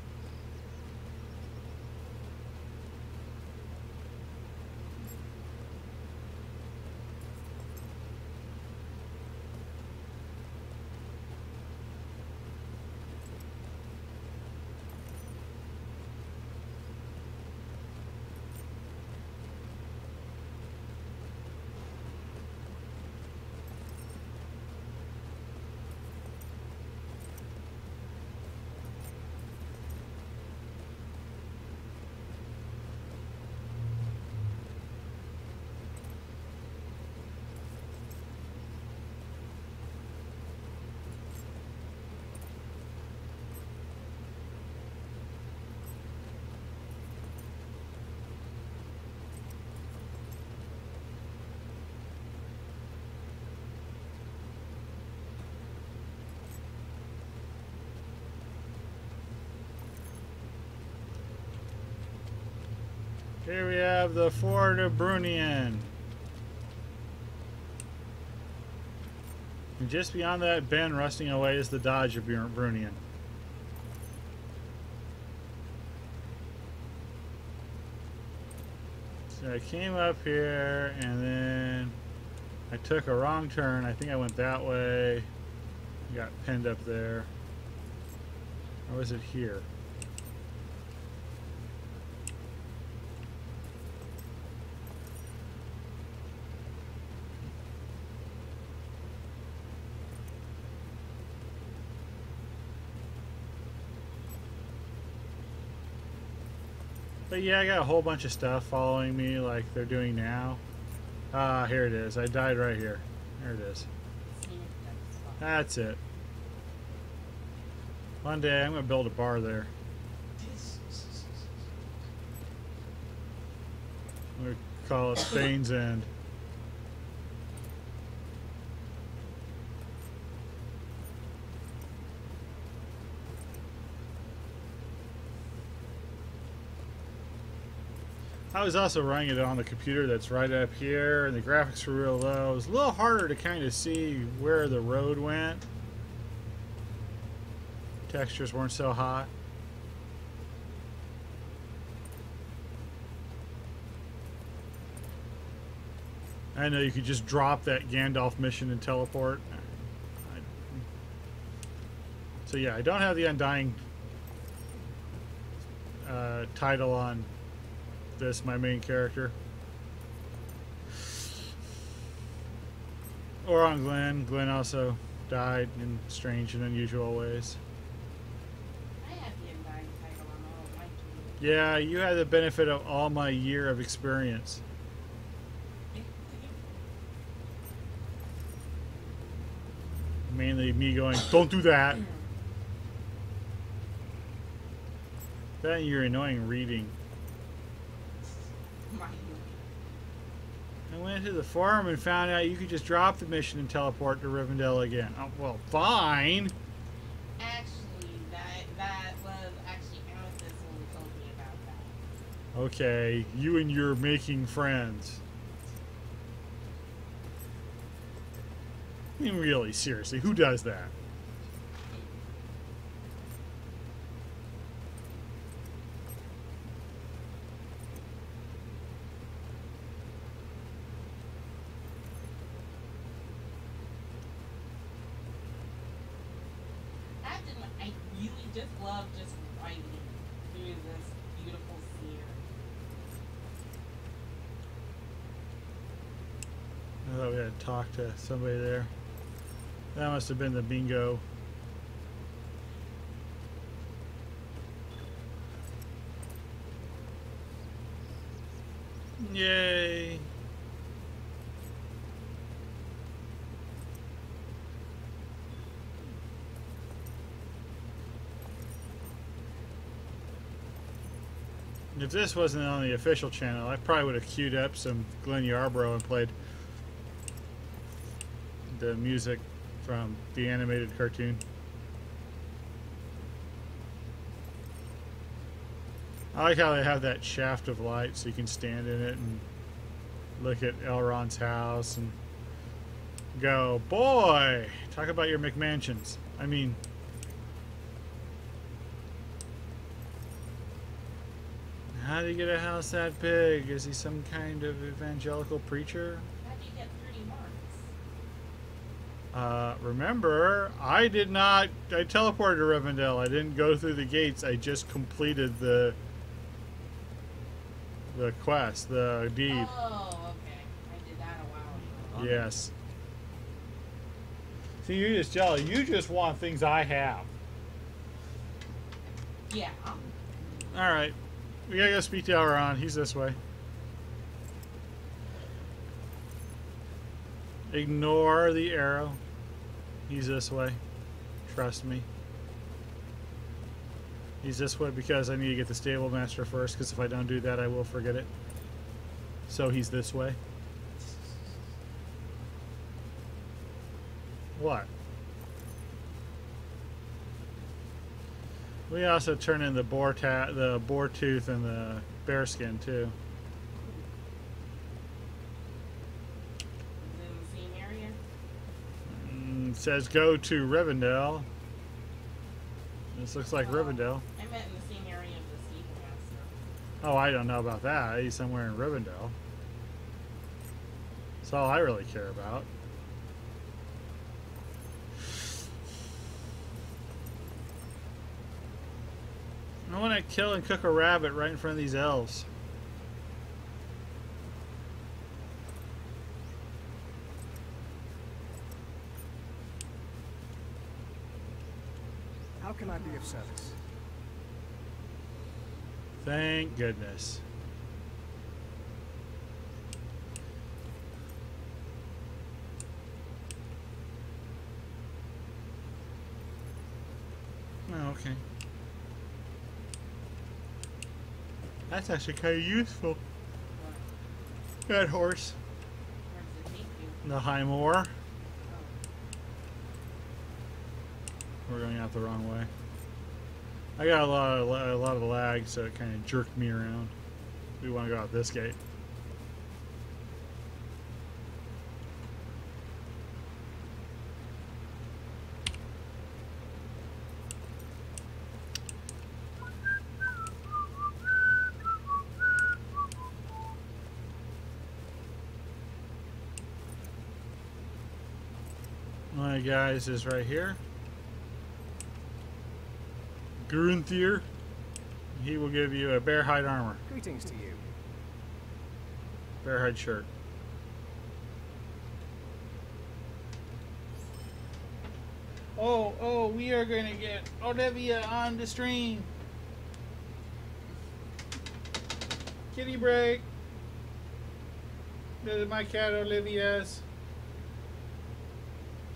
Here we have the Fort of Brunion. And just beyond that bend rusting away is the Dodge of Brunion. So I came up here and then I took a wrong turn. I think I went that way. Got pinned up there. Or was it here? But yeah, I got a whole bunch of stuff following me like they're doing now. Ah, here it is. I died right here. There it is. That's it. One day I'm going to build a bar there. I'm going to call it Spain's End. I was also running it on the computer that's right up here, and the graphics were real low. It was a little harder to kind of see where the road went. Textures weren't so hot. I know you could just drop that Gandalf mission and teleport. So yeah, I don't have the Undying title on this, my main character. Or on Glenn. Glenn also died in strange and unusual ways. I have the Undying title on all of my tools. Yeah, you had the benefit of all my year of experience. Mainly me going, don't do that. That and your annoying reading. I went to the forum and found out you could just drop the mission and teleport to Rivendell again. Oh, well, fine. Actually, that was actually Amethyst when told me about that. Okay, you and your making friends. I mean, really, seriously, who does that? I really just love just writing through this beautiful scenery. I thought we had to talk to somebody there. That must have been the bingo. Yay! If this wasn't on the official channel, I probably would have queued up some Glenn Yarbrough and played the music from the animated cartoon. I like how they have that shaft of light so you can stand in it and look at Elrond's house and go, boy, talk about your McMansions. I mean, how do you get a house that big? Is he some kind of evangelical preacher? How do you get 30 marks? Remember, I teleported to Rivendell. I didn't go through the gates. I just completed the quest, the deed. Oh, okay. I did that a while ago. Yes. See, you're just jealous. You just want things I have. Yeah. All right. We gotta go speak to Elrond. He's this way. Ignore the arrow. He's this way. Trust me. He's this way because I need to get the stable master first, because if I don't do that, I will forget it. So he's this way. What? We also turn in the boar tooth and the bear skin too. Is it in the same area? It says go to Rivendell. This looks like Oh. Rivendell. I meant in the same area of the Stable Master. Oh, I don't know about that. He's somewhere in Rivendell. That's all I really care about. I want to kill and cook a rabbit right in front of these elves. How can I be of service? Thank goodness. Oh, okay. That's actually kind of useful. That horse. Where does it take you? The high moor. Oh. We're going out the wrong way. I got a lot of lag, so it kind of jerked me around. We want to go out this gate. One of the guys is right here. Gunther. He will give you a bear hide armor. Greetings to you. Bear hide shirt. Oh, we are going to get Olivia on the stream. Kitty break. This is my cat Olivia's.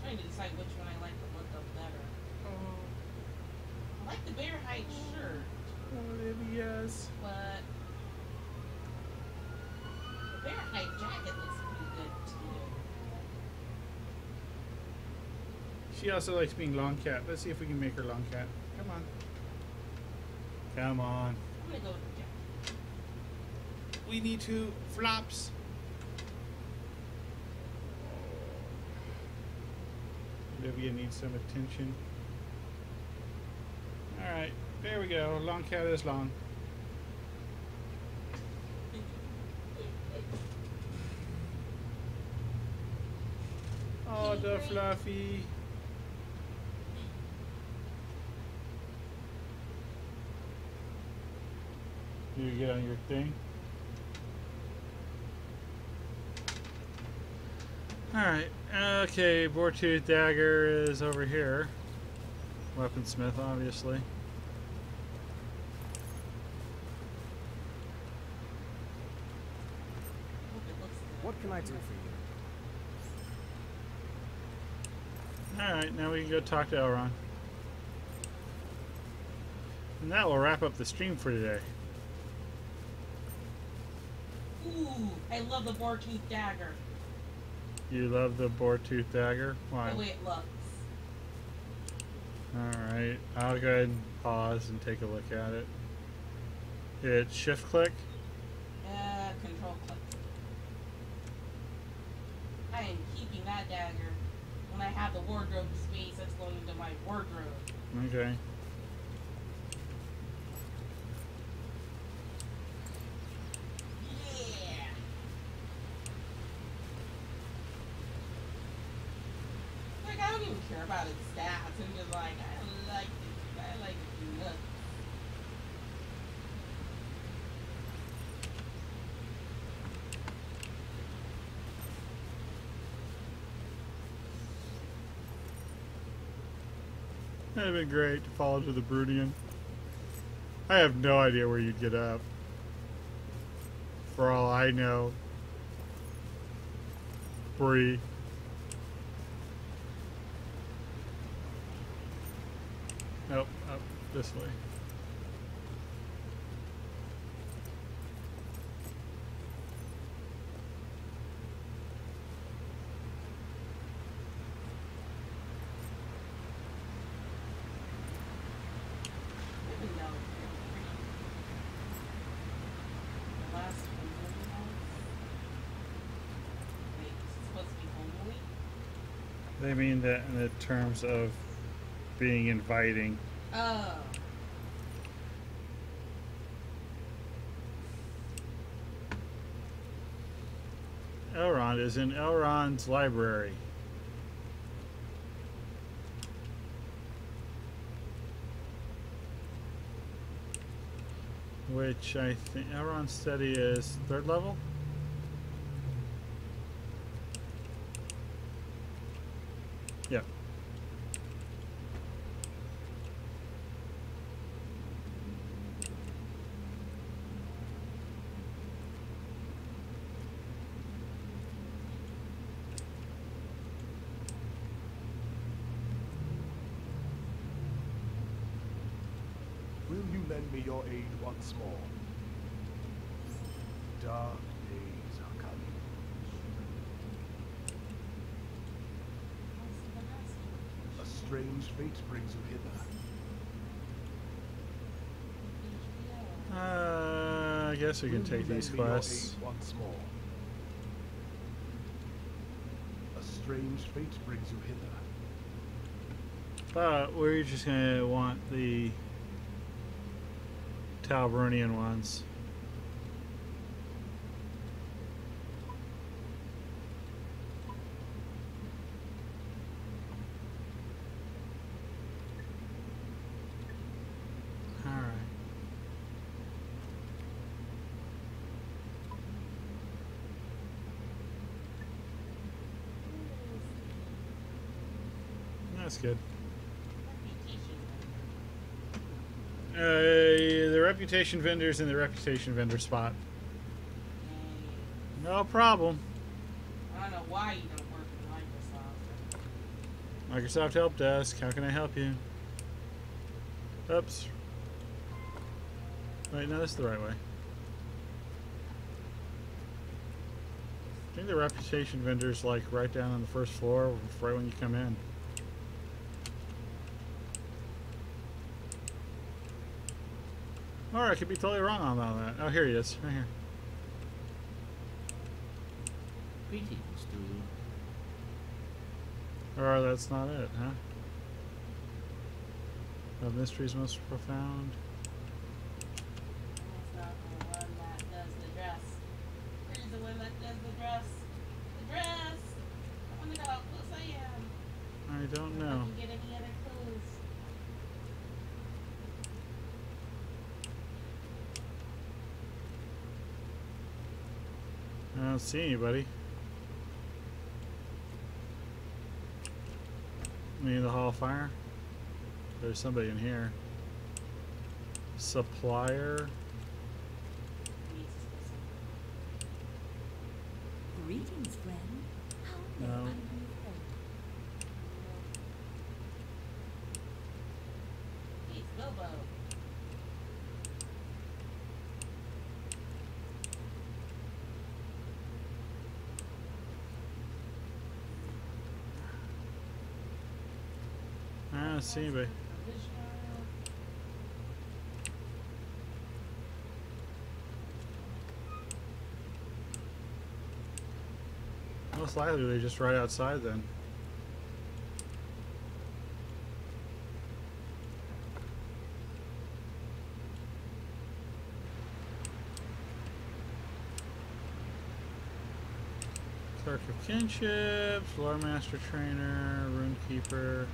Trying to decide which one I like the look of better. I like the bear hide shirt, Olivia's. but the bear hide jacket looks pretty good too. She also likes being long cat. Let's see if we can make her long cat. Come on. Come on. I'm gonna go with the jacket. We need to flops. Olivia needs some attention. Alright, there we go. Long cat is long. Oh, the fluffy. Do you get on your thing? Alright, okay, Boartooth dagger is over here. Weaponsmith, obviously. What can I do for you? Alright, now we can go talk to Elrond. And that will wrap up the stream for today. Ooh, I love the boar-tooth dagger. You love the Boartooth dagger? Why? The way it looks. Alright, I'll go ahead and pause and take a look at it. It's shift click. Control click. I am keeping that dagger when I have the wardrobe space that's going into my wardrobe. Okay. Yeah. Like I don't even care about its stats. I'm just like I like it nuts. That'd be great to follow to the Brunian. I have no idea where you'd get up. For all I know. Bree. Nope, up this way. Even though the last one, wait, it's supposed to be homely. They mean that in the terms of being inviting. Oh. Elrond is in Elrond's library. Which I think Elrond's study is 3rd level? Yep. lend me your aid once more. Dark days are coming. A strange fate brings you hither. I guess we can take these Lend me your quests. aid once more. A strange fate brings you hither. But we're just gonna want the Talbrunian ones. Alright. That's good. The reputation vendor's in the reputation vendor spot. No problem. I don't know why you don't work in Microsoft. Microsoft Help Desk. How can I help you? Oops. Wait, no, that's the right way. I think the reputation vendor's like right down on the first floor, right when you come in. Or I could be totally wrong on all that. Oh, here he is, right here. Greetings, dude. Or that's not it, huh? The mystery's most profound. It's not the one that does the dress. Where's the one that does the dress? The dress! I wonder how close I am. I don't If I know. can get any other clues. I don't see anybody. Me in the Hall of Fire? There's somebody in here. Supplier? Greetings, friend. How may No. I be of help? It's Bobo. I don't see anybody. Most likely they're just right outside then. Clerk of Kinships, Lore Master Trainer, Rune Keeper.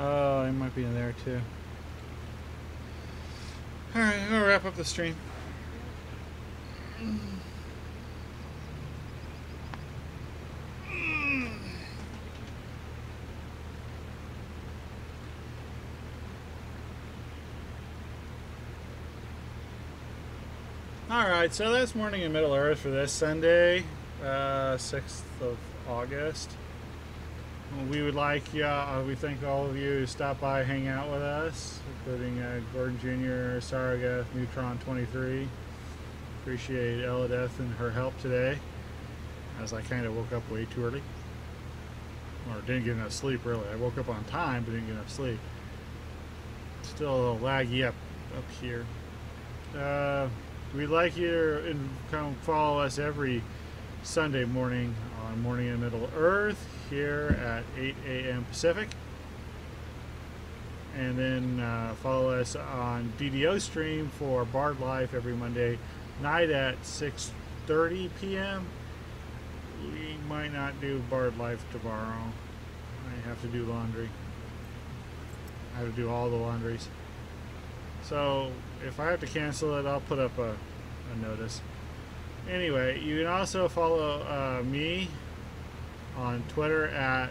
Oh, I might be in there too. Alright, I'm gonna wrap up the stream. Alright, so that's Morning in Middle Earth for this Sunday, 6th of August. We would like, we thank all of you who stopped by, hang out with us, including Gordon Jr., Saragath, Neutron 23. Appreciate Elideth and her help today, as I kind of woke up way too early. Or didn't get enough sleep, really. I woke up on time, but didn't get enough sleep. Still a little laggy up here. We'd like you to come follow us every Sunday morning on Morning in Middle Earth here at 8 a.m. Pacific. And then follow us on DDO stream for Bard Life every Monday night at 6:30 p.m. We might not do Bard Life tomorrow. I have to do laundry. I have to do all the laundries. So if I have to cancel it, I'll put up a notice. Anyway, you can also follow me on Twitter at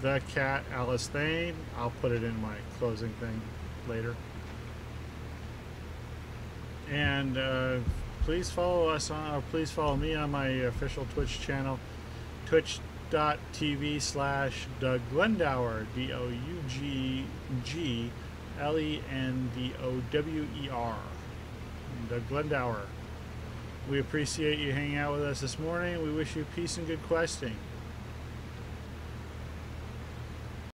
the cat Alice Thane. I'll put it in my closing thing. later. And please follow us on, or please follow me on my official Twitch channel, twitch.tv/Doug Glendower, DougGlendower. Doug Glendower. We appreciate you hanging out with us this morning. We wish you peace and good questing.